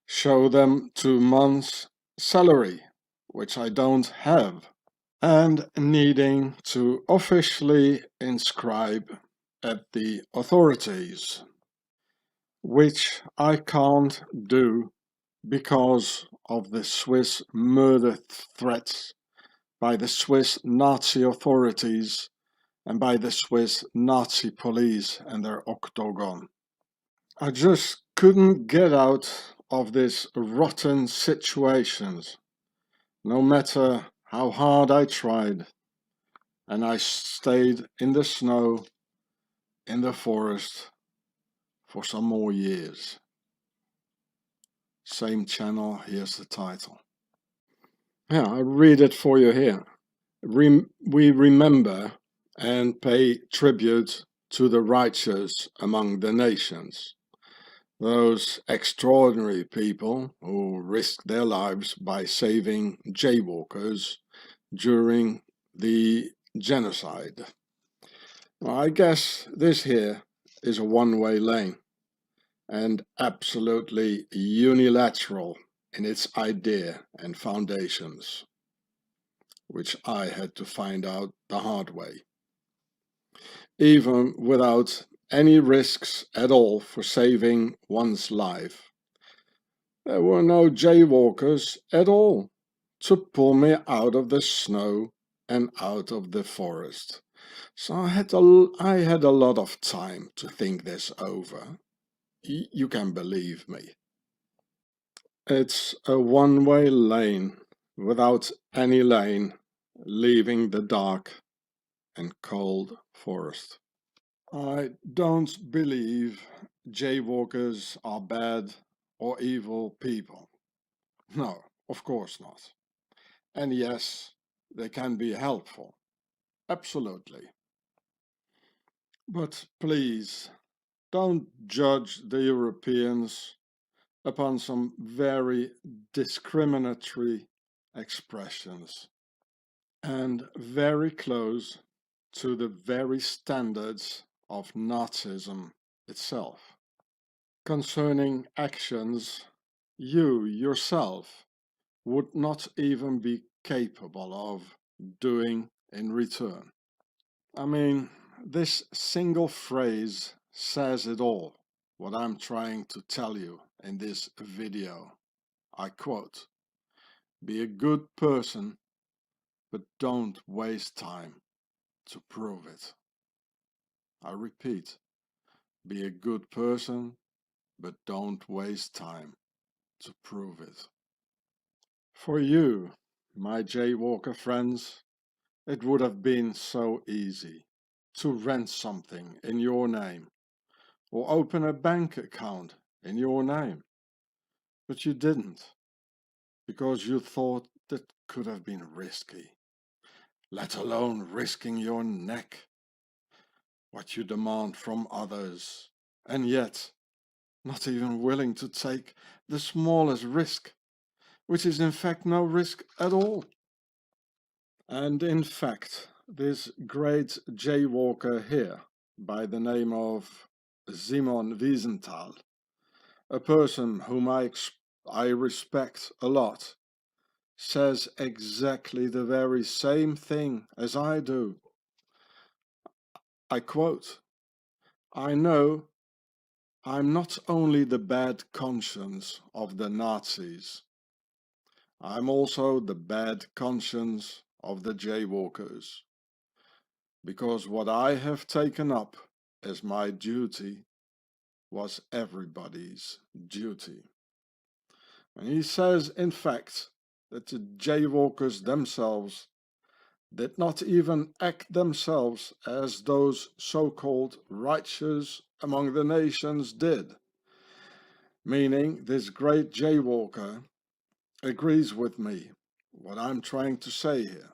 show them 2 months' salary, which I don't have, and needing to officially inscribe at the authorities, which I can't do because of the Swiss murder threats by the Swiss Nazi authorities and by the Swiss Nazi police and their octagon. I just couldn't get out of this rotten situations, no matter how hard I tried, and I stayed in the snow, in the forest, for some more years. Same channel, here's the title. Yeah, I read it for you here. We remember and pay tribute to the righteous among the nations, those extraordinary people who risked their lives by saving jaywalkers during the genocide. Well, I guess this here is a one-way lane and absolutely unilateral in its idea and foundations, which I had to find out the hard way, even without any risks at all for saving one's life. There were no jaywalkers at all to pull me out of the snow and out of the forest. So I had a lot of time to think this over. You can believe me. It's a one-way lane without any lane leaving the dark and cold forest. I don't believe jaywalkers are bad or evil people. No, of course not. And yes, they can be helpful. Absolutely. But please, don't judge the Europeans upon some very discriminatory expressions and very close to the very standards of Nazism itself. Concerning actions you yourself would not even be capable of doing in return. I mean, this single phrase says it all, what I'm trying to tell you in this video. I quote, "Be a good person, but don't waste time to prove it." I repeat, be a good person, but don't waste time to prove it. For you, my jaywalker friends, it would have been so easy to rent something in your name or open a bank account in your name. But you didn't, because you thought that could have been risky, let alone risking your neck, what you demand from others, and yet not even willing to take the smallest risk, which is in fact no risk at all. And in fact, this great jaywalker here, by the name of Simon Wiesenthal, a person whom I respect a lot, says exactly the very same thing as I do. I quote, "I know I'm not only the bad conscience of the Nazis, I'm also the bad conscience of the jaywalkers, because what I have taken up as my duty was everybody's duty." And he says, in fact, that the jaywalkers themselves did not even act themselves as those so-called righteous among the nations did. Meaning, this great jaywalker agrees with me, what I'm trying to say here.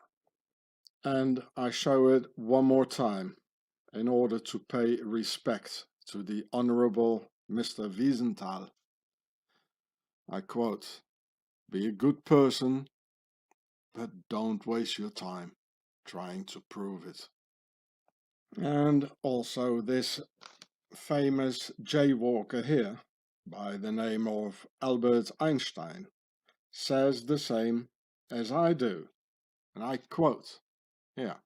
And I show it one more time in order to pay respect to the Honorable Mr. Wiesenthal. I quote, "Be a good person, but don't waste your time trying to prove it." And also this famous jaywalker here, by the name of Albert Einstein, says the same as I do. And I quote here,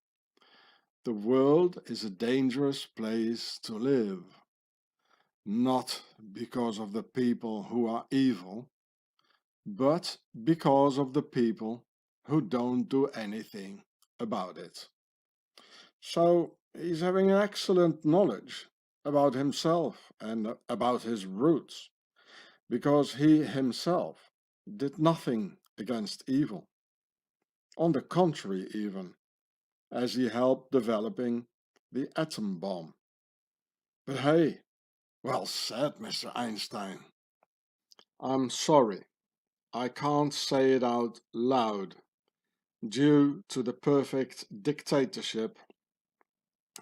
"The world is a dangerous place to live, not because of the people who are evil, but because of the people who don't do anything about it." So he's having an excellent knowledge about himself and about his roots, because he himself did nothing against evil. On the contrary, even, as he helped developing the atom bomb. But hey, well said, Mr. Einstein. I'm sorry, I can't say it out loud due to the perfect dictatorship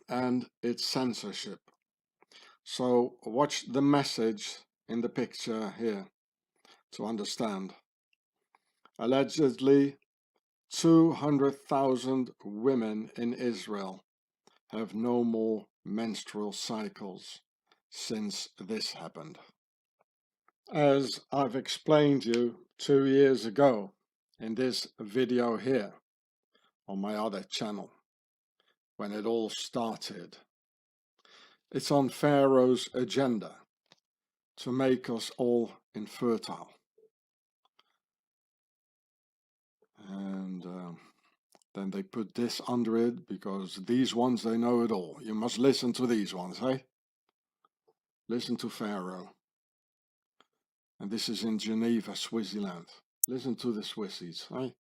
and its censorship. So watch the message in the picture here to understand. Allegedly, 200,000 women in Israel have no more menstrual cycles since this happened. As I've explained you 2 years ago in this video here on my other channel, when it all started, it's on Pharaoh's agenda to make us all infertile. And then they put this under it, because these ones, they know it all. You must listen to these ones, hey? Listen to Pharaoh. And this is in Geneva, Switzerland. Listen to the Swissies, hey?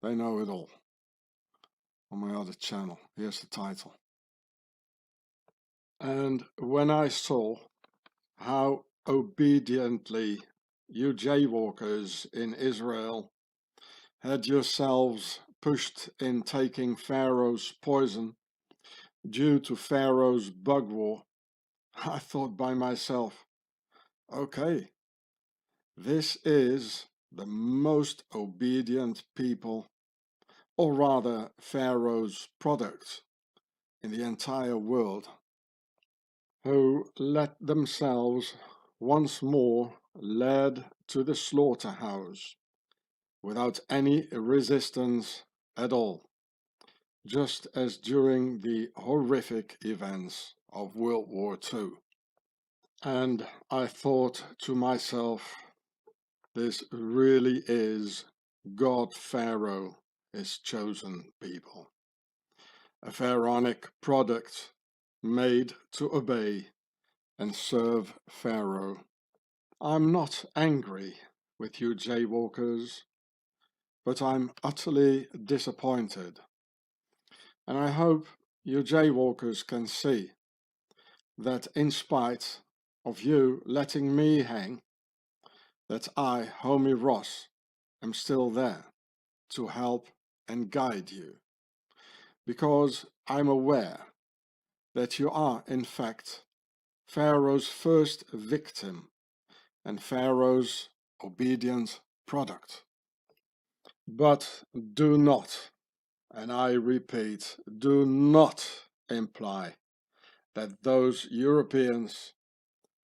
They know it all. On my other channel, here's the title. And when I saw how obediently you jaywalkers in Israel had yourselves pushed in taking Pharaoh's poison due to Pharaoh's bug war, I thought by myself, okay, this is the most obedient people, or rather Pharaoh's product, in the entire world who let themselves once more led to the slaughterhouse without any resistance at all, just as during the horrific events of World War II. And I thought to myself, this really is God Pharaoh, his chosen people. A pharaonic product made to obey and serve Pharaoh. I'm not angry with you jaywalkers, but I'm utterly disappointed. And I hope you jaywalkers can see that in spite of you letting me hang, that I, Homie Ross, am still there to help and guide you, because I'm aware that you are, in fact, Pharaoh's first victim and Pharaoh's obedient product. But do not, and I repeat, do not imply that those Europeans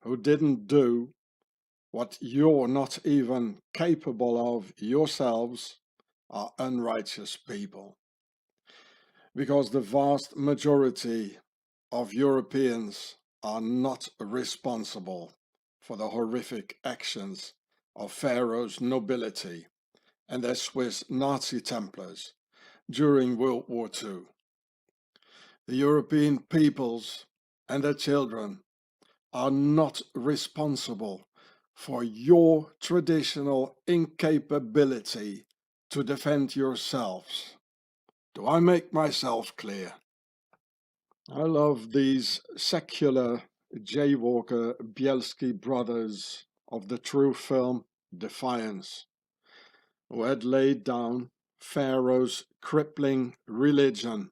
who didn't do what you're not even capable of yourselves are unrighteous people. Because the vast majority of Europeans are not responsible for the horrific actions of Pharaoh's nobility and their Swiss Nazi Templars during World War II. The European peoples and their children are not responsible for your traditional incapability to defend yourselves. Do I make myself clear? I love these secular jaywalker Bielski brothers of the true film Defiance, who had laid down Pharaoh's crippling religion,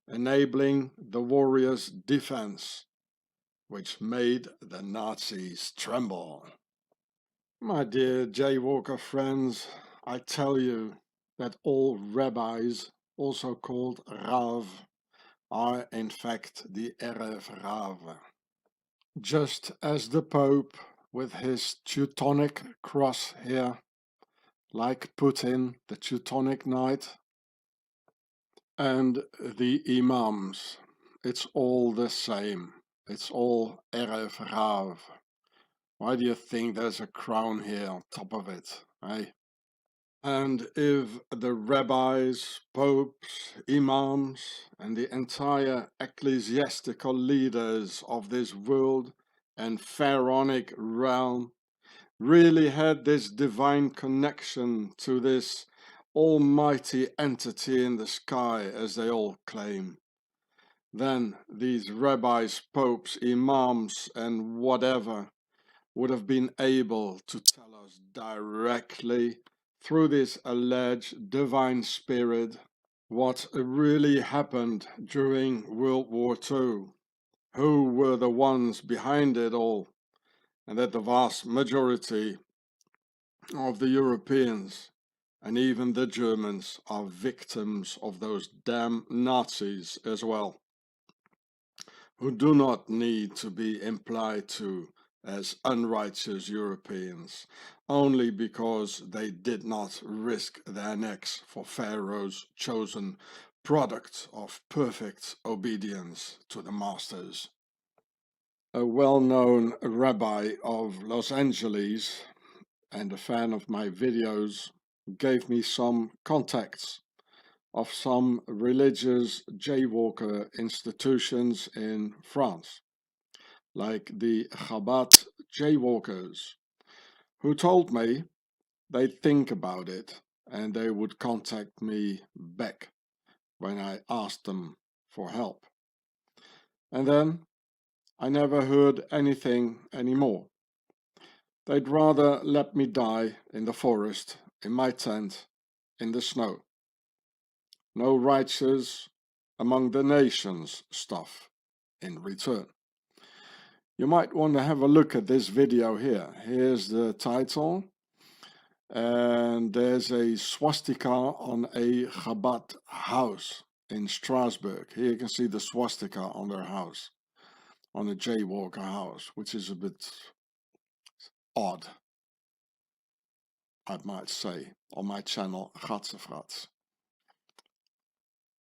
enabling the warrior's defense, which made the Nazis tremble. My dear jaywalker friends, I tell you that all rabbis, also called Rav, are in fact the Erev Rav. Just as the Pope with his Teutonic cross here, like Putin, the Teutonic Knight, and the Imams, it's all the same. It's all Erev Rav. Why do you think there's a crown here on top of it, eh? And if the rabbis, popes, imams, and the entire ecclesiastical leaders of this world and pharaonic realm really had this divine connection to this almighty entity in the sky, as they all claim, then these rabbis, popes, imams, and whatever would have been able to tell us directly through this alleged divine spirit what really happened during World War II, who were the ones behind it all, and that the vast majority of the Europeans and even the Germans are victims of those damn Nazis as well, who do not need to be implied to as unrighteous Europeans, only because they did not risk their necks for Pharaoh's chosen product of perfect obedience to the masters. A well-known rabbi of Los Angeles and a fan of my videos gave me some contacts of some religious jaywalker institutions in France, like the Chabad jaywalkers, who told me they'd think about it and they would contact me back when I asked them for help. And then I never heard anything anymore. They'd rather let me die in the forest, in my tent, in the snow. No righteous among the nations stuff in return. You might want to have a look at this video here. Here's the title, and there's a swastika on a Chabad house. in Strasbourg. Here you can see the swastika on their house, on a jaywalker house, which is a bit odd, I might say, on my channel Gatzefrats.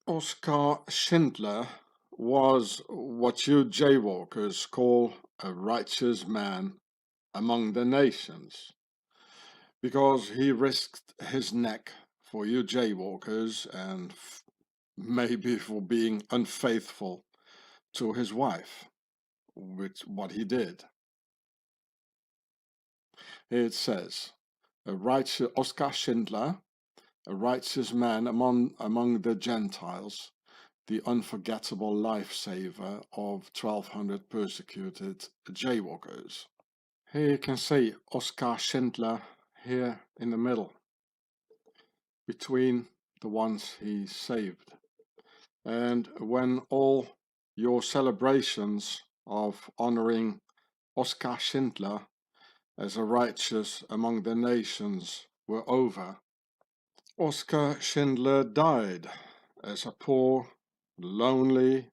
Oskar Schindler was what you jaywalkers call a righteous man among the nations, because he risked his neck for you jaywalkers and maybe for being unfaithful to his wife, which what he did. It says, Oskar Schindler, a righteous man among the Gentiles, the unforgettable lifesaver of 1,200 persecuted jaywalkers. Here you can see Oskar Schindler here in the middle, between the ones he saved. And when all your celebrations of honoring Oskar Schindler as a righteous among the nations were over, Oskar Schindler died as a poor, lonely,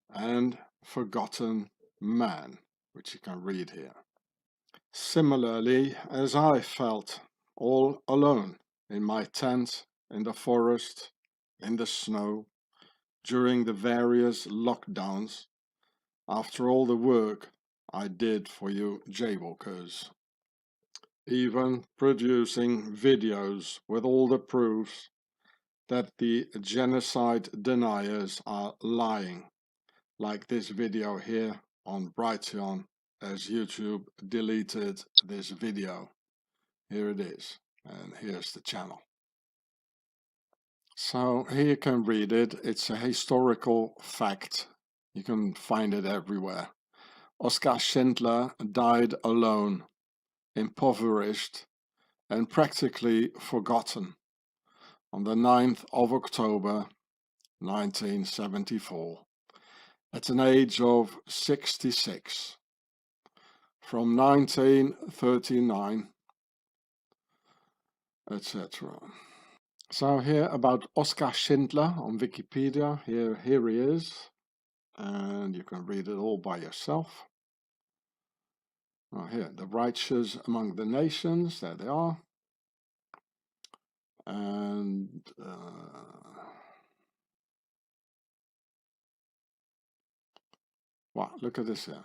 and forgotten man, which you can read here. Similarly, as I felt all alone in my tent, in the forest, in the snow, during the various lockdowns, after all the work I did for you jaywalkers, even producing videos with all the proofs that the genocide deniers are lying, like this video here on Brighteon, as YouTube deleted this video. Here it is, and here's the channel. So here you can read it. It's a historical fact. You can find it everywhere. Oskar Schindler died alone, impoverished, and practically forgotten on the 9th of October 1974, at an age of 66, from 1939, etc. So here about Oskar Schindler on Wikipedia, here he is, and you can read it all by yourself. Here, the righteous among the nations, there they are. And wow, look at this here.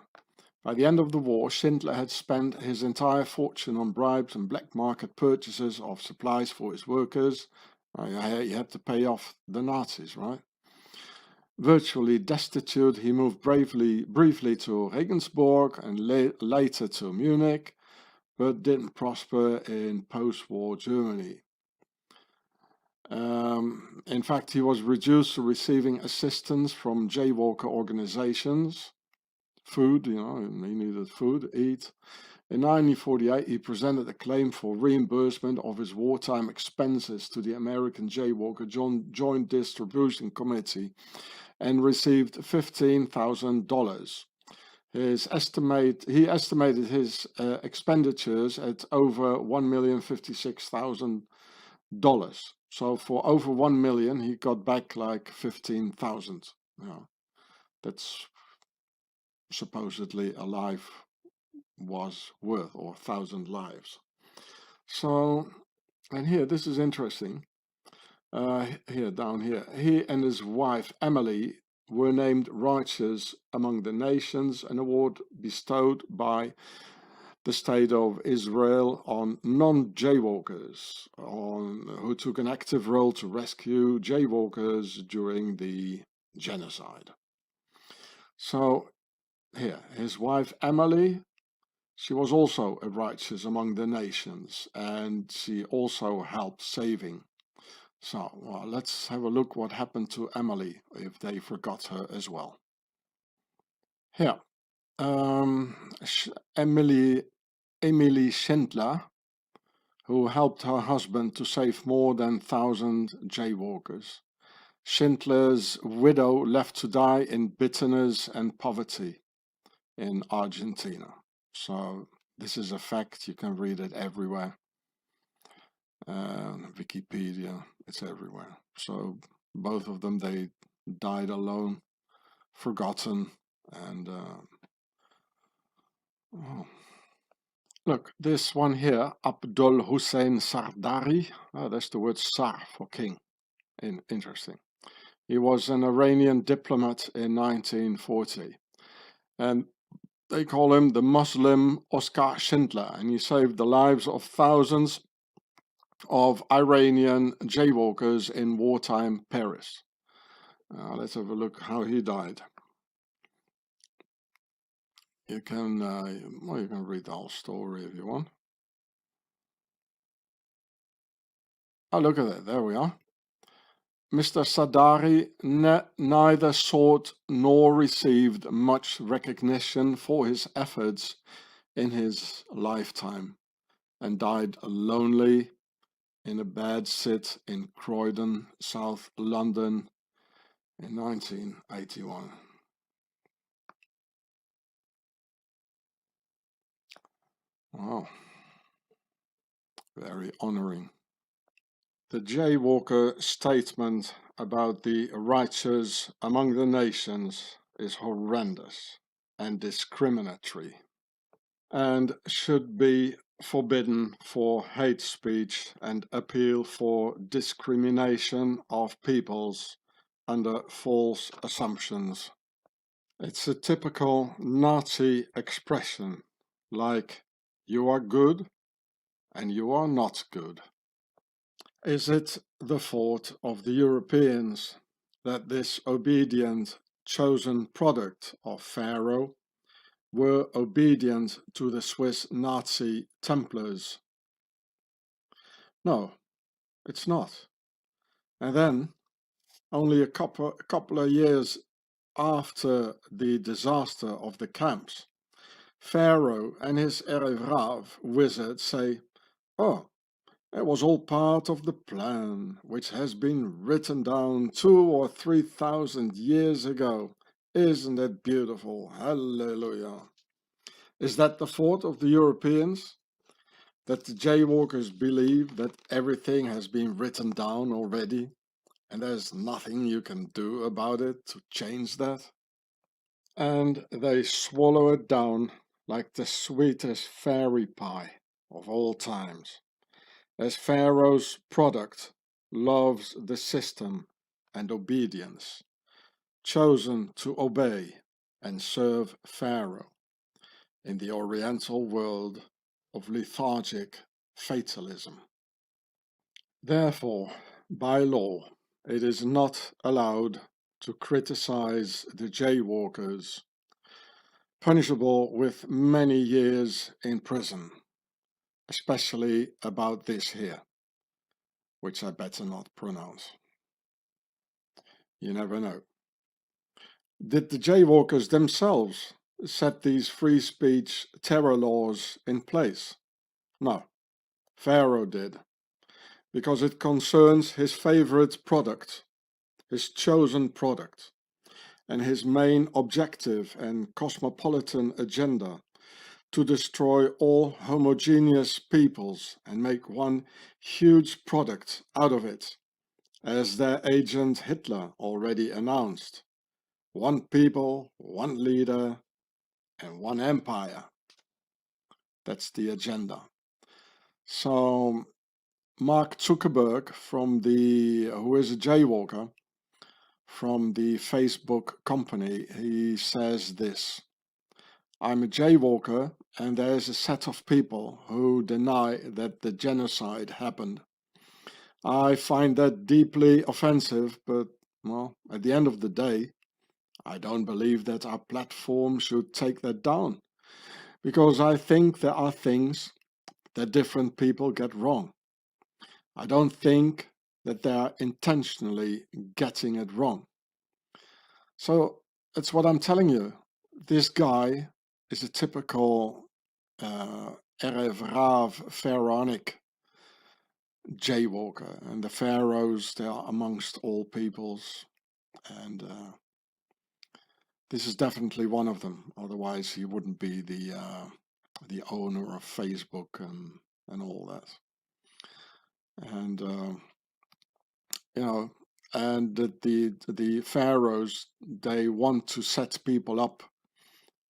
By the end of the war, Schindler had spent his entire fortune on bribes and black market purchases of supplies for his workers. You had to pay off the Nazis, right? Virtually destitute, he moved briefly to Regensburg and later to Munich, but didn't prosper in post-war Germany. In fact, he was reduced to receiving assistance from jaywalker organizations. Food, you know, he needed food to eat. In 1948, he presented a claim for reimbursement of his wartime expenses to the American Jaywalker Joint Distribution Committee and received $15,000. He estimated his expenditures at over $1,056,000. So for over 1 million, he got back like 15,000. That's supposedly a life was worth, or 1,000 lives. So, and here, this is interesting. Here, down here, he and his wife Emily were named righteous among the nations, an award bestowed by the state of Israel on non-jaywalkers who took an active role to rescue jaywalkers during the genocide. So here, his wife Emily, she was also a righteous among the nations, and she also helped saving. So, well, let's have a look what happened to Emily, if they forgot her as well. Here, Emily Schindler, who helped her husband to save more than 1,000 jaywalkers. Schindler's widow left to die in bitterness and poverty in Argentina. So this is a fact, you can read it everywhere. Wikipedia, it's everywhere. So both of them, they died alone, forgotten, and oh. Look, this one here, Abdul Hussein Sardari, that's the word Sar for king, interesting. He was an Iranian diplomat in 1940, and they call him the Muslim Oskar Schindler, and he saved the lives of thousands of Iranian jaywalkers in wartime Paris. Let's have a look how he died. You can, well, you can read the whole story if you want. Oh, look at that, there we are. Mr. Sadari neither sought nor received much recognition for his efforts in his lifetime, and died lonely in a bed sit in Croydon, South London in 1981. Wow, very honoring. The Jaywalker statement about the righteous among the nations is horrendous and discriminatory, and should be forbidden for hate speech and appeal for discrimination of peoples under false assumptions. It's a typical Nazi expression, like you are good and you are not good. Is it the fault of the Europeans that this obedient, chosen product of Pharaoh were obedient to the Swiss Nazi Templars? No, it's not. And then, only a couple of years after the disaster of the camps, Pharaoh and his Erev Rav wizard say, oh, it was all part of the plan, which has been written down 2,000 or 3,000 years ago. Isn't it beautiful? Hallelujah. Is that the fault of the Europeans? That the jaywalkers believe that everything has been written down already, and there's nothing you can do about it to change that? And they swallow it down like the sweetest fairy pie of all times. As Pharaoh's product loves the system and obedience, chosen to obey and serve Pharaoh in the Oriental world of lethargic fatalism. Therefore, by law, it is not allowed to criticize the jaywalkers, punishable with many years in prison, especially about this here, which I better not pronounce. You never know. Did the jaywalkers themselves set these free speech terror laws in place? No, Pharaoh did, because it concerns his favorite product, his chosen product, and his main objective and cosmopolitan agenda to destroy all homogeneous peoples and make one huge product out of it, as their agent Hitler already announced. One people, one leader, and one empire. That's the agenda. So Mark Zuckerberg, who is a jaywalker, from the Facebook company, he says this: I'm a jaywalker, and there's a set of people who deny that the genocide happened. I find that deeply offensive, but, well, at the end of the day, I don't believe that our platform should take that down, because I think there are things that different people get wrong. I don't think that they are intentionally getting it wrong. So that's what I'm telling you. This guy is a typical Erev Rav pharaonic jaywalker, and the pharaohs, they are amongst all peoples, and this is definitely one of them. Otherwise, he wouldn't be the owner of Facebook and all that. And you know, and that the pharaohs, they want to set people up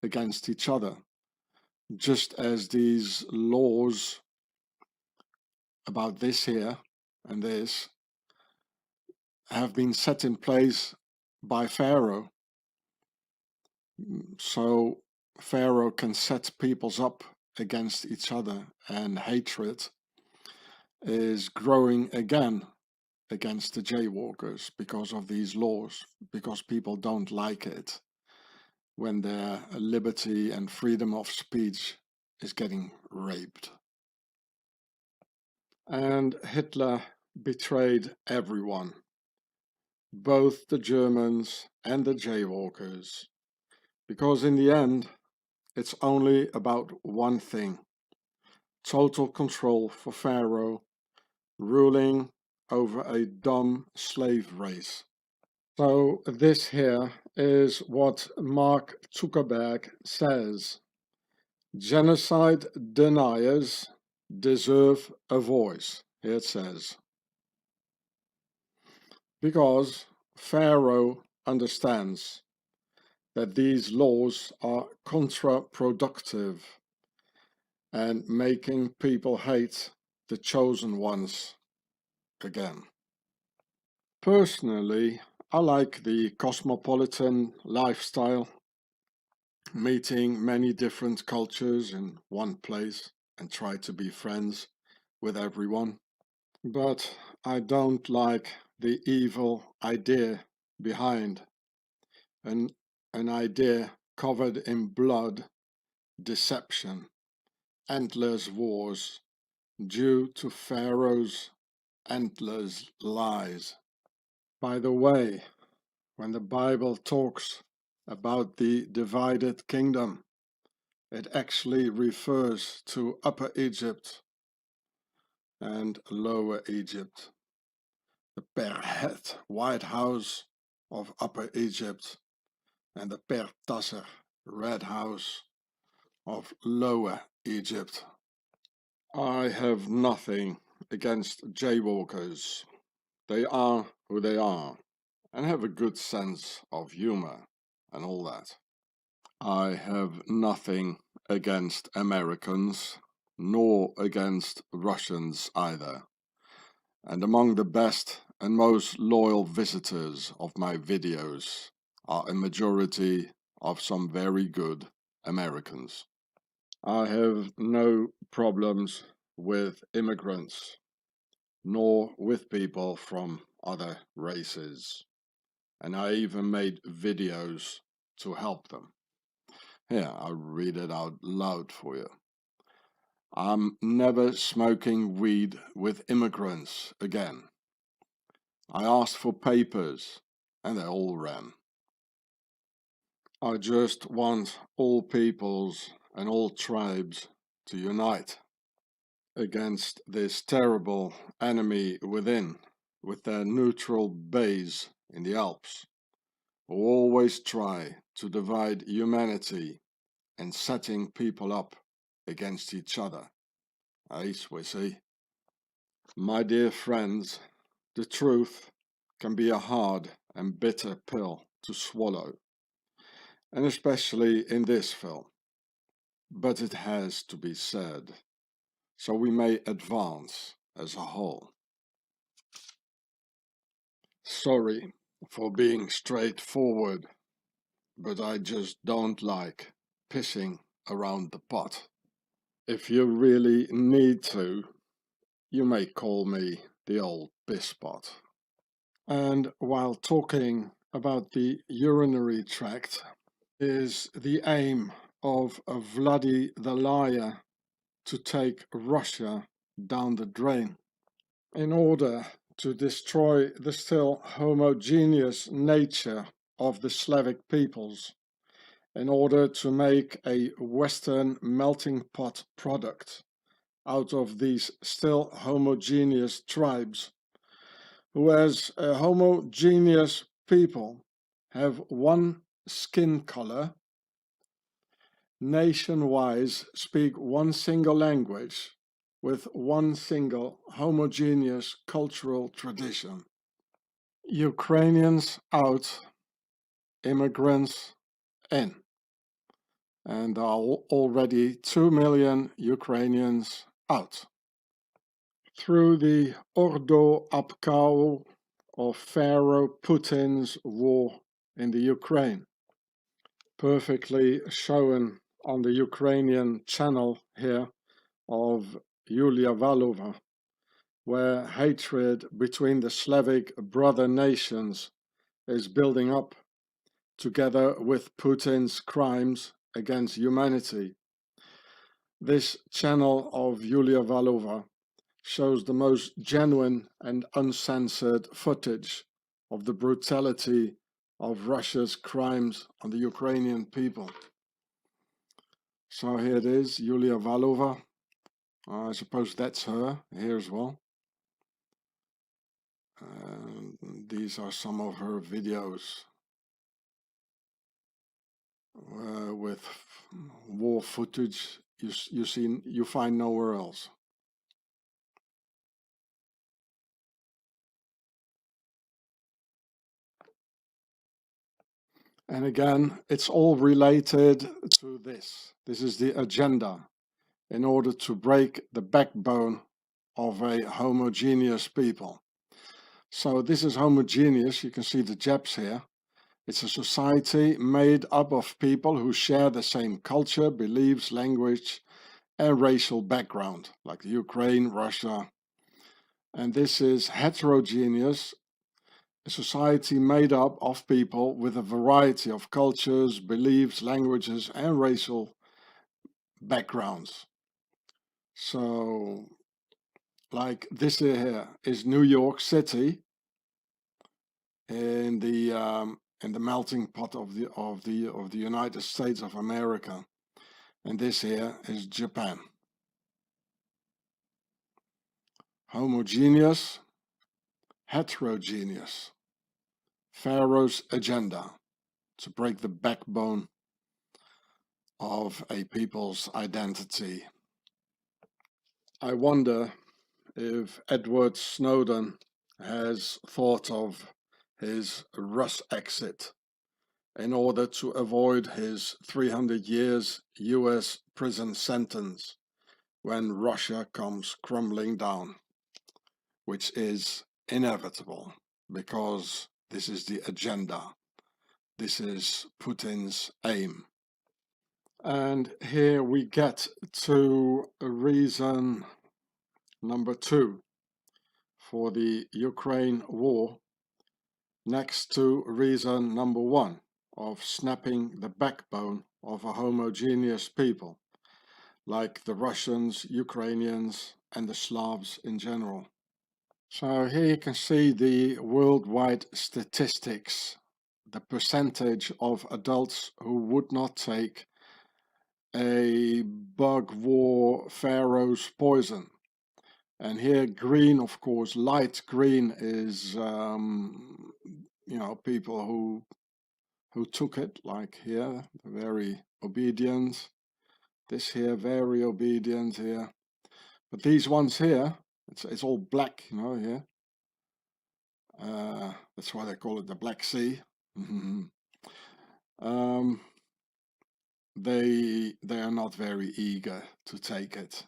against each other, just as these laws about this here and this have been set in place by Pharaoh, so Pharaoh can set peoples up against each other, and hatred is growing again against the jaywalkers because of these laws, because people don't like it when their liberty and freedom of speech is getting raped. And Hitler betrayed everyone, both the Germans and the jaywalkers, because in the end it's only about one thing: total control for Pharaoh, ruling over a dumb slave race. So this here is what Mark Zuckerberg says: genocide deniers deserve a voice. Here it says, because Pharaoh understands that these laws are counterproductive and making people hate the chosen ones again. Personally, I like the cosmopolitan lifestyle, meeting many different cultures in one place and try to be friends with everyone. But I don't like the evil idea behind an idea covered in blood, deception, endless wars due to Pharaoh's endless lies. By the way, when the Bible talks about the divided kingdom, it actually refers to Upper Egypt and Lower Egypt. The per-head White House of Upper Egypt and the per-tasser Red House of Lower Egypt. I have nothing against jaywalkers. They are who they are and have a good sense of humor and all that. I have nothing against Americans, nor against Russians either. And among the best and most loyal visitors of my videos are a majority of some very good Americans. I have no problems with immigrants, nor with people from other races. And I even made videos to help them. Here, I'll read it out loud for you. I'm never smoking weed with immigrants again. I asked for papers, and they all ran. I just want all peoples and all tribes to unite against this terrible enemy within, with their neutral base in the Alps, who always try to divide humanity and setting people up against each other. As we see. My dear friends, the truth can be a hard and bitter pill to swallow, and especially in this film. But it has to be said, so we may advance as a whole. Sorry for being straightforward, but I just don't like pissing around the pot. If you really need to, you may call me the old piss pot. And while talking about the urinary tract, is the aim of Vladimir the Liar to take Russia down the drain in order to destroy the still homogeneous nature of the Slavic peoples, in order to make a Western melting pot product out of these still homogeneous tribes, who as a homogeneous people have one skin color, nation-wise speak one single language with one single homogeneous cultural tradition. Ukrainians out, immigrants in. And there are already 2 million Ukrainians out. Through the Ordo Apkao of Pharaoh Putin's war in the Ukraine, perfectly shown on the Ukrainian channel here of Yulia Valova, where hatred between the Slavic brother nations is building up, together with Putin's crimes against humanity. This channel of Yulia Valova shows the most genuine and uncensored footage of the brutality of Russia's crimes on the Ukrainian people. So here it is, Yulia Valova. I suppose that's her here as well. These are some of her videos with war footage you find nowhere else. And again, it's all related to this. This is the agenda in order to break the backbone of a homogeneous people. So this is homogeneous. You can see the Japs here. It's a society made up of people who share the same culture, beliefs, language, and racial background, like Ukraine, Russia. And this is heterogeneous, a society made up of people with a variety of cultures, beliefs, languages, and racial backgrounds. So, like this here is New York City in the melting pot of the United States of America, and this here is Japan. Homogeneous, heterogeneous. Pharaoh's agenda to break the backbone of a people's identity. I wonder if Edward Snowden has thought of his Rus exit in order to avoid his 300 years US prison sentence when Russia comes crumbling down, which is inevitable because this is the agenda. This is Putin's aim. And here we get to reason number 2 for the Ukraine war, next to reason number 1 of snapping the backbone of a homogeneous people, like the Russians, Ukrainians, and the Slavs in general. So here you can see the worldwide statistics, the percentage of adults who would not take a bug war Pharaoh's poison. And here green, of course, light green is people who took it, like here, very obedient. This here, very obedient here. But these ones here, it's all black, here. That's why they call it the Black Sea. They are not very eager to take it.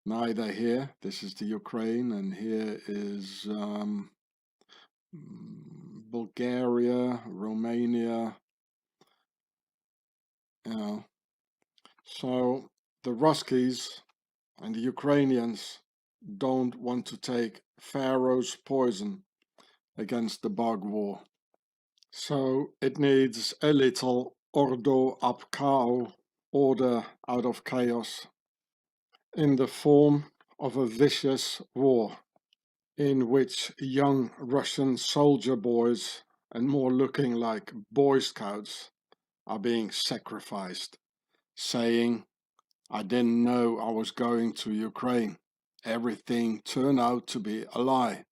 Neither here. This is the Ukraine, and here is Bulgaria, Romania. So the Ruskies and the Ukrainians don't want to take Pharaoh's poison against the bug war. So it needs a little Ordo Apkao, order out of chaos, in the form of a vicious war in which young Russian soldier boys and more looking like Boy Scouts are being sacrificed, saying, "I didn't know I was going to Ukraine. Everything turned out to be a lie."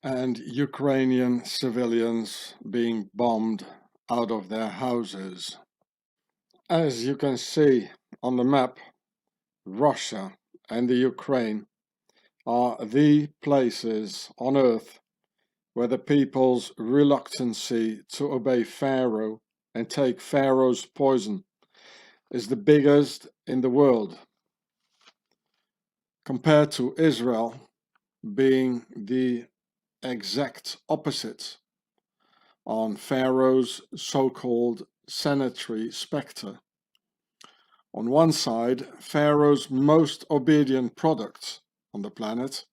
And Ukrainian civilians being bombed out of their houses. As you can see on the map, Russia and the Ukraine are the places on earth where the people's reluctancy to obey Pharaoh and take Pharaoh's poison is the biggest in the world, compared to Israel being the exact opposite on Pharaoh's so-called sanitary spectre. On one side, Pharaoh's most obedient products on the planet,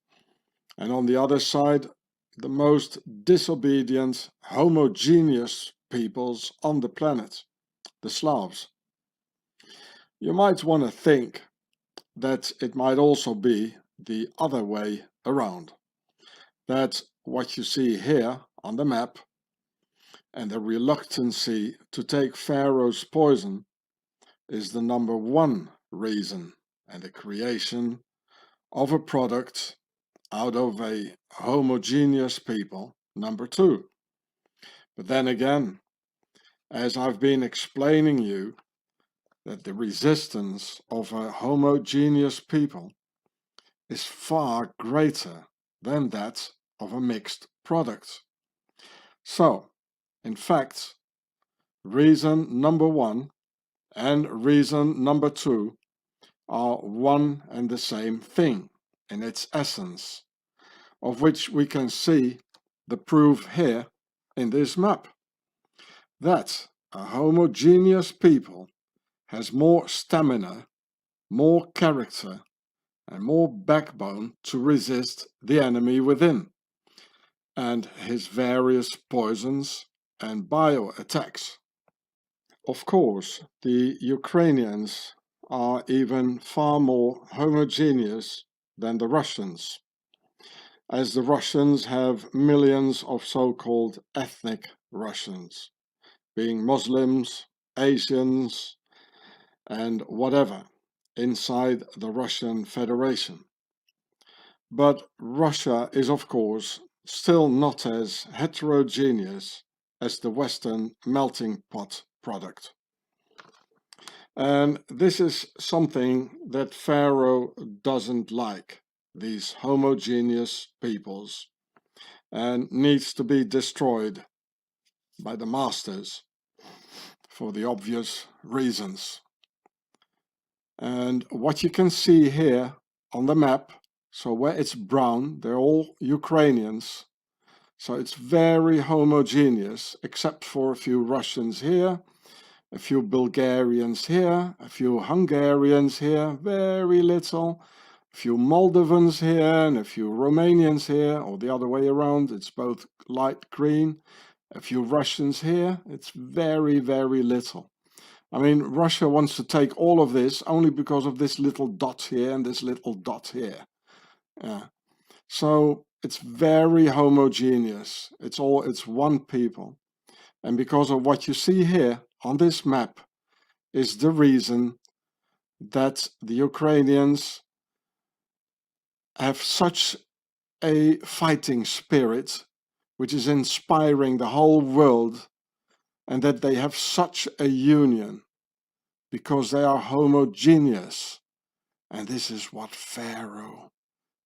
and on the other side, the most disobedient, homogeneous peoples on the planet, the Slavs. You might want to think that it might also be the other way around. That what you see here on the map and the reluctancy to take Pharaoh's poison is the number one reason, and the creation of a product out of a homogeneous people, number two. But then again, as I've been explaining you, that the resistance of a homogeneous people is far greater than that of a mixed product. So, in fact, reason number one and reason number two are one and the same thing in its essence, of which we can see the proof here in this map. That a homogeneous people has more stamina, more character, and more backbone to resist the enemy within and his various poisons and bio attacks. Of course, the Ukrainians are even far more homogeneous than the Russians, as the Russians have millions of so-called ethnic Russians, being Muslims, Asians, and whatever, inside the Russian Federation. But Russia is, of course, still not as heterogeneous as the Western melting pot product. And this is something that Pharaoh doesn't like, these homogeneous peoples, and needs to be destroyed by the masters for the obvious reasons. And what you can see here on the map, so where it's brown, they're all Ukrainians. So it's very homogeneous, except for a few Russians here, a few Bulgarians here, a few Hungarians here, very little, a few Moldovans here, and a few Romanians here, or the other way around, it's both light green, a few Russians here, it's very, very little. I mean, Russia wants to take all of this only because of this little dot here and this little dot here. Yeah. So it's very homogeneous. It's one people. And because of what you see here on this map is the reason that the Ukrainians have such a fighting spirit, which is inspiring the whole world, and that they have such a union, because they are homogeneous. And this is what Pharaoh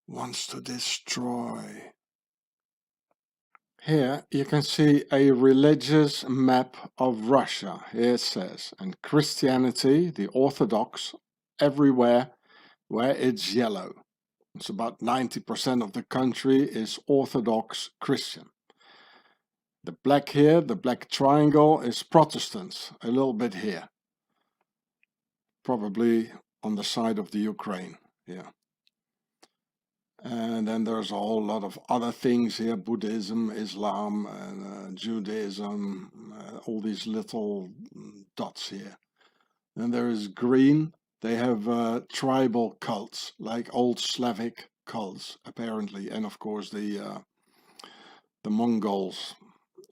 wants to destroy. Here you can see a religious map of Russia. Here it says, and Christianity, the Orthodox, everywhere where it's yellow. It's about 90% of the country is Orthodox Christian. The black here, the black triangle, is Protestants, a little bit here. Probably on the side of the Ukraine, yeah. And then there's a whole lot of other things here, Buddhism, Islam, and Judaism, all these little dots here. And there is green. They have tribal cults, like old Slavic cults, apparently, and of course the Mongols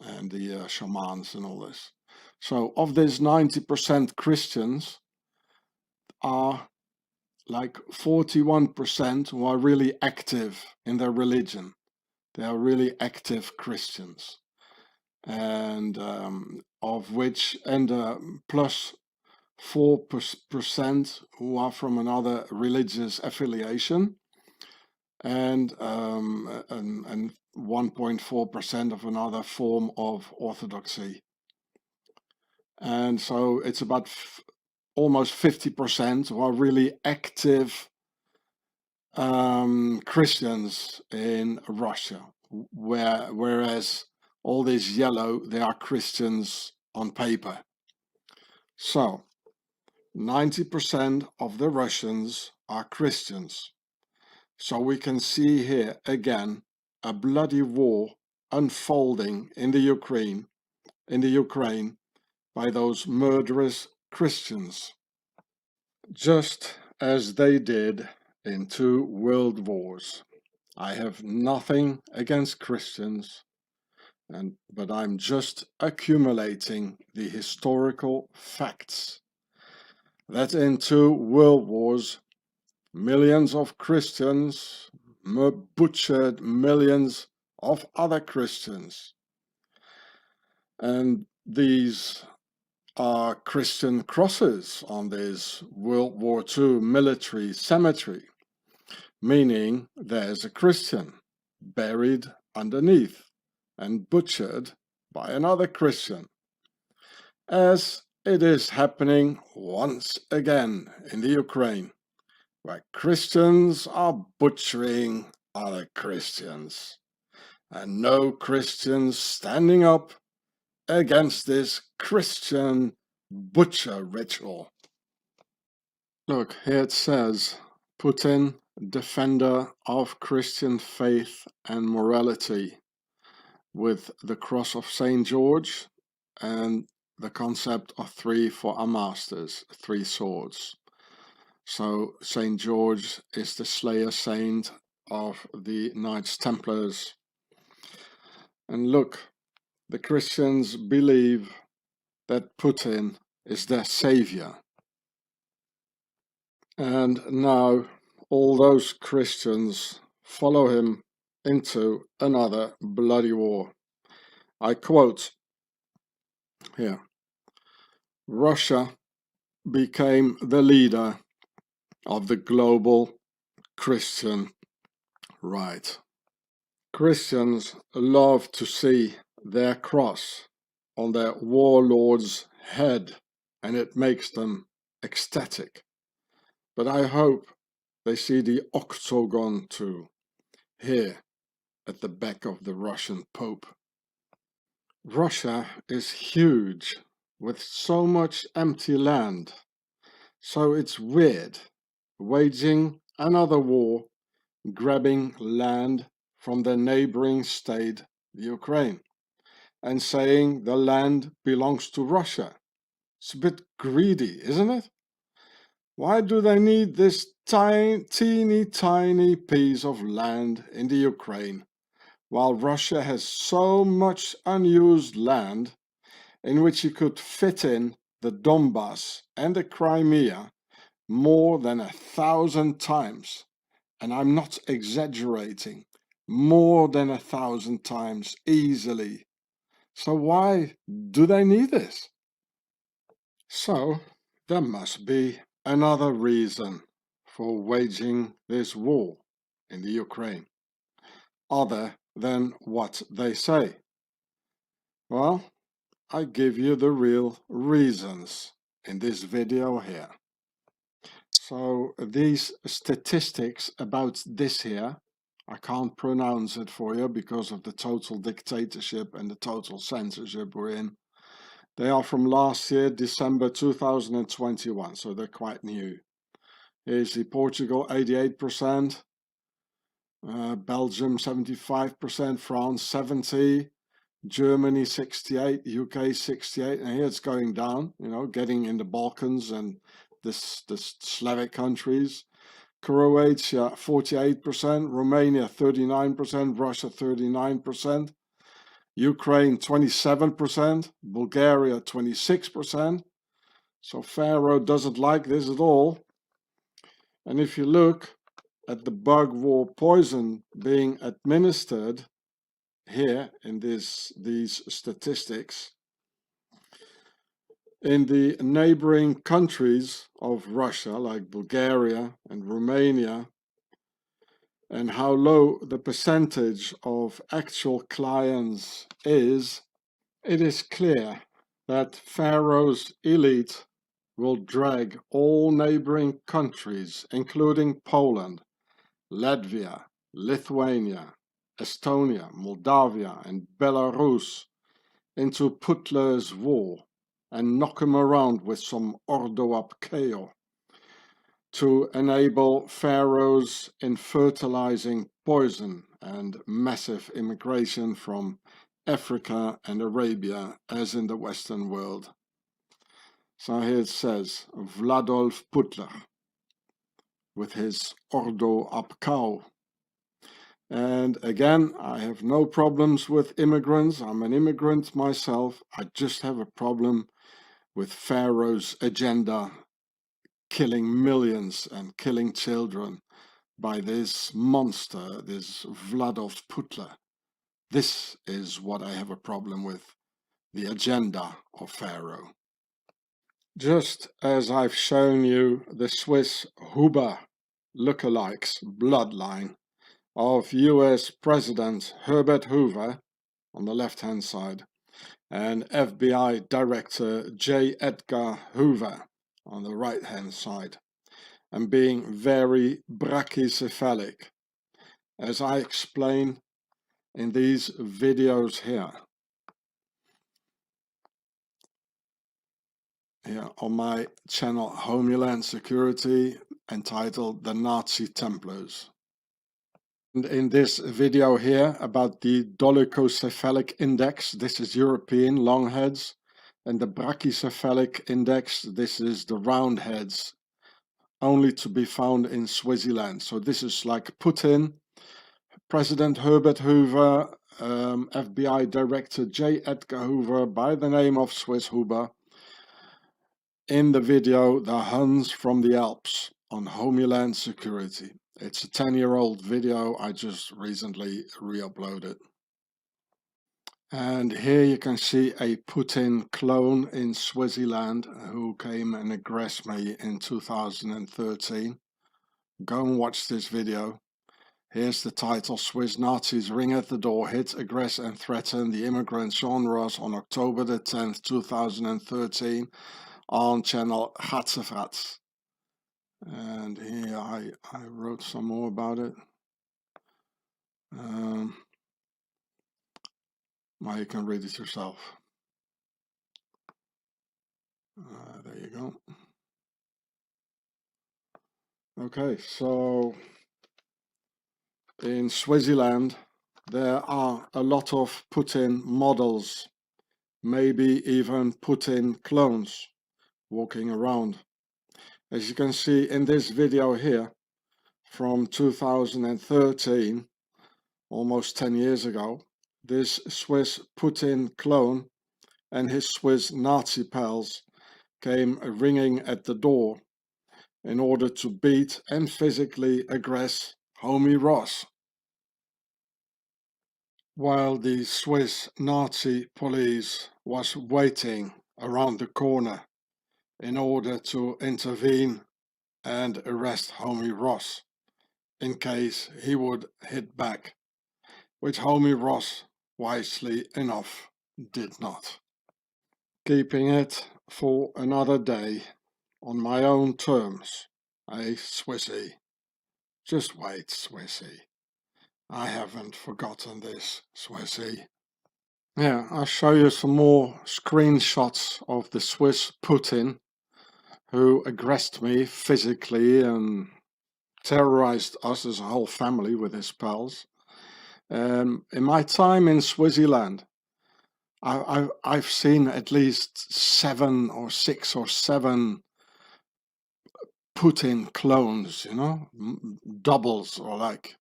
and the shamans and all this. So of these 90% Christians are like 41% who are really active in their religion. They are really active Christians, and of which, and plus 4% who are from another religious affiliation, and 1.4% of another form of orthodoxy. And so it's about almost 50% who are really active Christians in Russia, whereas all these yellow, they are Christians on paper. So 90% of the Russians are Christians. So we can see here again a bloody war unfolding in the Ukraine by those murderous Christians, just as they did in 2 world wars. I have nothing against Christians, but I'm just accumulating the historical facts that in 2 world wars, millions of Christians butchered millions of other Christians. And these are Christian crosses on this World War II military cemetery, meaning there's a Christian buried underneath and butchered by another Christian, as it is happening once again in the Ukraine, where Christians are butchering other Christians, and no Christians standing up against this Christian butcher ritual. Look, here it says, Putin, defender of Christian faith and morality, with the cross of St. George and the concept of 3 for our masters, 3 swords. So St. George is the slayer saint of the Knights Templars. And look, the Christians believe that Putin is their savior. And now all those Christians follow him into another bloody war. I quote here, Russia became the leader of the global Christian right. Christians love to see their cross on their warlord's head, and it makes them ecstatic. But I hope they see the octagon too, here at the back of the Russian Pope. Russia is huge, with so much empty land, so it's weird waging another war, grabbing land from the neighboring state, the Ukraine, and saying the land belongs to Russia. It's a bit greedy, isn't it? Why do they need this teeny tiny piece of land in the Ukraine, while Russia has so much unused land in which you could fit in the Donbass and the Crimea more than 1,000 times? And I'm not exaggerating, more than 1,000 times easily. So why do they need this? So there must be another reason for waging this war in the Ukraine, other than what they say. Well, I give you the real reasons in this video here. So these statistics about this here, I can't pronounce it for you because of the total dictatorship and the total censorship we're in. They are from last year, December 2021, so they're quite new. Here's the Portugal 88%, Belgium 75%, France 70%, Germany 68%, UK 68%, and here it's going down, you know, getting in the Balkans and the Slavic countries. Croatia 48%, Romania 39%, Russia 39%, Ukraine 27%, Bulgaria 26%. So Pharaoh doesn't like this at all. And if you look at the bug war poison being administered here in these statistics, in the neighboring countries of Russia, like Bulgaria and Romania, and how low the percentage of actual clients is, it is clear that Pharaoh's elite will drag all neighboring countries, including Poland, Latvia, Lithuania, Estonia, Moldavia, and Belarus, into Putler's war and knock him around with some Ordo up KO to enable Pharaoh's infertilizing poison and massive immigration from Africa and Arabia as in the Western world. So here it says Vladolf Putler with his Ordo up cow. And again, I have no problems with immigrants. I'm an immigrant myself. I just have a problem with Pharaoh's agenda, killing millions and killing children by this monster, this Vladolf Putler. This is what I have a problem with, the agenda of Pharaoh. Just as I've shown you the Swiss Huber lookalikes bloodline of US President Herbert Hoover on the left-hand side and FBI Director J. Edgar Hoover on the right-hand side, and being very brachycephalic, as I explain in these videos here on my channel Homeland Security, entitled The Nazi Templars. And in this video here about the dolichocephalic index, this is European long heads, and the brachycephalic index, this is the round heads, only to be found in Swaziland. So this is like Putin, President Herbert Hoover, FBI Director J. Edgar Hoover, by the name of Swiss Huber, in the video The Huns from the Alps on Homeland Security. It's a 10-year-old video, I just recently re-uploaded. And here you can see a Putin clone in Swaziland who came and aggressed me in 2013. Go and watch this video. Here's the title: Swiss Nazis ring at the door, hit, aggress and threaten the immigrant Jean Ross on October the 10th, 2013 on channel Gatsefrats. And here I wrote some more about it. Well, you can read it yourself. There you go. Okay, so in Swaziland there are a lot of Putin models, maybe even Putin clones walking around. As you can see in this video here from 2013, almost 10 years ago, this Swiss Putin clone and his Swiss Nazi pals came ringing at the door in order to beat and physically aggress Homie Ross, while the Swiss Nazi police was waiting around the corner in order to intervene and arrest Homie Ross in case he would hit back, which Homie Ross, wisely enough, did not. Keeping it for another day on my own terms, Swissy. Just wait, Swissy. I haven't forgotten this, Swissy. Yeah, I'll show you some more screenshots of the Swiss Putin who aggressed me physically and terrorized us as a whole family with his pals. In my time in Swaziland, I've seen at least 7 or 6 or 7 Putin clones, you know, doubles, or like,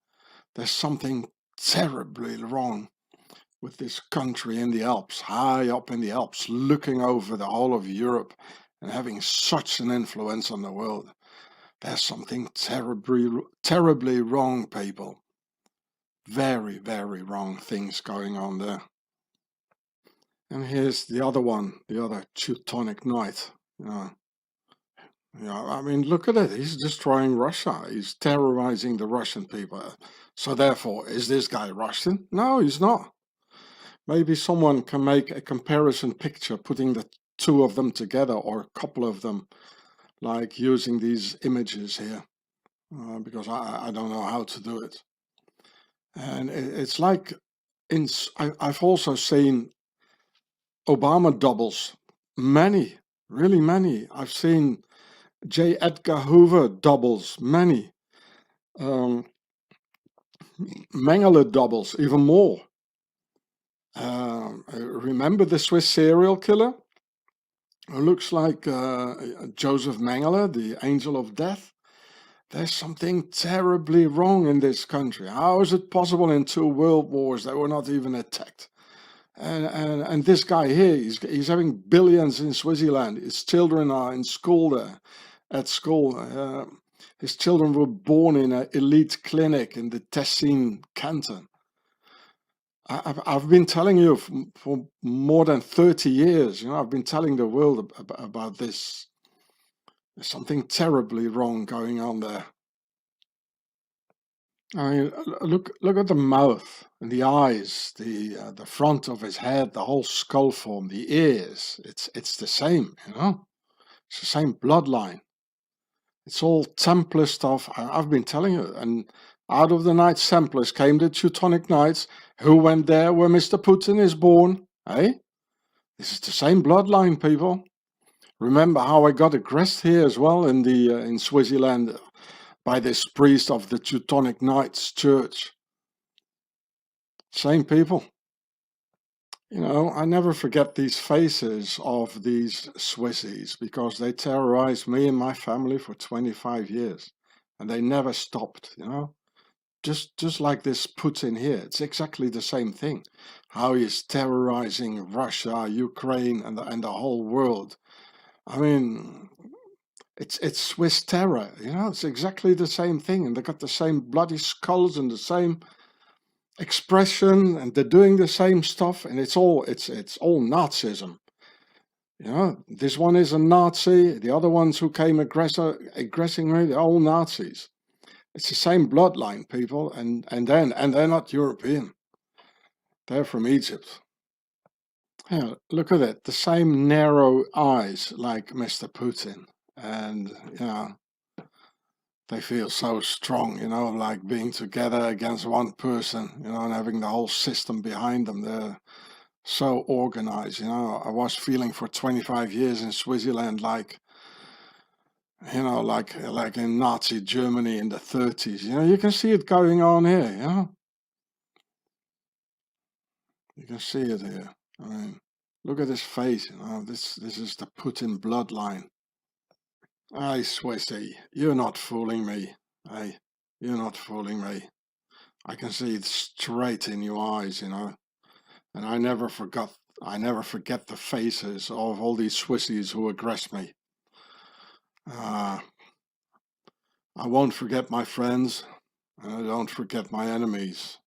there's something terribly wrong with this country in the Alps, high up in the Alps, looking over the whole of Europe and having such an influence on the world. There's something terribly wrong, people. Very, very wrong things going on there. And here's the other one, the other Teutonic Knight. You know, I mean, look at it. He's destroying Russia. He's terrorizing the Russian people. So therefore, is this guy Russian? No, he's not. Maybe someone can make a comparison picture, putting the two of them together, or a couple of them, like using these images here, because I don't know how to do it. And it's like, I've also seen Obama doubles, many, really many. I've seen J. Edgar Hoover doubles, many. Um, Mengele doubles, even more. Remember the Swiss serial killer? Who looks like Joseph Mengele, the angel of death? There's something terribly wrong in this country. How is it possible in 2 world wars that we're not even attacked? And this guy here, he's having billions in Switzerland. His children are in school there, at school. His children were born in an elite clinic in the Tessin canton. I've been telling you for more than 30 years, I've been telling the world about this. There's something terribly wrong going on there. I mean, look at the mouth and the eyes, the front of his head, the whole skull form, the ears. It's the same, It's the same bloodline. It's all Templar stuff. I've been telling you. And out of the Knights Templars came the Teutonic Knights, who went there where Mr. Putin is born. Eh? This is the same bloodline, people. Remember how I got aggressed here as well in Switzerland by this priest of the Teutonic Knights church. Same people. I never forget these faces of these Swissies because they terrorized me and my family for 25 years. And they never stopped, Just like this Putin here. It's exactly the same thing. How he's terrorizing Russia, Ukraine, and the whole world. I mean, it's Swiss terror, It's exactly the same thing. And they got the same bloody skulls and the same expression, and they're doing the same stuff, and it's all Nazism. This one is a Nazi, the other ones who came aggressing me, they're all Nazis. It's the same bloodline, people, and they're not European. They're from Egypt. Yeah, look at it, the same narrow eyes like Mr. Putin, and they feel so strong, like being together against one person, and having the whole system behind them. They're so organized, I was feeling for 25 years in Switzerland like in Nazi Germany in the 30s. You can see it going on here. You can see it here. I mean, look at his face. This is the Putin bloodline. Hey, Swissy, you're not fooling me. Hey, you're not fooling me. I can see it straight in your eyes, and I never forget the faces of all these Swissies who aggress me. I won't forget my friends, and I don't forget my enemies.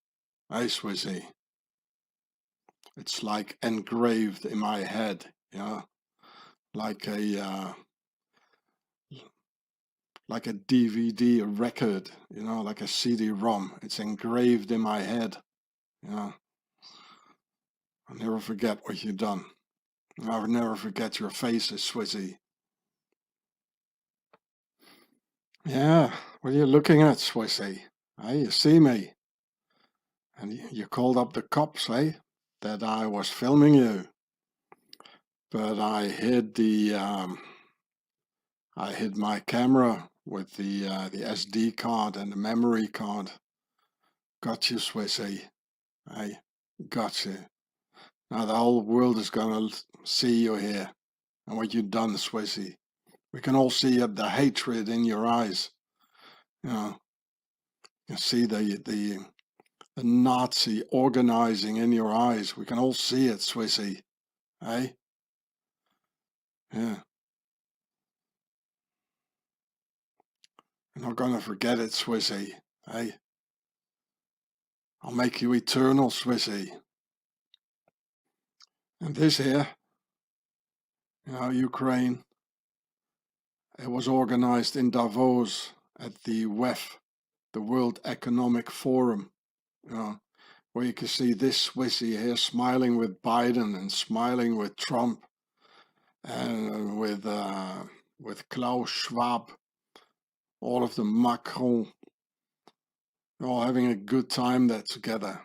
Hey, Swissy. It's like engraved in my head, like a DVD record, like a CD-ROM. It's engraved in my head, I'll never forget what you've done. I'll never forget your faces, Swissy. Yeah, what are you looking at, Swissy? Hey, you see me? And you called up the cops, eh? That I was filming you. But I hid my camera with the SD card and the memory card. Got you, Swissy. Hey, got you. Now the whole world is gonna see you here and what you've done, Swissy. We can all see the hatred in your eyes. You can see the Nazi organizing in your eyes. We can all see it, Swissy. Hey? Yeah. You're not gonna forget it, Swissy. Hey? I'll make you eternal, Swissy. And this here, Ukraine, It was organized in Davos at the WEF, the World Economic Forum, where you can see this Swissy here smiling with Biden and smiling with Trump and with Klaus Schwab, all of them, Macron, all having a good time there together.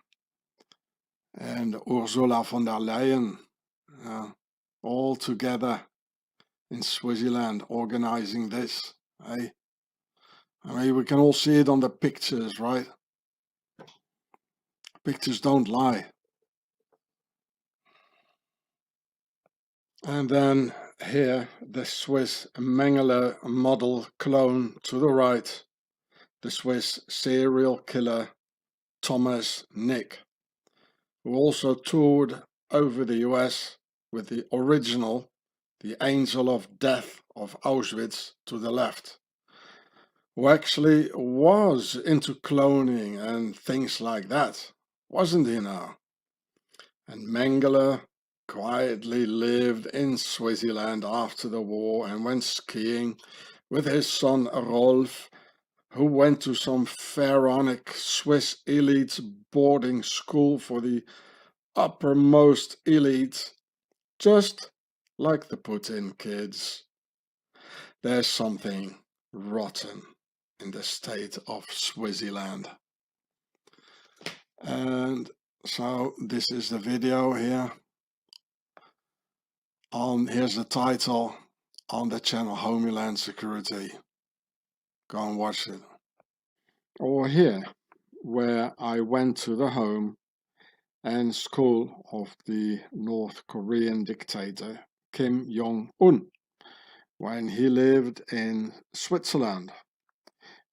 And Ursula von der Leyen, all together in Swaziland organizing this. Eh? I mean, we can all see it on the pictures, right? Pictures don't lie. And then here, the Swiss Mengele model clone to the right, the Swiss serial killer Thomas Nick, who also toured over the US with the original, the Angel of Death of Auschwitz to the left, who actually was into cloning and things like that, wasn't he now? And Mengele quietly lived in Swaziland after the war and went skiing with his son Rolf, who went to some pharaonic Swiss elite boarding school for the uppermost elite, just like the Putin kids. There's something rotten in the state of Swaziland. And so this is the video here. Here's the title on the channel Homeland Security. Go and watch it. Or here, where I went to the home and school of the North Korean dictator Kim Jong-un when he lived in Switzerland,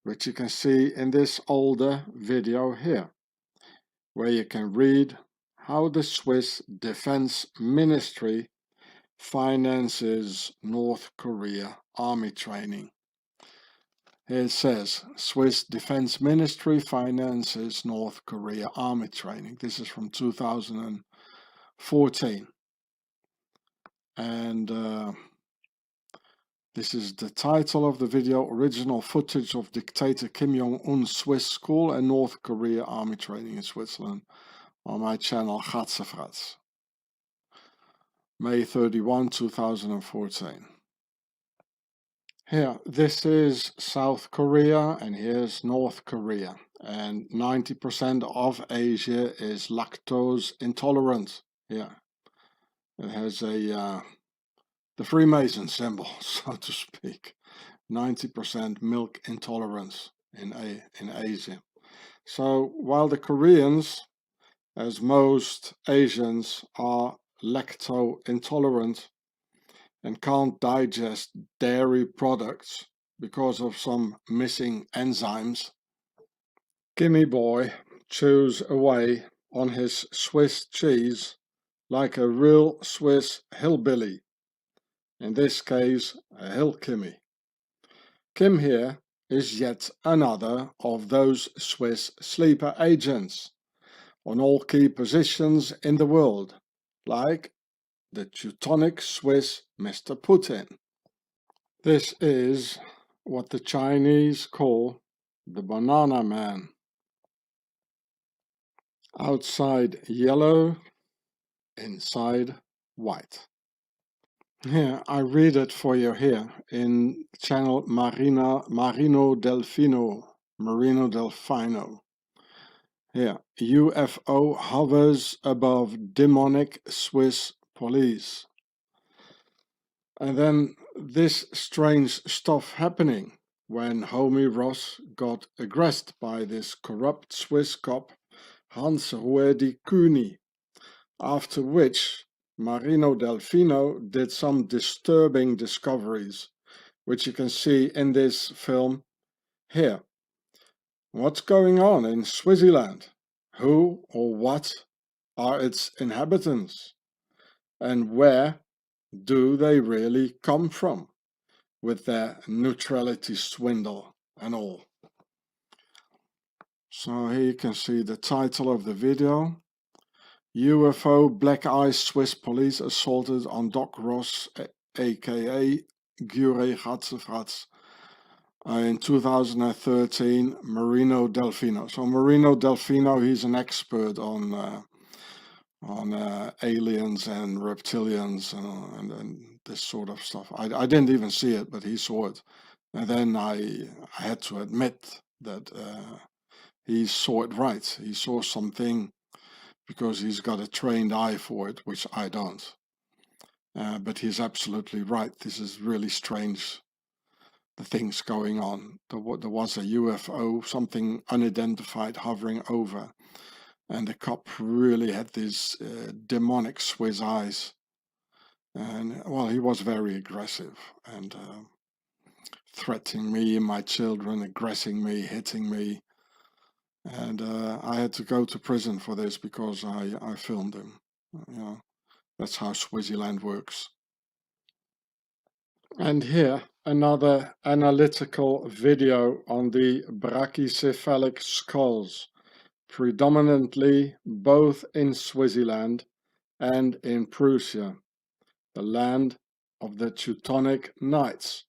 which you can see in this older video here, where you can read how the Swiss Defense Ministry finances North Korea army training. Here it says, Swiss Defense Ministry finances North Korea army training. This is from 2014. And this is the title of the video, original footage of dictator Kim Jong-un's Swiss school and North Korea army training in Switzerland, on my channel Gatsefrats. May 31, 2014. Here, this is South Korea and here's North Korea. And 90% of Asia is lactose intolerant. Yeah, it has the Freemason symbol, so to speak. 90% milk intolerance in Asia. So while the Koreans, as most Asians, are lactose intolerant and can't digest dairy products because of some missing enzymes, Kimmy Boy chews away on his Swiss cheese like a real Swiss hillbilly, in this case a hill Kimmy. Kim here is yet another of those Swiss sleeper agents on all key positions in the world, like the Teutonic Swiss Mr. Putin. This is what the Chinese call the banana man. Outside yellow, inside white. Here, I read it for you here in channel Marino Delfino. Here, UFO hovers above demonic Swiss police. And then this strange stuff happening when Homie Ross got aggressed by this corrupt Swiss cop Hans Ruedi Kühni, after which Marino Delfino did some disturbing discoveries, which you can see in this film here. What's going on in Swaziland? Who or what are its inhabitants? And where do they really come from with their neutrality swindle and all? So here you can see the title of the video. UFO Black Eye Swiss police assaulted on Doc Ross, aka Gure Gatzefratz. In 2013, Marino Delfino. So Marino Delfino, he's an expert on aliens and reptilians and this sort of stuff. I didn't even see it, but he saw it. And then I had to admit that he saw it right. He saw something because he's got a trained eye for it, which I don't. But he's absolutely right. This is really strange, the things going on. There was a UFO, something unidentified, hovering over. And the cop really had these demonic Swiss eyes. And, well, he was very aggressive and threatening me and my children, aggressing me, hitting me. And I had to go to prison for this because I filmed him. You know, that's how Swaziland works. And here, another analytical video on the brachycephalic skulls, predominantly both in Swaziland and in Prussia, the land of the Teutonic Knights,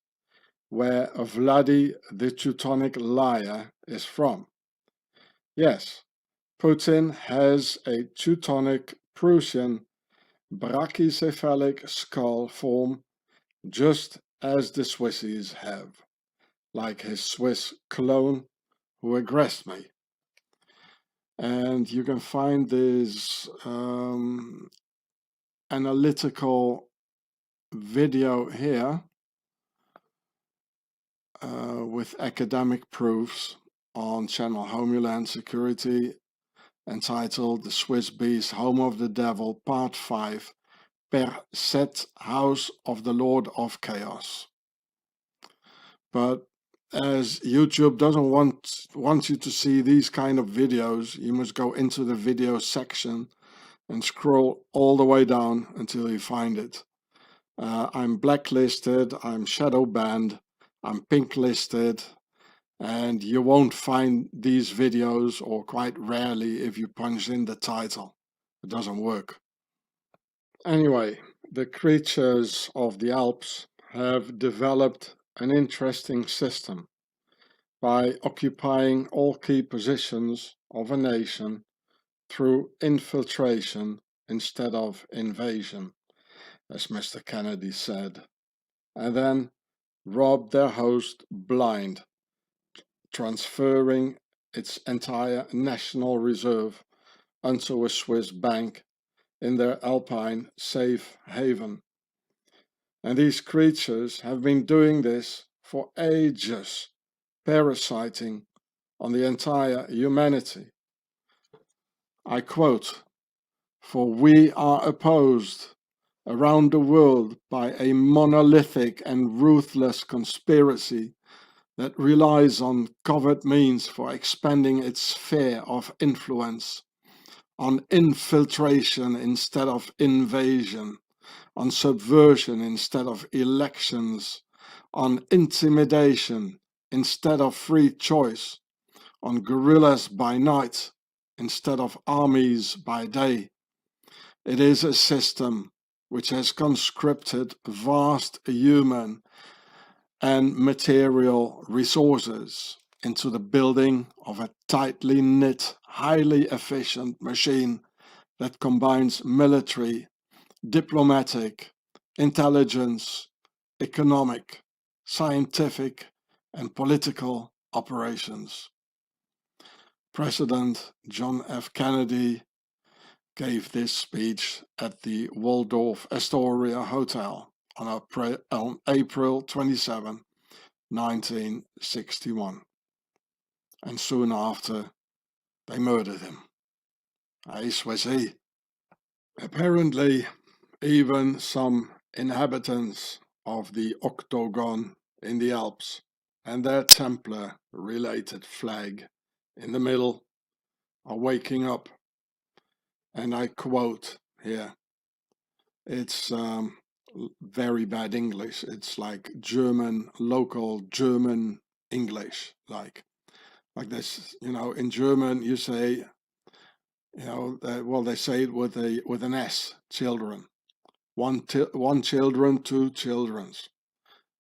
where Vladi the Teutonic liar is from. Yes, Putin has a Teutonic Prussian brachycephalic skull form just as the Swissies have, like his Swiss clone who aggressed me. And you can find this analytical video here with academic proofs on channel Homeland Security, entitled The Swiss Beast, Home of the Devil, Part 5, Per Set House of the Lord of Chaos. But as YouTube doesn't want you to see these kind of videos, you must go into the video section and scroll all the way down until you find it. I'm blacklisted, I'm shadow banned, I'm pink listed, and you won't find these videos, or quite rarely, if you punch in the title. It doesn't work. Anyway, the creatures of the Alps have developed an interesting system by occupying all key positions of a nation through infiltration instead of invasion, as Mr. Kennedy said, and then rob their host blind, transferring its entire national reserve onto a Swiss bank in their alpine safe haven. And these creatures have been doing this for ages, parasiting on the entire humanity. I quote, "For we are opposed around the world by a monolithic and ruthless conspiracy that relies on covert means for expanding its sphere of influence, on infiltration instead of invasion, on subversion instead of elections, on intimidation instead of free choice, on guerrillas by night instead of armies by day. It is a system which has conscripted vast human and material resources into the building of a tightly knit, highly efficient machine that combines military, diplomatic, intelligence, economic, scientific, and political operations." President John F. Kennedy gave this speech at the Waldorf Astoria Hotel on April 27, 1961. And soon after, they murdered him. Hey, Swissy. Apparently, even some inhabitants of the Octagon in the Alps and their Templar-related flag in the middle are waking up. And I quote here, it's very bad English. It's like German, local German English, like this. You know, in German you say, you know, well, they say it with an S, children. One children, two childrens.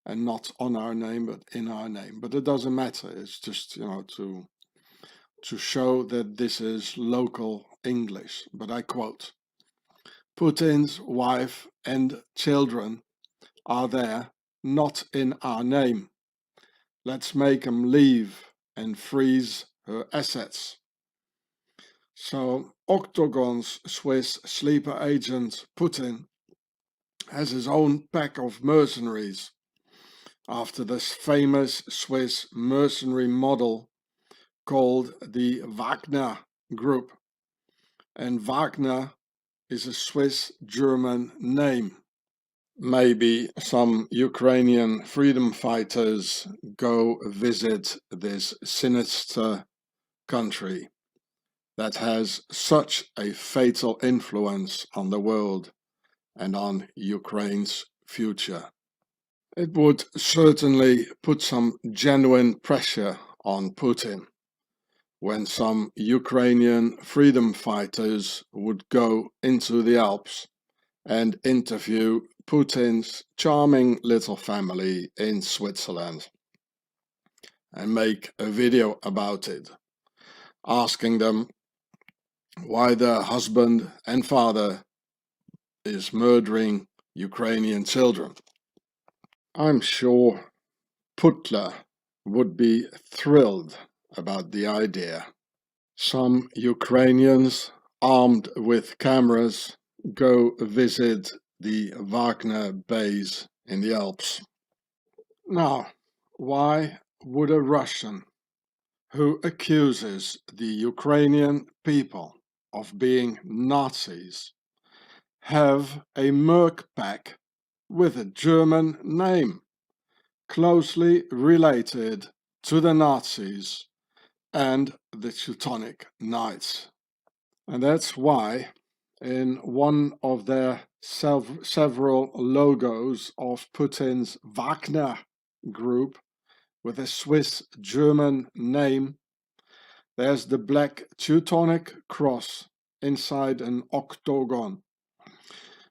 and not on our name, but in our name. But it doesn't matter. It's just, to show that this is local English. But I quote, Putin's wife and children are there, not in our name. Let's make 'em leave and freeze her assets. So Octagon's Swiss sleeper agent Putin has his own pack of mercenaries after this famous Swiss mercenary model called the Wagner Group. And Wagner is a Swiss-German name. Maybe some Ukrainian freedom fighters go visit this sinister country that has such a fatal influence on the world and on Ukraine's future. It would certainly put some genuine pressure on Putin when some Ukrainian freedom fighters would go into the Alps and interview Putin's charming little family in Switzerland and make a video about it, asking them why their husband and father is murdering Ukrainian children. I'm sure Putler would be thrilled about the idea. Some Ukrainians armed with cameras go visit the Wagner base in the Alps. Now, why would a Russian who accuses the Ukrainian people of being Nazis have a merc pack with a German name, closely related to the Nazis and the Teutonic Knights? And that's why in one of their several logos of Putin's Wagner group with a Swiss-German name, there's the black Teutonic cross inside an octagon.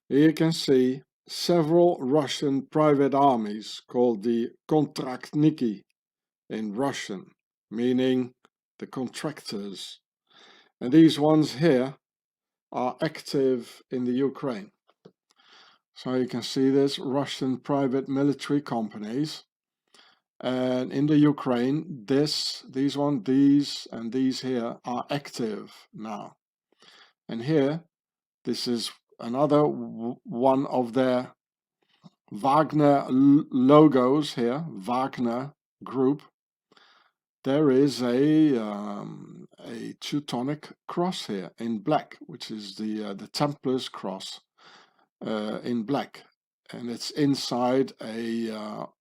Here you can see several Russian private armies called the Kontraktniki in Russian, meaning the contractors. And these ones here are active in the Ukraine. So you can see this Russian private military companies. And in the Ukraine, these and these here are active now. And here, this is another one of their Wagner logos here, Wagner Group. There is a Teutonic cross here in black, which is the Templars cross in black, and it's inside a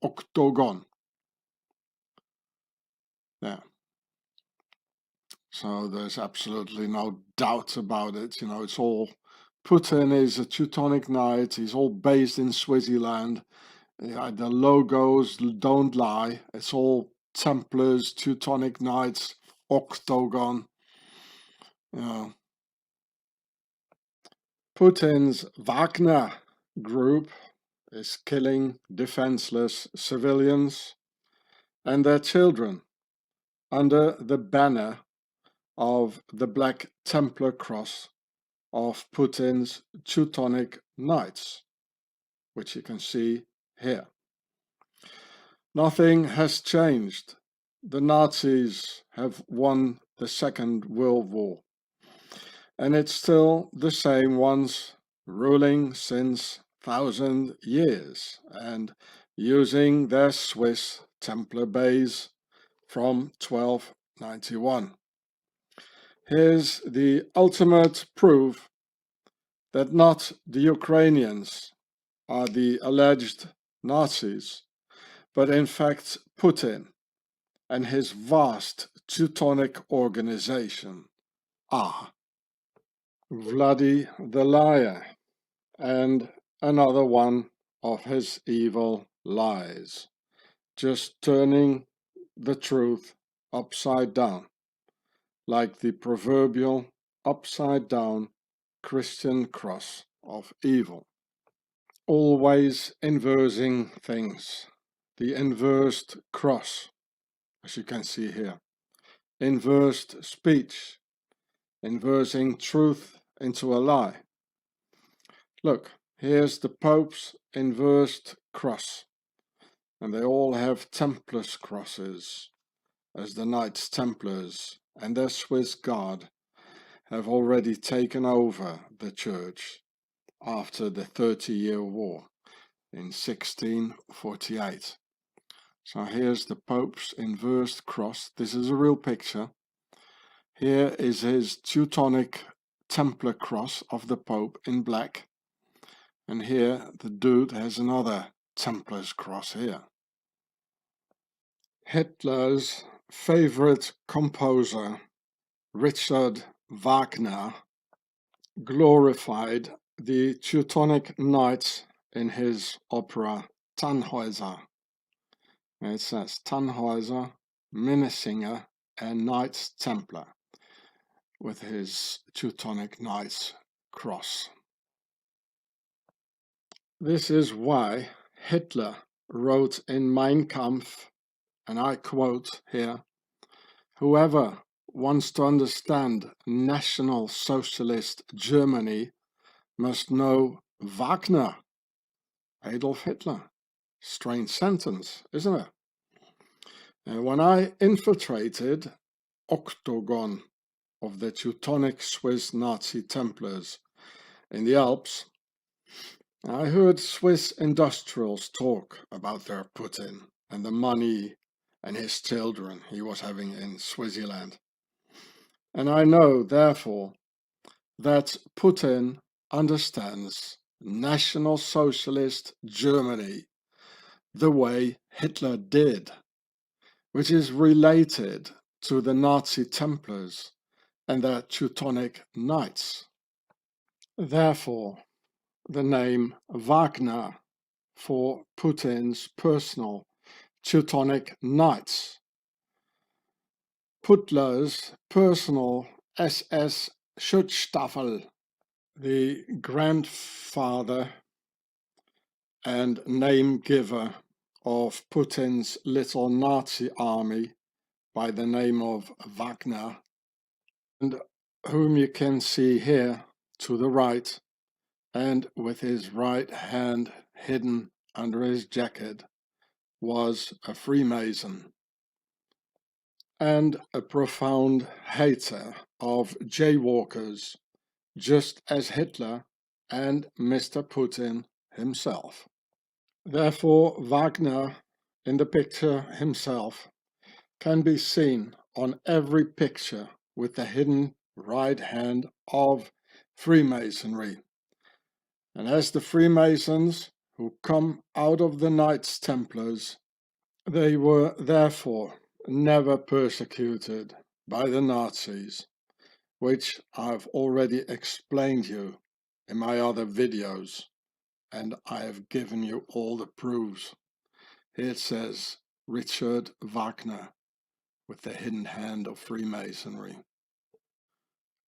octagon. Yeah. So there's absolutely no doubt about it. It's all Putin is a Teutonic Knight. He's all based in Switzerland. Yeah, the logos don't lie. It's all Templars, Teutonic Knights, octagon. Putin's Wagner group is killing defenseless civilians and their children under the banner of the Black Templar Cross of Putin's Teutonic Knights, which you can see here. Nothing has changed. The Nazis have won the Second World War, and it's still the same ones ruling since 1,000 years and using their Swiss Templar base from 1291. Here's the ultimate proof that not the Ukrainians are the alleged Nazis, but in fact Putin and his vast Teutonic organization are. Vladimir the liar, and another one of his evil lies, just turning the truth upside down, like the proverbial upside down Christian cross of evil, always inversing things, the inversed cross, as you can see here, inversed speech, inversing truth into a lie. Look, here's the Pope's inversed cross, and they all have Templars crosses, as the Knights Templars and their Swiss Guard have already taken over the church after the 30-year War in 1648. So here's the Pope's inversed cross. This is a real picture. Here is his Teutonic Templar cross of the Pope in black. And here the dude has another Templar's cross here. Hitler's favorite composer, Richard Wagner, glorified the Teutonic Knights in his opera Tannhäuser. It says Tannhäuser, Minnesinger and Knights Templar with his Teutonic Knights cross. This is why Hitler wrote in Mein Kampf, and I quote here, "Whoever wants to understand National Socialist Germany must know Wagner." Adolf Hitler. Strange sentence, isn't it? And when I infiltrated Octagon of the Teutonic Swiss Nazi Templars in the Alps, I heard Swiss industrials talk about their Putin and the money and his children he was having in Switzerland. And I know, therefore, that Putin understands National Socialist Germany the way Hitler did, which is related to the Nazi Templars and their Teutonic Knights. Therefore, the name Wagner for Putin's personal Teutonic Knights. Putler's personal SS Schutzstaffel, the grandfather and name giver of Putin's little Nazi army by the name of Wagner, and whom you can see here to the right, and with his right hand hidden under his jacket, was a Freemason and a profound hater of jaywalkers, just as Hitler and Mr. Putin himself. Therefore, Wagner, in the picture himself, can be seen on every picture with the hidden right hand of Freemasonry. And as the Freemasons who come out of the Knights Templars, they were therefore never persecuted by the Nazis, which I've already explained you in my other videos, and I have given you all the proofs. Here it says Richard Wagner with the hidden hand of Freemasonry.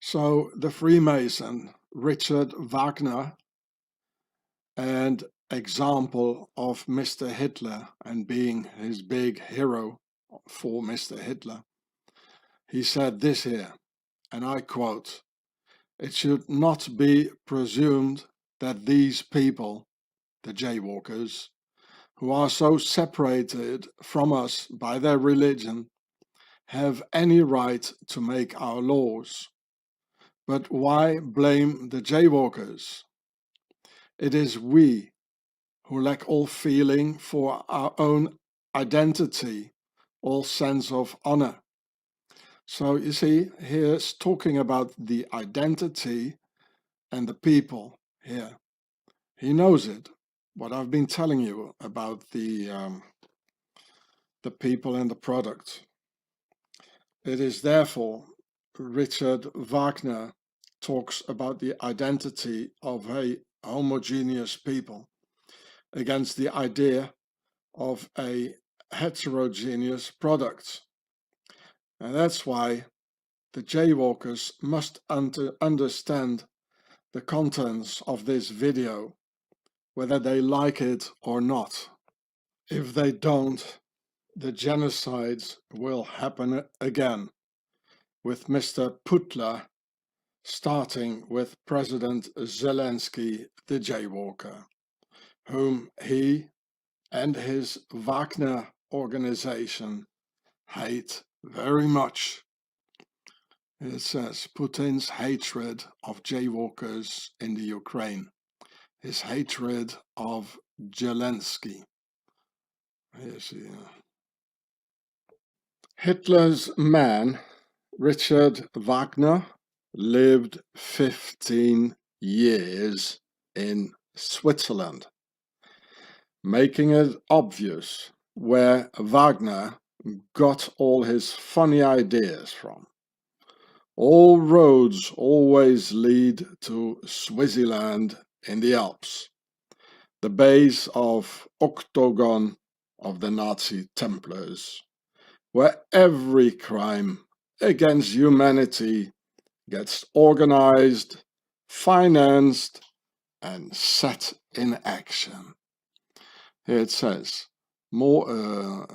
So the Freemason Richard Wagner, and example of Mr. Hitler and being his big hero for Mr. Hitler, he said this here, and I quote, "It should not be presumed that these people, the jaywalkers, who are so separated from us by their religion, have any right to make our laws. But why blame the jaywalkers? It is we who lack all feeling for our own identity, all sense of honor." So you see, here's talking about the identity and the people here. He knows it, what I've been telling you about the people and the product. It is therefore Richard Wagner talks about the identity of a homogeneous people against the idea of a heterogeneous product. And that's why the jaywalkers must understand the contents of this video, whether they like it or not. If they don't, the genocides will happen again, with Mr. Putler starting with President Zelensky, the jaywalker, whom he and his Wagner organization hate very much. It says Putin's hatred of jaywalkers in the Ukraine, his hatred of Zelensky. Here's the, Hitler's man, Richard Wagner, lived 15 years in Switzerland, making it obvious where Wagner got all his funny ideas from. All roads always lead to Switzerland in the Alps, the base of Octagon of the Nazi Templars, where every crime against humanity gets organized, financed, and set in action. Here it says, the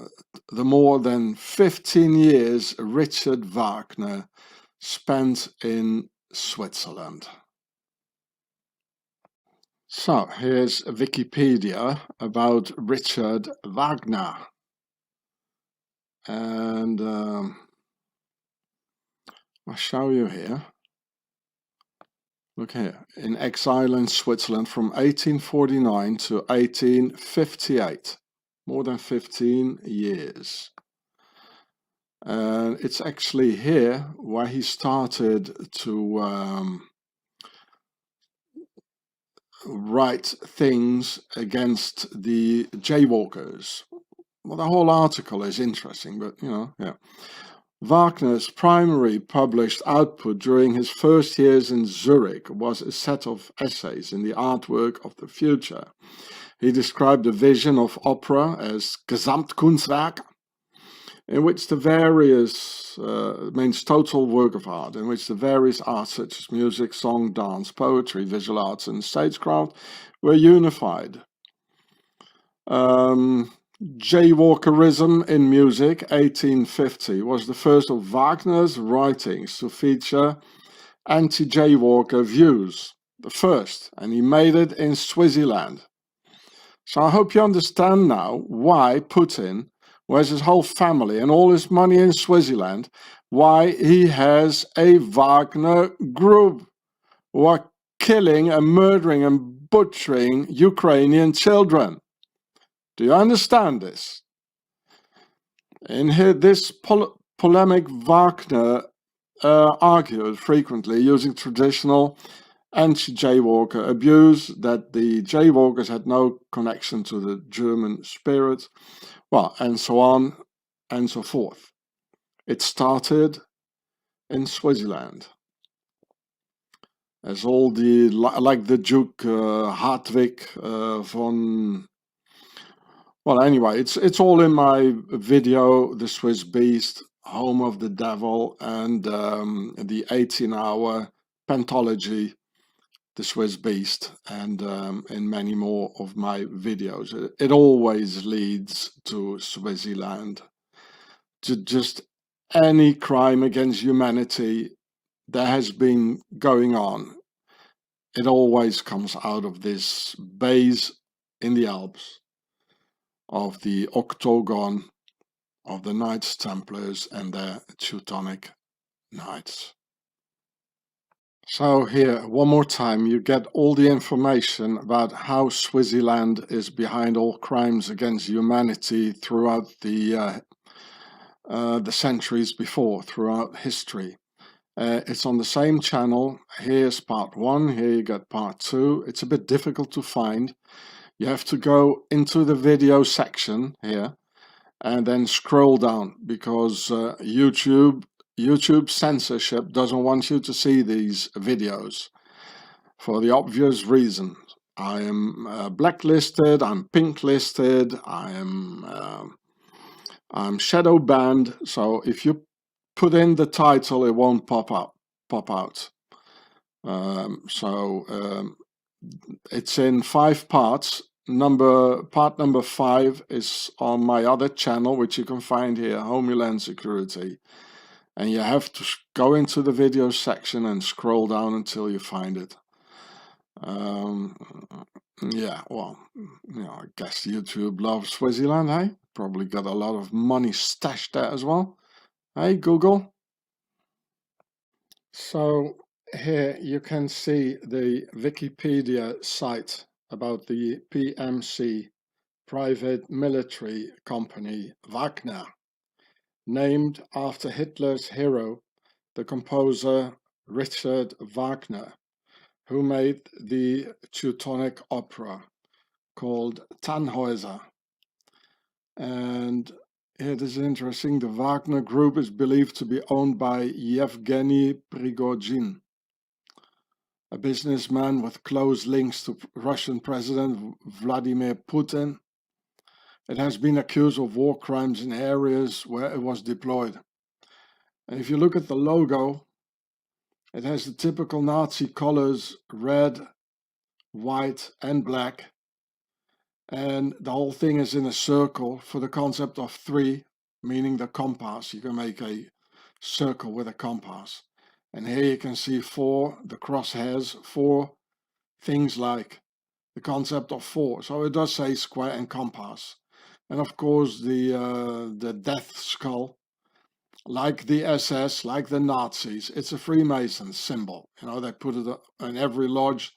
more than 15 years Richard Wagner spent in Switzerland. So here's Wikipedia about Richard Wagner. And I'll show you here. Look here, in exile in Switzerland from 1849 to 1858, more than 15 years. And it's actually here where he started to write things against the jaywalkers. Well, the whole article is interesting, but yeah. Wagner's primary published output during his first years in Zurich was a set of essays in the artwork of the future. He described the vision of opera as Gesamtkunstwerk, in which the various, means total work of art, in which the various arts such as music, song, dance, poetry, visual arts and stagecraft were unified. Jaywalkerism in Music, 1850, was the first of Wagner's writings to feature anti-jaywalker views. The first, and he made it in Switzerland. So I hope you understand now why Putin, who has his whole family and all his money in Switzerland, why he has a Wagner group who are killing and murdering and butchering Ukrainian children. Do you understand this? In here, this polemic, Wagner argued frequently using traditional anti-jaywalker abuse that the jaywalkers had no connection to the German spirit, well, and so on and so forth. It started in Switzerland, as all the, like the Duke Hartwig von... Well, anyway, it's all in my video, The Swiss Beast, Home of the Devil, and the 18-hour Pentology, The Swiss Beast, and in many more of my videos. It always leads to Switzerland, to just any crime against humanity that has been going on. It always comes out of this base in the Alps of the Octagon of the Knights Templars and their Teutonic Knights. So here, one more time, you get all the information about how Switzerland is behind all crimes against humanity throughout the centuries before, throughout history. It's on the same channel. Here's part 1, here you get part 2. It's a bit difficult to find. You have to go into the video section here and then scroll down, because YouTube censorship doesn't want you to see these videos for the obvious reason. I am blacklisted, I'm pink listed, I'm shadow banned, so if you put in the title it won't pop out. It's in 5 parts. part number 5 is on my other channel, which you can find here, Homeland Security. And you have to go into the video section and scroll down until you find it. Yeah, well, I guess YouTube loves Swaziland, hey? Probably got a lot of money stashed there as well. Hey, Google. So here you can see the Wikipedia site about the PMC, private military company Wagner, named after Hitler's hero, the composer Richard Wagner, who made the Teutonic opera called Tannhäuser. And it is interesting, the Wagner group is believed to be owned by Yevgeny Prigozhin, a businessman with close links to Russian President Vladimir Putin. It has been accused of war crimes in areas where it was deployed. And if you look at the logo, it has the typical Nazi colors, red, white and black. And the whole thing is in a circle for the concept of 3, meaning the compass. You can make a circle with a compass. And here you can see 4, the crosshairs, 4 things like the concept of 4. So it does say square and compass. And of course the death skull, like the SS, like the Nazis, it's a Freemason symbol. They put it in every lodge,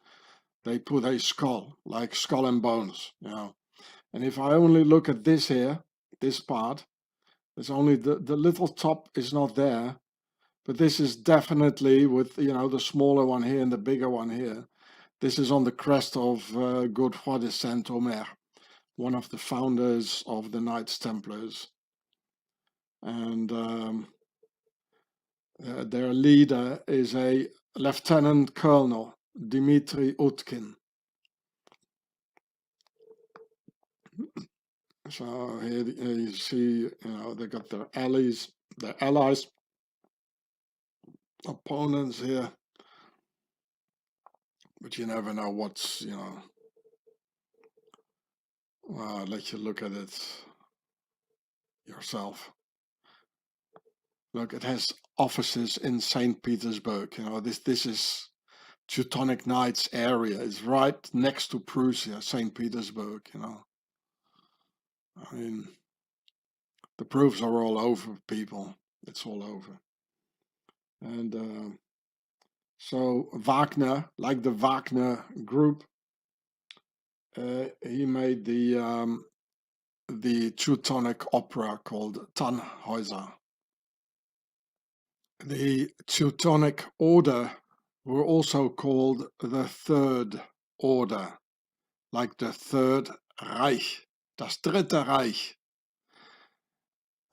they put a skull, like Skull and Bones, And if I only look at this here, this part, there's only the little top is not there, but this is definitely with, the smaller one here and the bigger one here. This is on the crest of Godefroy de Saint-Omer, one of the founders of the Knights Templars. And their leader is a Lieutenant Colonel, Dmitry Utkin. So here you see, they got their allies, opponents here. But you never know what's, I'll let you look at it yourself. Look, it has offices in St. Petersburg. This is Teutonic Knights area. It's right next to Prussia, St. Petersburg, I mean, the proofs are all over, people. It's all over. And so Wagner, like the Wagner group, he made the Teutonic opera called Tannhäuser. The Teutonic Order were also called the Third Order, like the Third Reich, das Dritte Reich.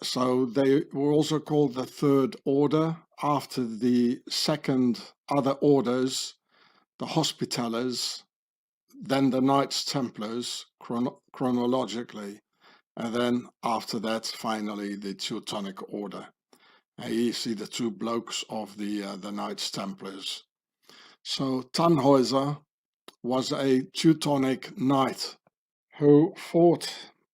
So they were also called the Third Order after the second other orders, the Hospitallers, then the Knights Templars chronologically, and then after that, finally, the Teutonic Order. And here you see the 2 blokes of the Knights Templars. So Tannhäuser was a Teutonic Knight who fought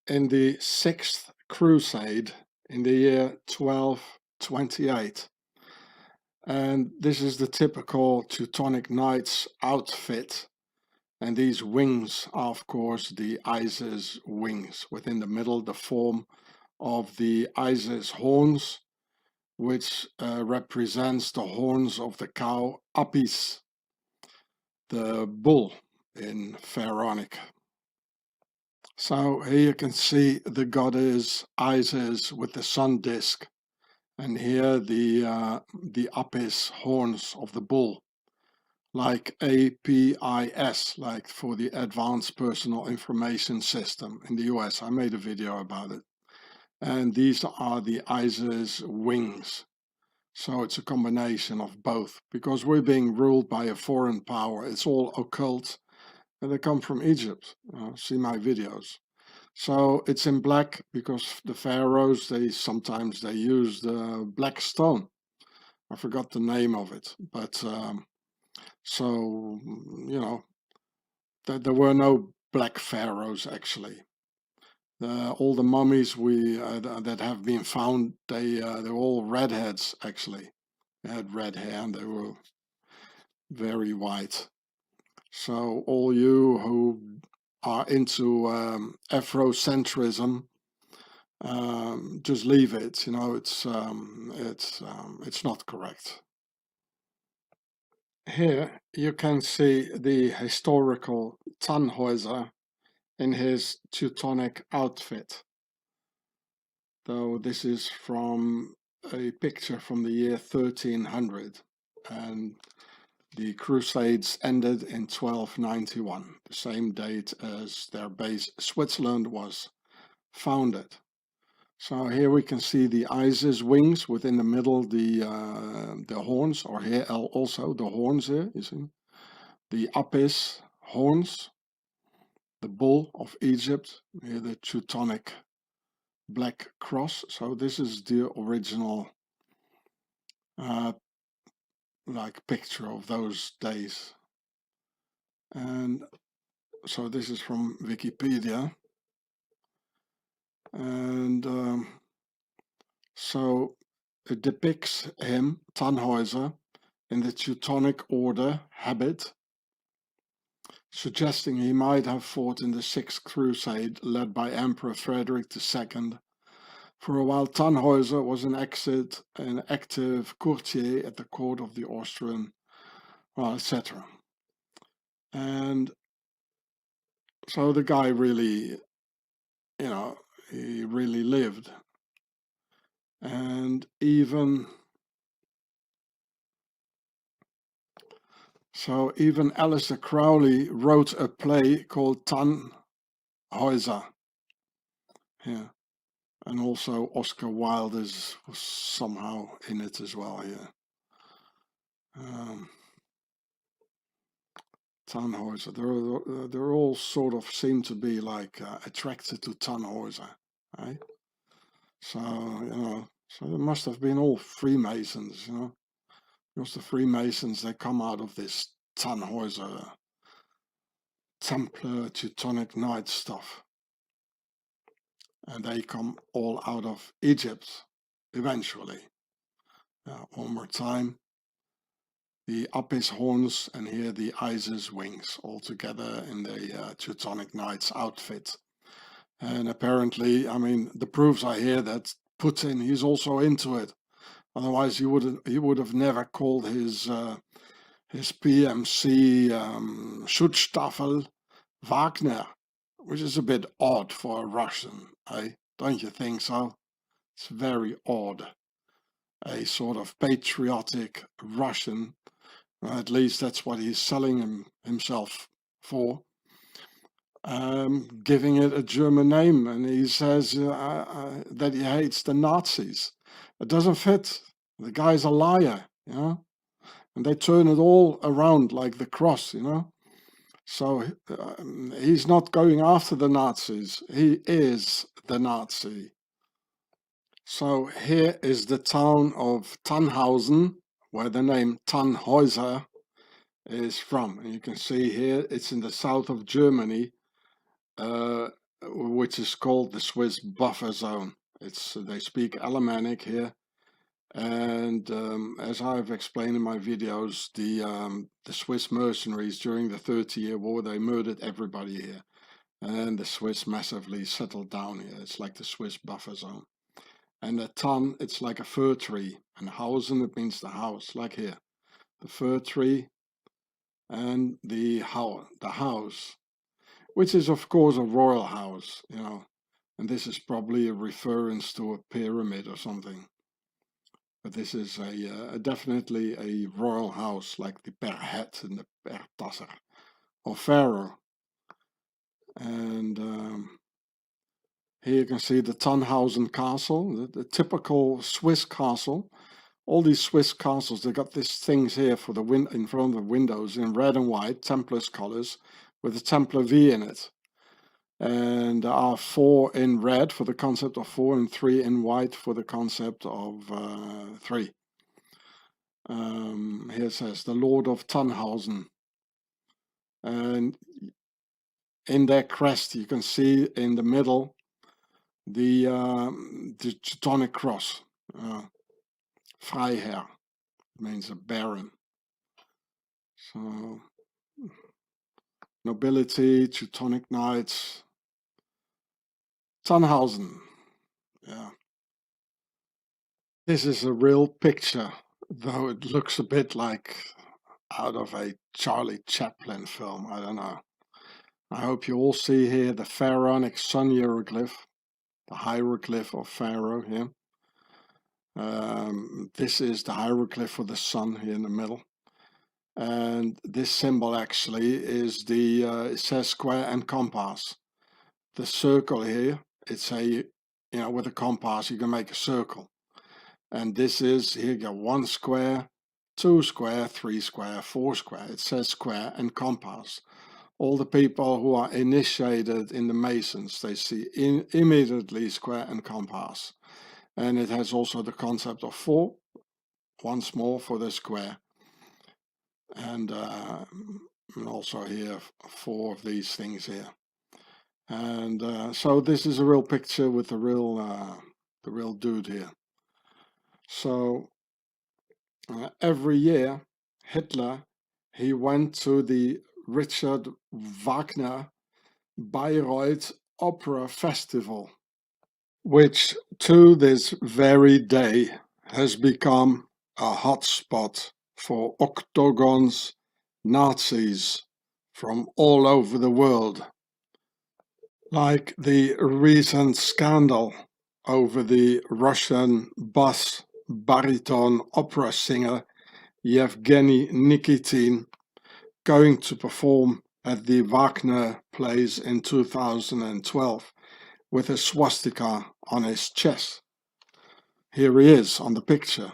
in the 6th Crusade in the year 1228. And this is the typical Teutonic Knights outfit. And these wings are, of course, the Isis wings. Within the middle, the form of the Isis horns, which represents the horns of the cow Apis, the bull in Pharaonic. So here you can see the goddess Isis with the sun disk, and here the Apis horns of the bull, like APIS, like for the Advanced Personal Information System in the US. I made a video about it. And these are the Isis wings. So it's a combination of both, because we're being ruled by a foreign power. It's all occult, and they come from Egypt. See my videos. So it's in black because the pharaohs, sometimes they used black stone. I forgot the name of it, but so there were no black pharaohs actually. All the mummies that have been found, they're all redheads actually. They had red hair and they were very white. So all you who are into Afrocentrism, just leave it. You know, it's not correct. Here you can see the historical Tannhäuser in his Teutonic outfit. Though this is from a picture from the year 1300, and the Crusades ended in 1291, the same date as their base Switzerland was founded. So here we can see the Isis wings, within the middle the horns, or here also the horns here, you see. The Apis horns, the bull of Egypt, here the Teutonic black cross. So this is the original like picture of those days. And so this is from Wikipedia. And so it depicts him, Tannhäuser, in the Teutonic order habit, suggesting he might have fought in the Sixth Crusade led by Emperor Frederick II. For a while, Tannhäuser was an active courtier at the court of the Austrian, well, etc. And so the guy really, you know, he really lived. And even Aleister Crowley wrote a play called Tannhäuser. Yeah. And also Oscar Wilde was somehow in it as well here. Tannhäuser, they're all sort of seem to be like attracted to Tannhäuser, right? So, you know, so they must have been all Freemasons, you know, because the Freemasons, they come out of this Tannhäuser, Templar, Teutonic Knights stuff. And they come all out of Egypt, eventually. One more time. The Apis horns and here the Isis wings, all together in the Teutonic Knights outfit. And apparently, I mean, the proofs are here that Putin, he's also into it. Otherwise, he would have never called his PMC Schutzstaffel Wagner, which is a bit odd for a Russian, eh? Don't you think so? It's very odd. A sort of patriotic Russian, at least that's what he's selling himself for. Giving it a German name, and he says that he hates the Nazis. It doesn't fit. The guy's a liar, you know, and they turn it all around like the cross, you know. So he's not going after the Nazis. He is the Nazi. So here is the town of Tannhausen, where the name Tannhäuser is from. And you can see here it's in the south of Germany, which is called the Swiss buffer zone. They speak Alemannic here, and as I've explained in my videos, the Swiss mercenaries during the 30-Year War, they murdered everybody here, and the Swiss massively settled down here. It's like the Swiss buffer zone. And a Tann, it's like a fir tree, and Hausen, it means the house, like here, the fir tree and the house, which is of course a royal house, you know, and this is probably a reference to a pyramid or something. But this is definitely a royal house, like the Perhet and the Pertasser of Pharaoh. And here you can see the Tannhausen castle, the typical Swiss castle. All these Swiss castles, they got these things here for the in front of the windows in red and white, Templars colors, with a Templar V in it. And there are 4 in red for the concept of 4 and 3 in white for the concept of 3. Here it says the Lord of Tannhausen. And in their crest, you can see in the middle the Teutonic cross. Freiherr means a baron. So nobility, Teutonic Knights, Tannhausen. Yeah. This is a real picture, though it looks a bit like out of a Charlie Chaplin film. I don't know. I hope you all see here the pharaonic sun hieroglyph, the hieroglyph of Pharaoh here. This is the hieroglyph for the sun here in the middle. And this symbol actually is the, it says square and compass. The circle here, it's a, with a compass you can make a circle. And this is, here you go, 1 square, 2 square, 3 square, 4 square. It says square and compass. All the people who are initiated in the Masons, they see immediately square and compass. And it has also the concept of 4, once more for the square. And also here 4 of these things here. And so this is a real picture with the real dude here. So every year Hitler, he went to the Richard Wagner Bayreuth Opera Festival, which to this very day has become a hotspot for octagons, Nazis from all over the world. Like the recent scandal over the Russian bass baritone opera singer Yevgeny Nikitin going to perform at the Wagner plays in 2012 with a swastika on his chest. Here he is on the picture.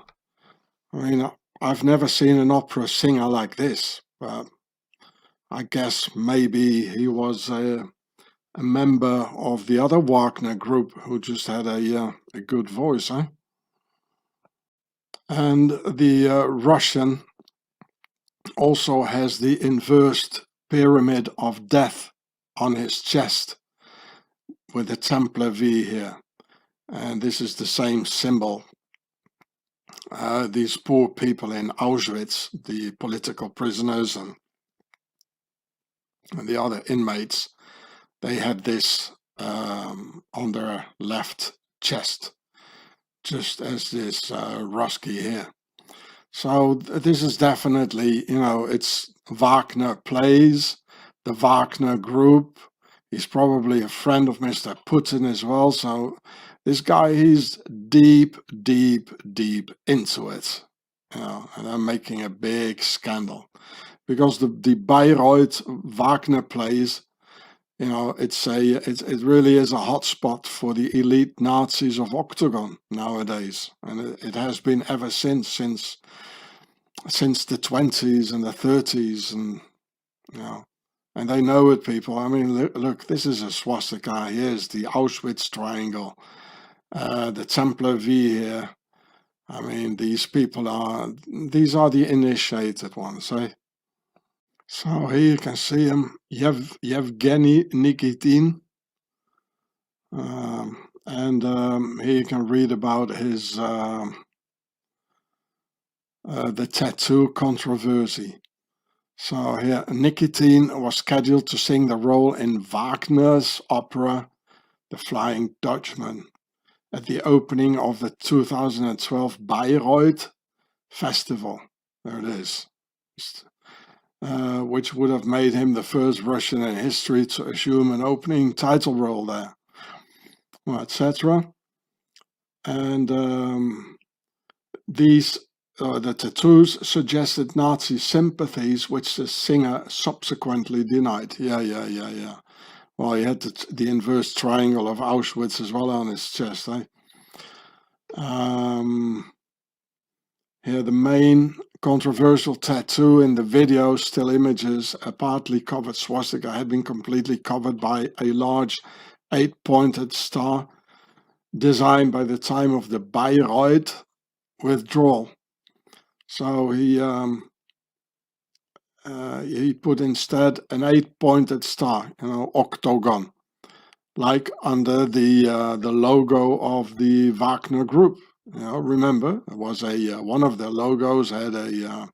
I mean, I've never seen an opera singer like this, but I guess maybe he was a member of the other Wagner group who just had a good voice, eh? And the Russian also has the inversed pyramid of death on his chest with the Templar V here. And this is the same symbol. These poor people in Auschwitz, the political prisoners and the other inmates, they had this on their left chest, just as this Rusky here. So this is definitely, it's Wagner plays, the Wagner group. He's probably a friend of Mr. Putin as well. So this guy, he's deep, deep, deep into it. And they're making a big scandal. Because the Bayreuth Wagner plays, it really is a hotspot for the elite Nazis of Octagon nowadays, and it has been ever since the 20s and the 30s, and and they know it, people. I mean, look, this is a swastika. Here's the Auschwitz triangle, the Templar V here. I mean, these are the initiated ones, eh? So here you can see him, Yevgeny Nikitin, and here you can read about his the tattoo controversy. So here, Nikitin was scheduled to sing the role in Wagner's opera, The Flying Dutchman, at the opening of the 2012 Bayreuth Festival. There it is. Which would have made him the first Russian in history to assume an opening title role there, etc. And the tattoos suggested Nazi sympathies, which the singer subsequently denied. Yeah. Well, he had the inverse triangle of Auschwitz as well on his chest, eh? Here, the main controversial tattoo in the video still images, a partly covered swastika, had been completely covered by a large 8-pointed star designed by the time of the Bayreuth withdrawal. So he he put instead an 8-pointed star, octagon, like under the logo of the Wagner group. Remember, it was one of their logos had a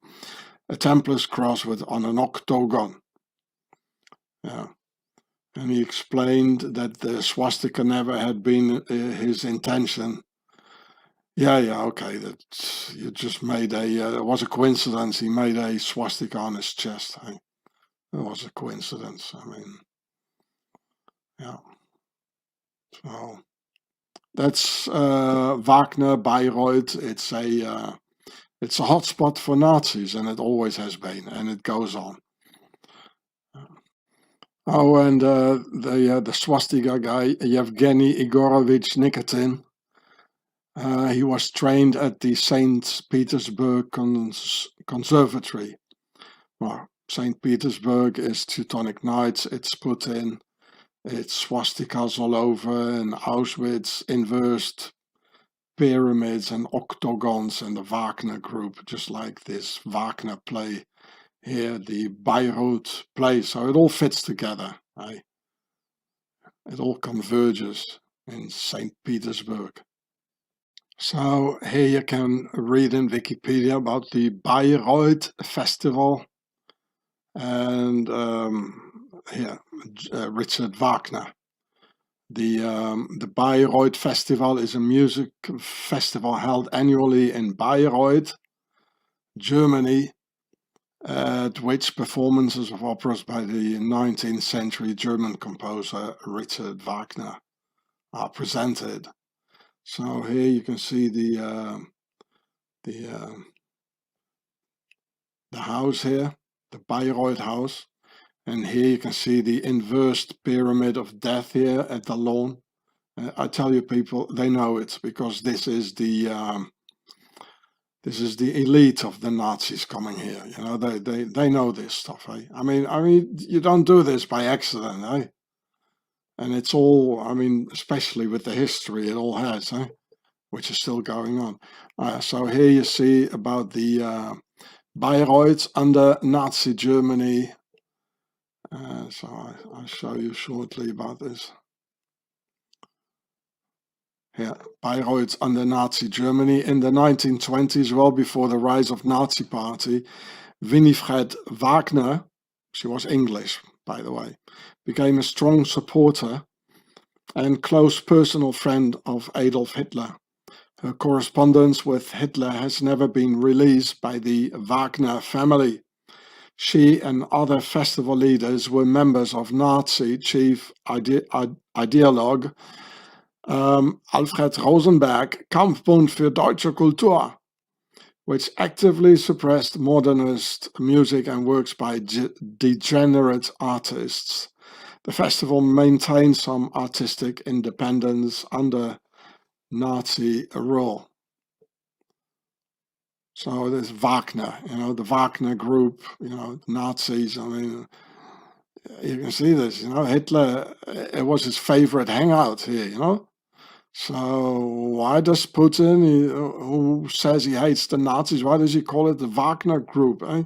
Templars cross on an octagon. Yeah. And he explained that the swastika never had been his intention. Yeah, okay, that you just made it was a coincidence. He made a swastika on his chest. It was a coincidence. I mean, yeah. So that's Wagner, Bayreuth. It's a hotspot for Nazis, and it always has been, and it goes on. Oh, and the swastika guy, Yevgeny Igorovich Nikitin, he was trained at the St. Petersburg Conservatory. Well, St. Petersburg is Teutonic Knights, it's Putin, it's swastikas all over, and Auschwitz, inversed pyramids and octagons, and the Wagner group, just like this Wagner play here, the Bayreuth play. So it all fits together. Right? It all converges in St. Petersburg. So here you can read in Wikipedia about the Bayreuth Festival, and here Richard Wagner. The Bayreuth Festival is a music festival held annually in Bayreuth, Germany, at which performances of operas by the 19th century German composer Richard Wagner are presented. So here you can see the house here, the Bayreuth house, and here you can see the inversed pyramid of death here at the lawn. I tell you, people, they know it, because this is the elite of the Nazis coming here. They know this stuff. Eh? I mean, you don't do this by accident, eh? And it's all, I mean, especially with the history it all has, eh? Which is still going on. So here you see about the Bayreuth under Nazi Germany. So I'll show you shortly about this. Here, Bayreuth under Nazi Germany in the 1920s, well before the rise of Nazi Party. Winifred Wagner, she was English, by the way, became a strong supporter and close personal friend of Adolf Hitler. Her correspondence with Hitler has never been released by the Wagner family. She and other festival leaders were members of Nazi chief ideologue Alfred Rosenberg Kampfbund für deutsche Kultur, which actively suppressed modernist music and works by degenerate artists. The festival maintained some artistic independence under Nazi rule. So there's Wagner, the Wagner group, Nazis. I mean, you can see this, Hitler, it was his favorite hangout here, So why does Putin, who says he hates the Nazis, why does he call it the Wagner group, eh?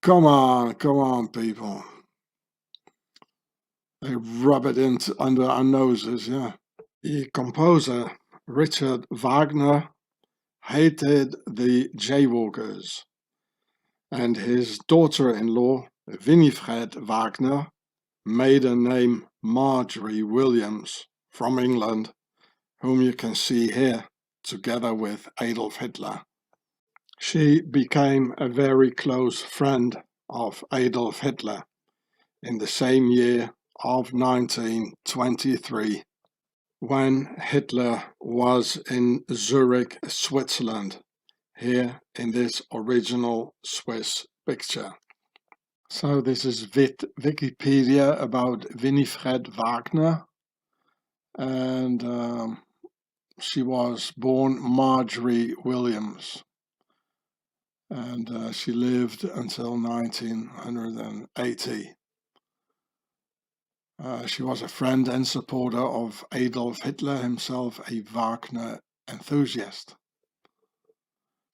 Come on, people. They rub it under our noses, yeah. The composer, Richard Wagner, hated the jaywalkers, and his daughter-in-law, Winifred Wagner, maiden name Marjorie Williams, from England, whom you can see here, together with Adolf Hitler. She became a very close friend of Adolf Hitler in the same year of 1923, when Hitler was in Zurich, Switzerland, here in this original Swiss picture. So this is Wikipedia about Winifred Wagner, and she was born Marjorie Williams, and she lived until 1980. She was a friend and supporter of Adolf Hitler, himself a Wagner enthusiast.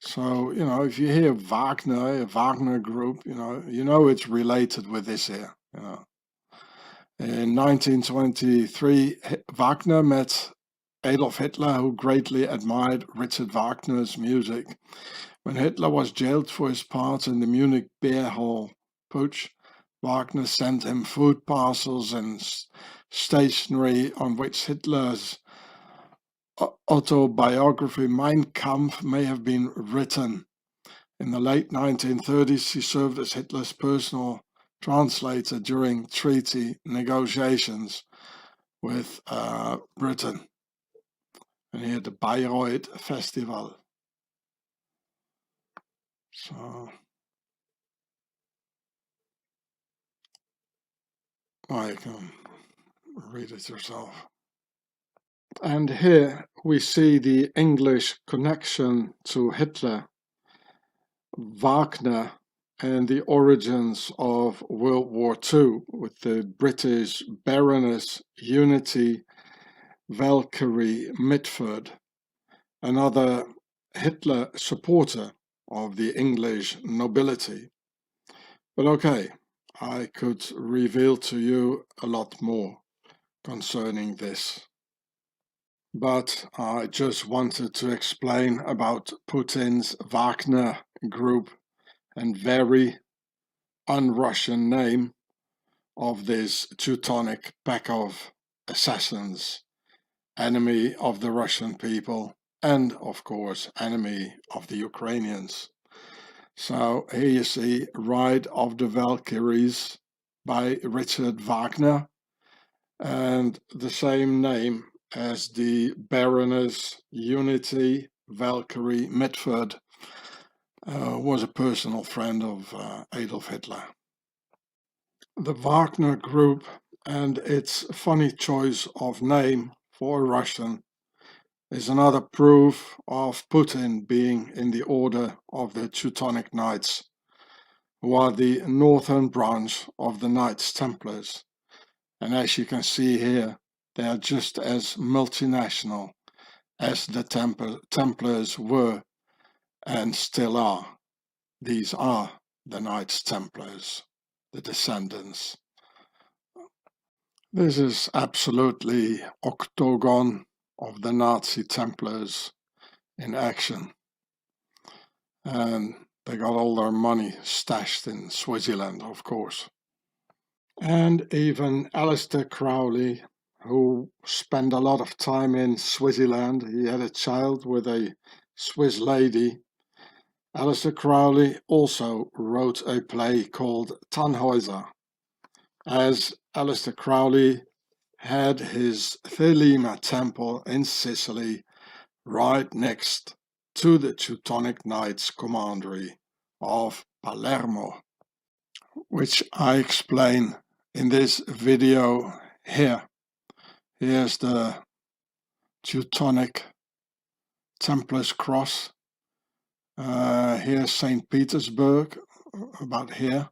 So, if you hear Wagner, a Wagner group, you know it's related with this here. In 1923, Wagner met Adolf Hitler, who greatly admired Richard Wagner's music. When Hitler was jailed for his part in the Munich beer hall putsch, Wagner sent him food parcels and stationery on which Hitler's autobiography Mein Kampf may have been written. In the late 1930s, he served as Hitler's personal translator during treaty negotiations with Britain. And here the Bayreuth Festival. So, you can read it yourself. And here we see the English connection to Hitler, Wagner, and the origins of World War II with the British Baroness Unity Valkyrie Mitford, another Hitler supporter of the English nobility. But okay, I could reveal to you a lot more concerning this. But I just wanted to explain about Putin's Wagner group and very un-Russian name of this Teutonic pack of assassins, enemy of the Russian people and, of course, enemy of the Ukrainians. So here you see Ride of the Valkyries by Richard Wagner, and the same name as the Baroness Unity Valkyrie Mitford was a personal friend of Adolf Hitler. The Wagner group and its funny choice of name for a Russian is another proof of Putin being in the order of the Teutonic Knights, who are the northern branch of the Knights Templars. And as you can see here, they are just as multinational as the Templars were and still are. These are the Knights Templars, the descendants. This is absolutely octagon of the Nazi Templars in action. And they got all their money stashed in Switzerland, of course. And even Aleister Crowley, who spent a lot of time in Switzerland, he had a child with a Swiss lady. Aleister Crowley also wrote a play called Tannhäuser, as Aleister Crowley had his Thelema temple in Sicily right next to the Teutonic Knights commandery of Palermo, which I explain in this video here. Here's the Teutonic Templars cross. Here's St. Petersburg, about here.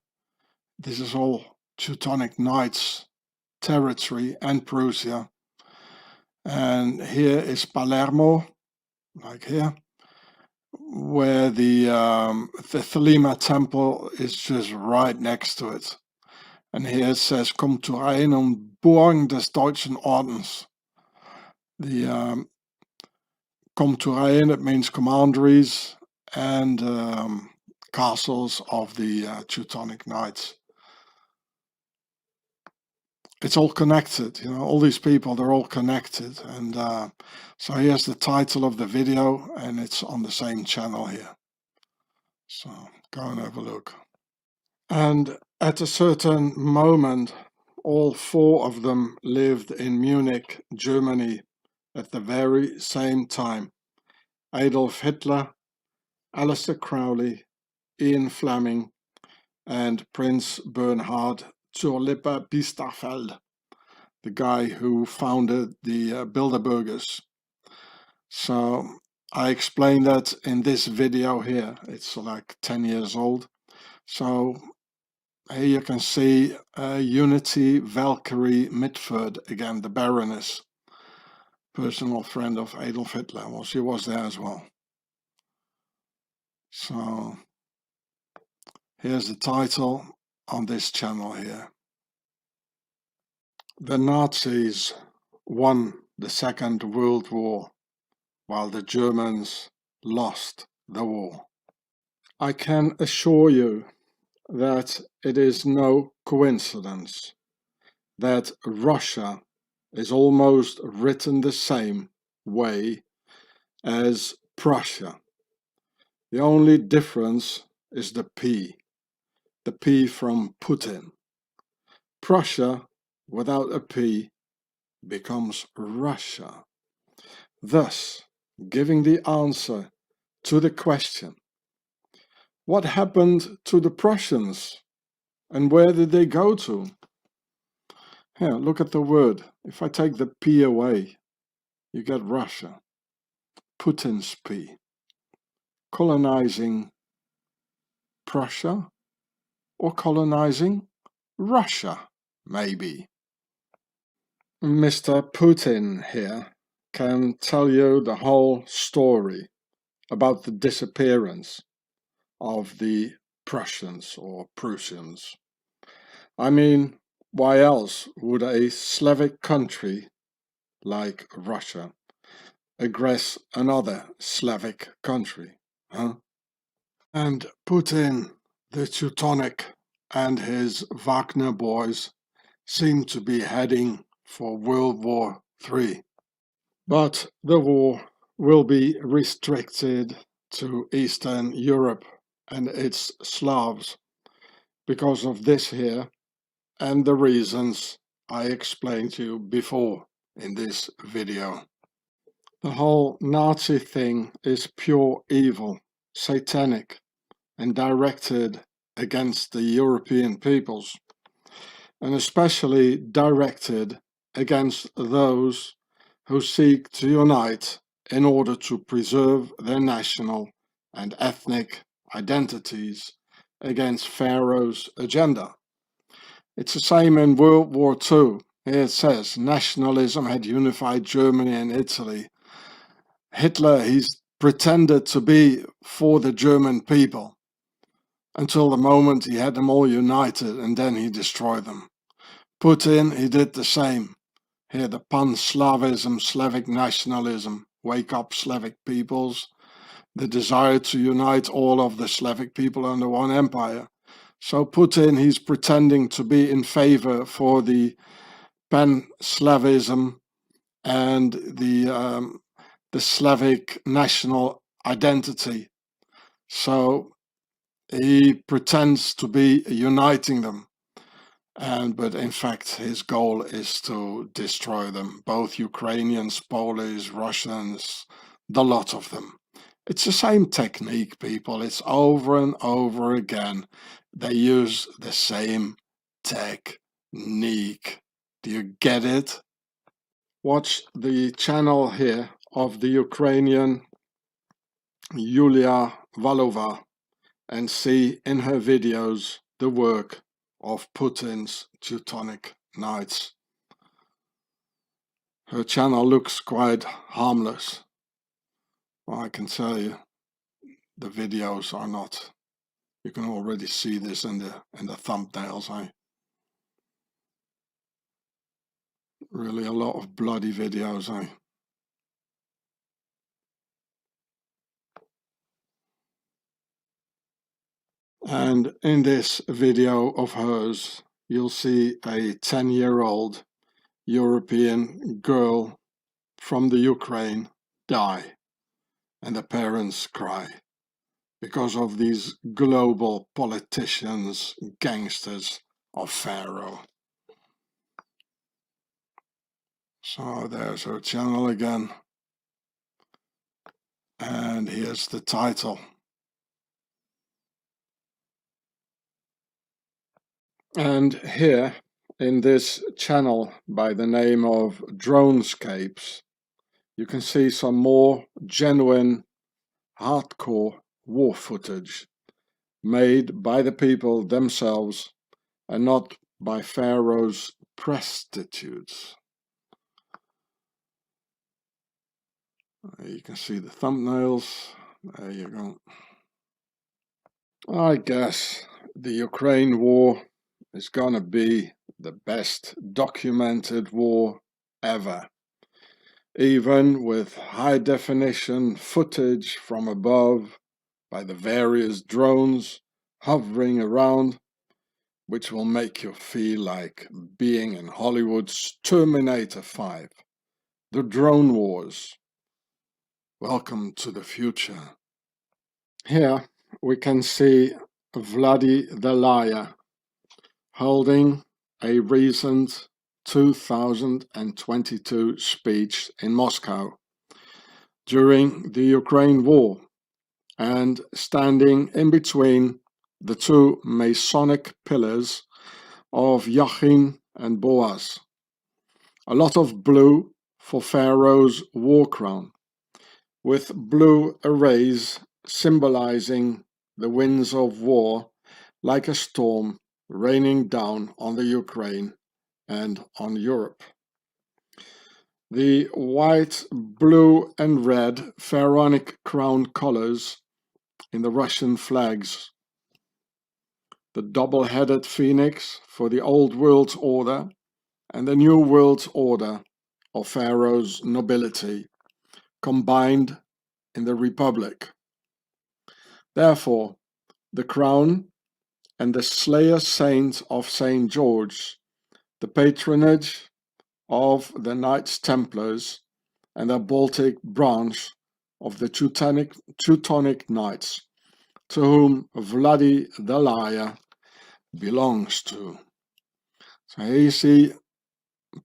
This is all Teutonic Knights territory and Prussia. And here is Palermo, like here, where the Thelema temple is just right next to it. And here it says, "Kommt zu Reihen und Burgen des Deutschen Ordens." The Kommt zu Reihen, it means commanderies and castles of the Teutonic Knights. It's all connected, all these people, they're all connected. And so here's the title of the video, and it's on the same channel here. So go and have a look. And at a certain moment, all four of them lived in Munich, Germany, at the very same time. Adolf Hitler, Aleister Crowley, Ian Fleming, and Prince Bernhard zur Lippe Biesterfeld, the guy who founded the Bilderbergers. So I explained that in this video here. It's like 10 years old. So here you can see Unity Valkyrie Mitford, again the Baroness, personal friend of Adolf Hitler. Well, she was there as well. So here's the title on this channel here. The Nazis won the Second World War while the Germans lost the war. I can assure you that it is no coincidence that Russia is almost written the same way as Prussia. The only difference is the P from Putin. Prussia without a P becomes Russia, thus giving the answer to the question, what happened to the Prussians and where did they go to? Here, look at the word. If I take the P away, you get Russia. Putin's P. Colonizing Prussia or colonizing Russia, maybe. Mr. Putin here can tell you the whole story about the disappearance of the Prussians or Prussians. I mean, why else would a Slavic country like Russia aggress another Slavic country, huh? And Putin, the Teutonic, and his Wagner boys seem to be heading for World War III. But the war will be restricted to Eastern Europe and its Slavs because of this here and the reasons I explained to you before in this video. The whole Nazi thing is pure evil, satanic, and directed against the European peoples, and especially directed against those who seek to unite in order to preserve their national and ethnic identities against Pharaoh's agenda. It's the same in World War II. Here it says nationalism had unified Germany and Italy. Hitler, he's pretended to be for the German people until the moment he had them all united and then he destroyed them. Putin, he did the same. Here the pan-Slavism, Slavic nationalism, wake up Slavic peoples, the desire to unite all of the Slavic people under one empire. So Putin, he's pretending to be in favor for the pan-Slavism and the Slavic national identity. So he pretends to be uniting them. But in fact, his goal is to destroy them, both Ukrainians, Polish, Russians, the lot of them. It's the same technique, people. It's over and over again. They use the same technique. Do you get it? Watch the channel here of the Ukrainian Yulia Valova and see in her videos the work of Putin's Teutonic Knights. Her channel looks quite harmless. Well, I can tell you, the videos are not. You can already see this in the thumbnails. Really a lot of bloody videos. And in this video of hers, you'll see a 10-year-old European girl from the Ukraine die, and the parents cry because of these global politicians, gangsters of Pharaoh. So there's her channel again, and here's the title. And here in this channel by the name of Dronescapes, you can see some more genuine hardcore war footage made by the people themselves and not by Pharaoh's prostitutes. You can see the thumbnails. There you go. I guess the Ukraine war is gonna be the best documented war ever. Even with high definition footage from above by the various drones hovering around, which will make you feel like being in Hollywood's Terminator 5. The drone wars. Welcome to the future. Here we can see Vladimir the Liar holding a recent 2022 speech in Moscow during the Ukraine war, and standing in between the two Masonic pillars of Yachin and Boaz. A lot of blue for Pharaoh's war crown, with blue arrays symbolizing the winds of war like a storm raining down on the Ukraine and on Europe. The white, blue and red pharaonic crown colors in the Russian flags, the double-headed phoenix for the old world order and the new world order of Pharaoh's nobility combined in the Republic. Therefore, the crown and the slayer saint of St. George, the patronage of the Knights Templars and the Baltic branch of the Teutonic Knights, to whom Vladimir the Liar belongs to. So here you see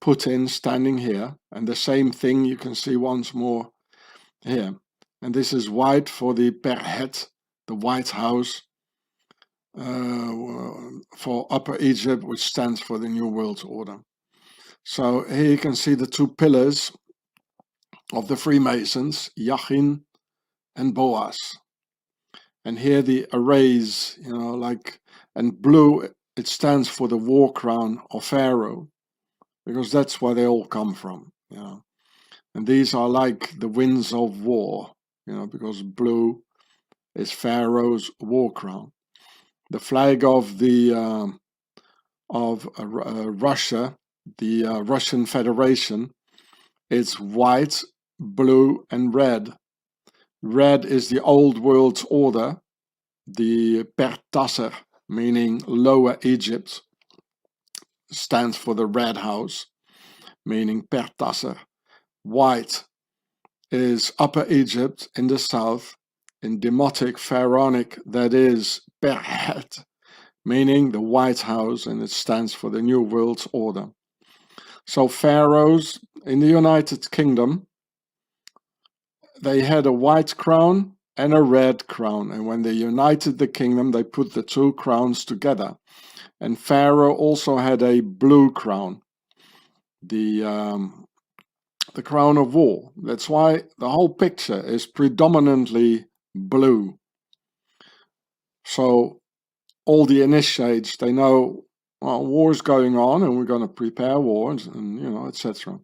Putin standing here, and the same thing you can see once more here. And this is white for the Perhet, the White House, for Upper Egypt, which stands for the New World Order. So here you can see the two pillars of the Freemasons, Yachin and Boaz. And here the arrays, and blue, it stands for the war crown of Pharaoh, because that's where they all come from, And these are like the winds of war, because blue is Pharaoh's war crown. The flag of the Russia, the Russian Federation, is white, blue, and red. Red is the old world order, the Pertasser, meaning Lower Egypt, stands for the Red House, meaning Pertasser. White is Upper Egypt in the south, in Demotic Pharaonic, that is Perhet, meaning the White House, and it stands for the New World Order. So pharaohs in the United Kingdom, they had a white crown and a red crown, and when they united the kingdom, they put the two crowns together. And Pharaoh also had a blue crown, the crown of war. That's why the whole picture is predominantly blue. So all the initiates, they know, well, war is going on and we're going to prepare wars, and etc.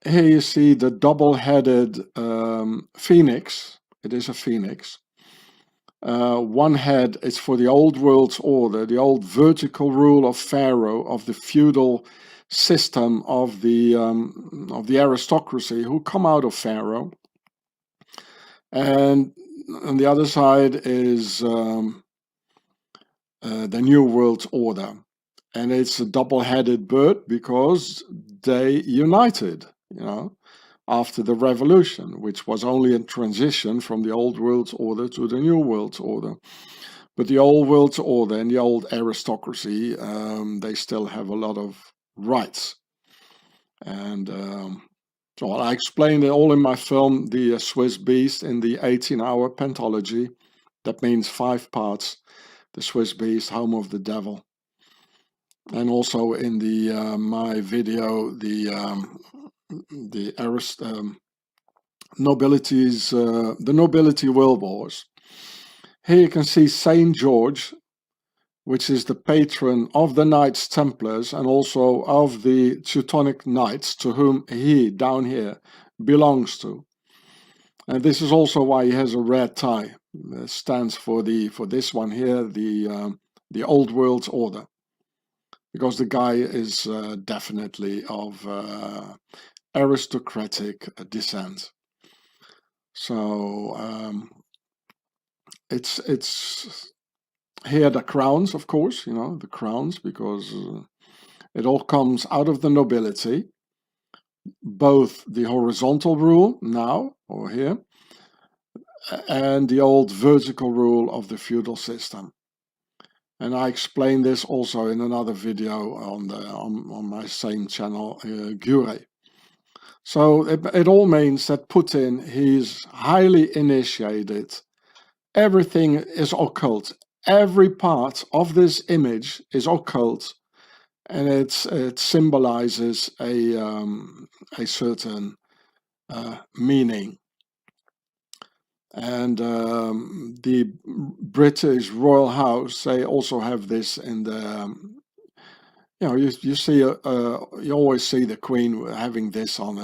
Here you see the double-headed phoenix. It is a phoenix. One head is for the old world order, the old vertical rule of Pharaoh, of the feudal system of the aristocracy who come out of Pharaoh. And on the other side is the New World Order. And it's a double-headed bird because they united, after the revolution, which was only a transition from the old world order to the New World Order. But the old world order and the old aristocracy, they still have a lot of rights. And so I explained it all in my film, The Swiss Beast, in the 18-hour pentology. That means 5 parts. The Swiss Beast, Home of the Devil. And also in the my video, the nobility world wars. Here you can see St. George, which is the patron of the Knights Templars and also of the Teutonic Knights, to whom he, down here, belongs to. And this is also why he has a red tie, stands for this one here, the Old World Order, because the guy is definitely of aristocratic descent. So it's here the crowns, of course, you know, the crowns, because it all comes out of the nobility, both the horizontal rule now, or here, and the old vertical rule of the feudal system. And I explained this also in another video on my same channel, Gure. So it all means that Putin, he's highly initiated. Everything is occult. Every part of this image is occult, and it symbolizes a certain meaning. And the British royal house, they also have this in the you know, you see you always see the Queen having this on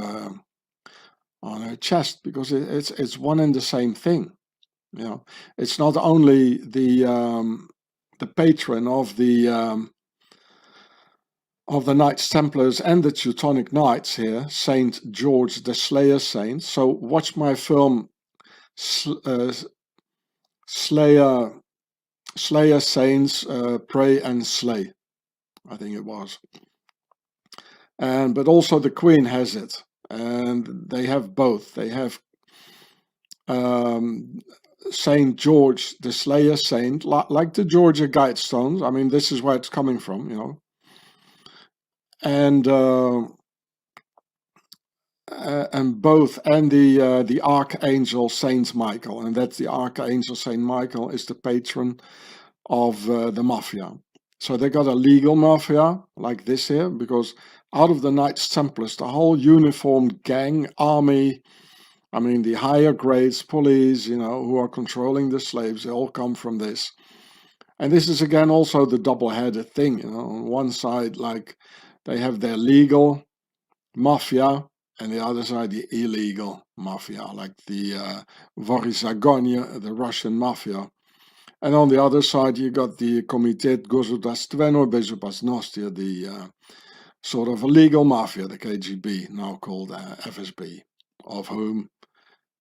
her chest, because it's one and the same thing. You know, it's not only the patron of the Knights Templars and the Teutonic Knights here, Saint George the Slayer Saint. So watch my film Slayer Saints Pray and Slay, I think it was. But also the Queen has it, and they have both. They have Saint George the Slayer Saint, like the Georgia Guidestones. I mean, this is where it's coming from, you know. And both, and the Archangel Saint Michael, and that's the Archangel Saint Michael is the patron of the mafia. So they got a legal mafia like this here, because out of the Knights Templars, the whole uniformed gang, army, I mean the higher grades, police, you know, who are controlling the slaves, they all come from this. And this is again also the double-headed thing, you know. On one side, like, they have their legal mafia, and the other side the illegal mafia, like the Vorizagonie, the Russian mafia. And on the other side you got the Komitet Gosudastvenoj Bezopasnosti, the sort of a legal mafia, the KGB, now called FSB, of whom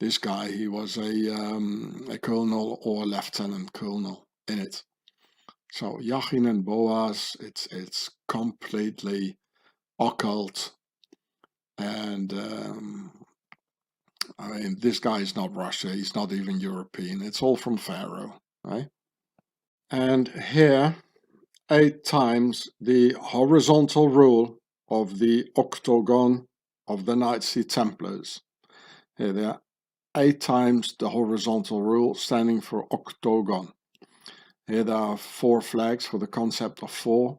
this guy, he was a colonel or lieutenant colonel in it. So Yachin and Boaz, it's completely occult. And I mean, this guy is not Russia, he's not even European, it's all from Pharaoh, right? And here, 8 times the horizontal rule of the octagon of the Knights Templars. Here they are, 8 times the horizontal rule, standing for octagon. Here there are 4 flags for the concept of 4,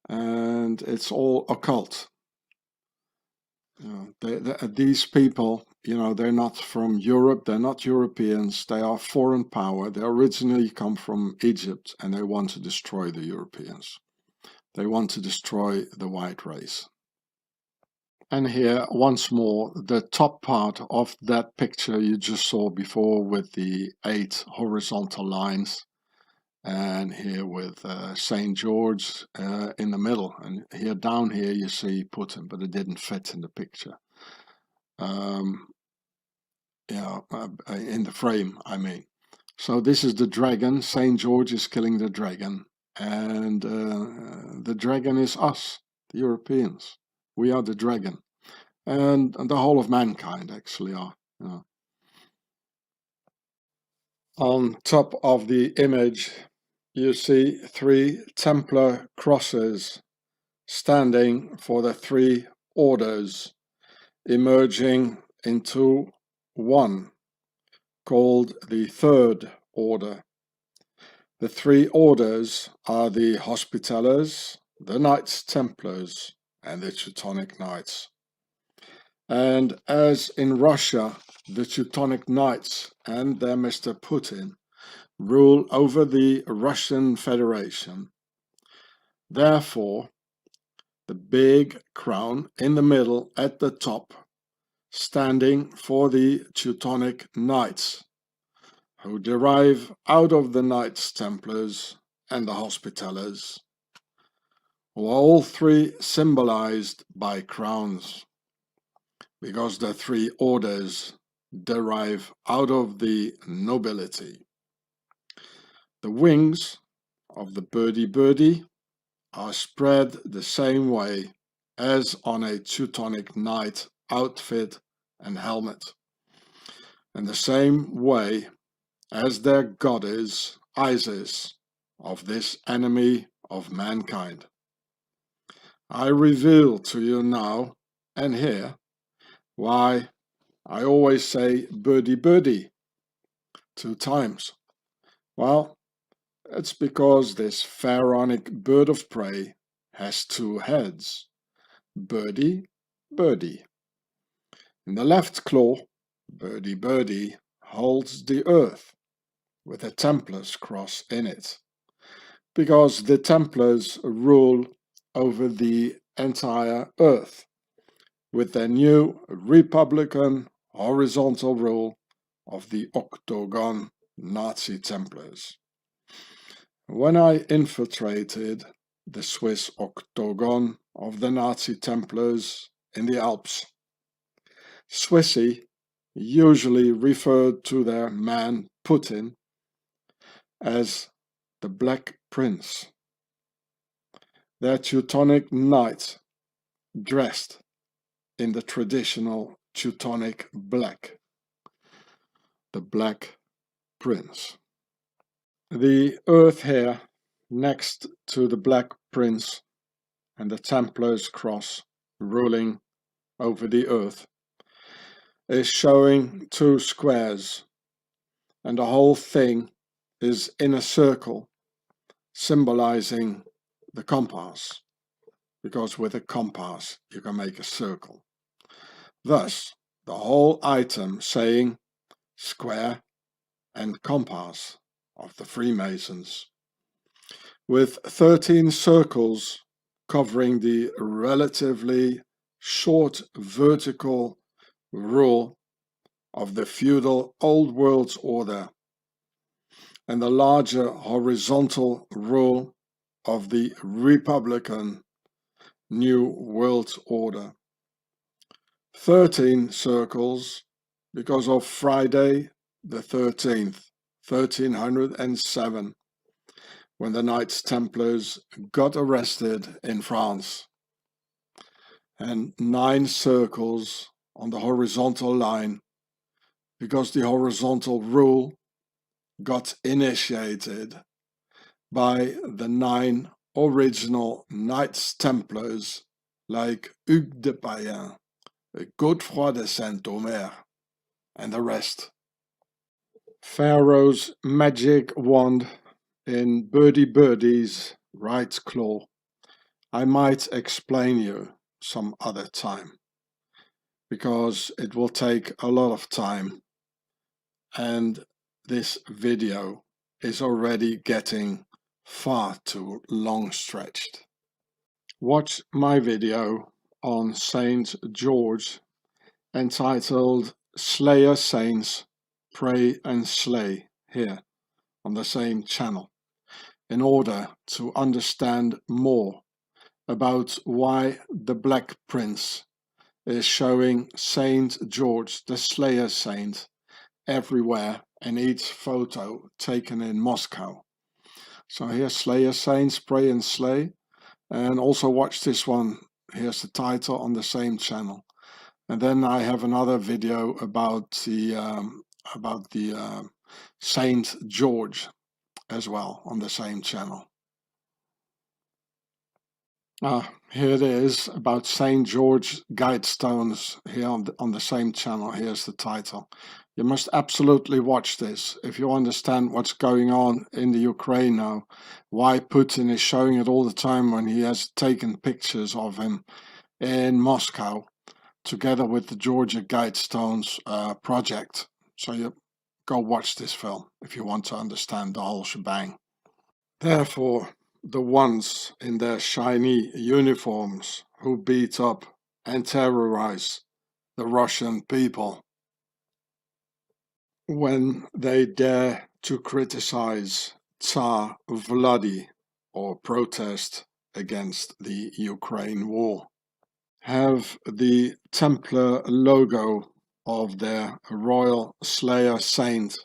and it's all occult. You know, these people, you know, they're not from Europe, they're not Europeans, they are foreign power. They originally come from Egypt, and they want to destroy the Europeans. They want to destroy the white race. And here, once more, the top part of that picture you just saw before, with the 8 horizontal lines, and here with St. George in the middle. And here, down here, you see Putin, but it didn't fit in the picture. Yeah, in the frame, I mean. So this is the dragon. St. George is killing the dragon. And the dragon is us, the Europeans. We are the dragon. And the whole of mankind actually are. You know. On top of the image, you see 3 Templar crosses standing for the 3 orders, emerging into one, called the Third Order. The 3 orders are the Hospitallers, the Knights Templars, and the Teutonic Knights. And as in Russia, the Teutonic Knights and their Mr. Putin rule over the Russian Federation. Therefore, the big crown in the middle at the top, standing for the Teutonic Knights, who derive out of the Knights Templars and the Hospitallers, who are all three symbolized by crowns, because the three orders derive out of the nobility. The wings of the birdie are spread the same way as on a Teutonic Knight outfit and helmet, and the same way as their goddess Isis of this enemy of mankind. I reveal to you now and here why I always say birdie 2 times. Well, it's because this pharaonic bird of prey has 2 heads. Birdie. In the left claw, birdie holds the earth with a Templars cross in it, because the Templars rule over the entire earth with their new republican horizontal rule of the octagon Nazi Templars. When I infiltrated the Swiss octagon of the Nazi Templars in the Alps, Swissy usually referred to their man Putin as the Black Prince. Their Teutonic Knights dressed in the traditional Teutonic black, the Black Prince. The earth here, next to the Black Prince and the Templars cross ruling over the earth, is showing 2 squares, and the whole thing is in a circle, symbolizing the compass, because with a compass you can make a circle. Thus, the whole item saying square and compass of the Freemasons, with 13 circles covering the relatively short vertical rule of the feudal Old World order and the larger horizontal rule of the republican New World Order. 13 circles because of Friday the 13th, 1307, when the Knights Templars got arrested in France, and 9 circles on the horizontal line because the horizontal rule got initiated by the 9 original Knights Templars like Hugues de Payens, Godefroy de Saint-Omer, and the rest. Pharaoh's magic wand in birdie's right claw I might explain you some other time, because it will take a lot of time and this video is already getting far too long stretched. Watch my video on Saint George entitled Slayer Saints Pray and Slay here on the same channel, in order to understand more about why the Black Prince is showing Saint George the Slayer Saint everywhere in each photo taken in Moscow. So here's Slayer Saints Pray and Slay, and also watch this one. Here's the title on the same channel. And then I have another video about the Saint George as well on the same channel. Here it is about Saint George Guidestones here on the same channel. Here's the title. You must absolutely watch this if you understand what's going on in the Ukraine now, why Putin is showing it all the time when he has taken pictures of him in Moscow together with the Georgia Guidestones project. So you go watch this film if you want to understand the whole shebang. Therefore, the ones in their shiny uniforms who beat up and terrorize the Russian people, when they dare to criticize Tsar Vladi or protest against the Ukraine war, have the Templar logo of their royal slayer saint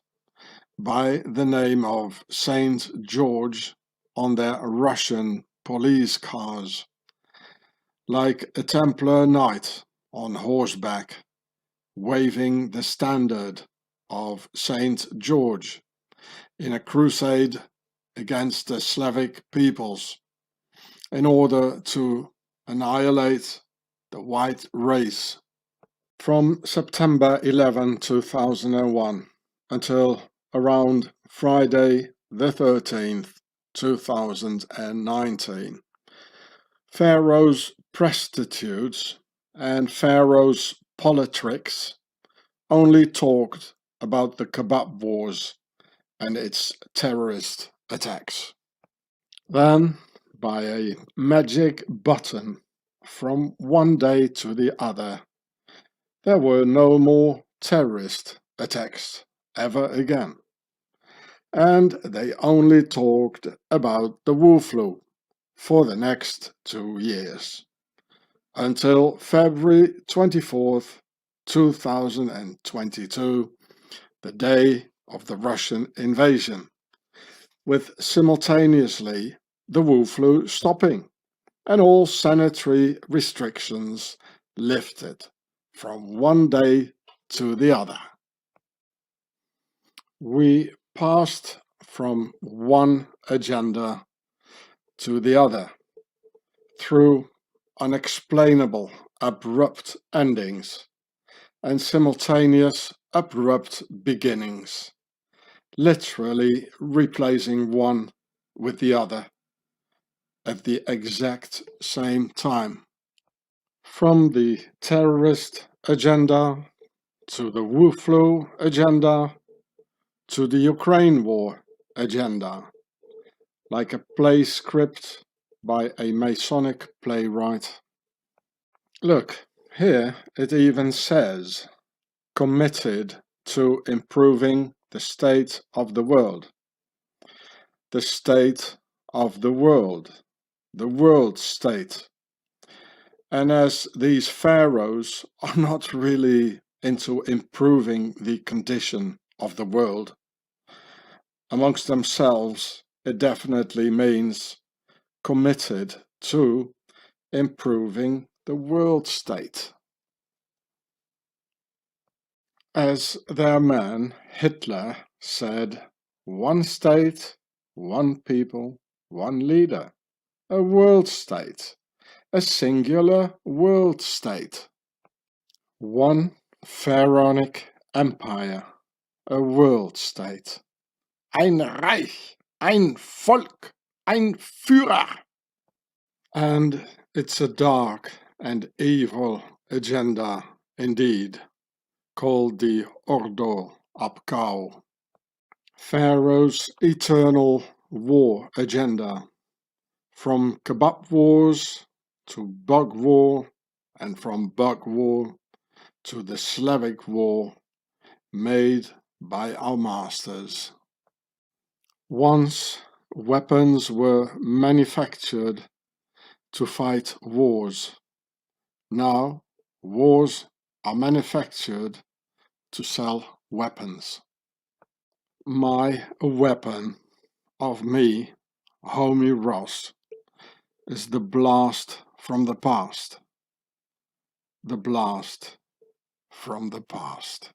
by the name of Saint George on their Russian police cars, like a Templar knight on horseback, waving the standard of Saint George in a crusade against the Slavic peoples in order to annihilate the white race. From September 11, 2001 until around Friday the 13th, 2019, Pharaoh's prostitutes and Pharaoh's politricks only talked about the kebab wars and its terrorist attacks. Then, by a magic button, from one day to the other, there were no more terrorist attacks ever again. And they only talked about the Wu flu for the next 2 years, until February 24th, 2022, the day of the Russian invasion, with simultaneously the Wu flu stopping and all sanitary restrictions lifted from one day to the other. We passed from one agenda to the other through unexplainable abrupt endings and simultaneous abrupt beginnings, literally replacing one with the other at the exact same time. From the terrorist agenda to the Wu flu agenda to the Ukraine war agenda, like a play script by a Masonic playwright. Look, here it even says, committed to improving the state of the world. The state of the world state. And as these pharaohs are not really into improving the condition of the world, amongst themselves it definitely means committed to improving the world state. As their man Hitler said, one state, one people, one leader, a world state, a singular world state, one pharaonic empire, a world state, ein Reich, ein Volk, ein Führer. And it's a dark and evil agenda indeed, called the Ordo Abkau, Pharaoh's eternal war agenda, from kebab wars to bug war, and from bug war to the Slavic war made by our masters. Once weapons were manufactured to fight wars. Now wars are manufactured to sell weapons. My weapon of me, Homie Ross, is the blast from the past. The blast from the past.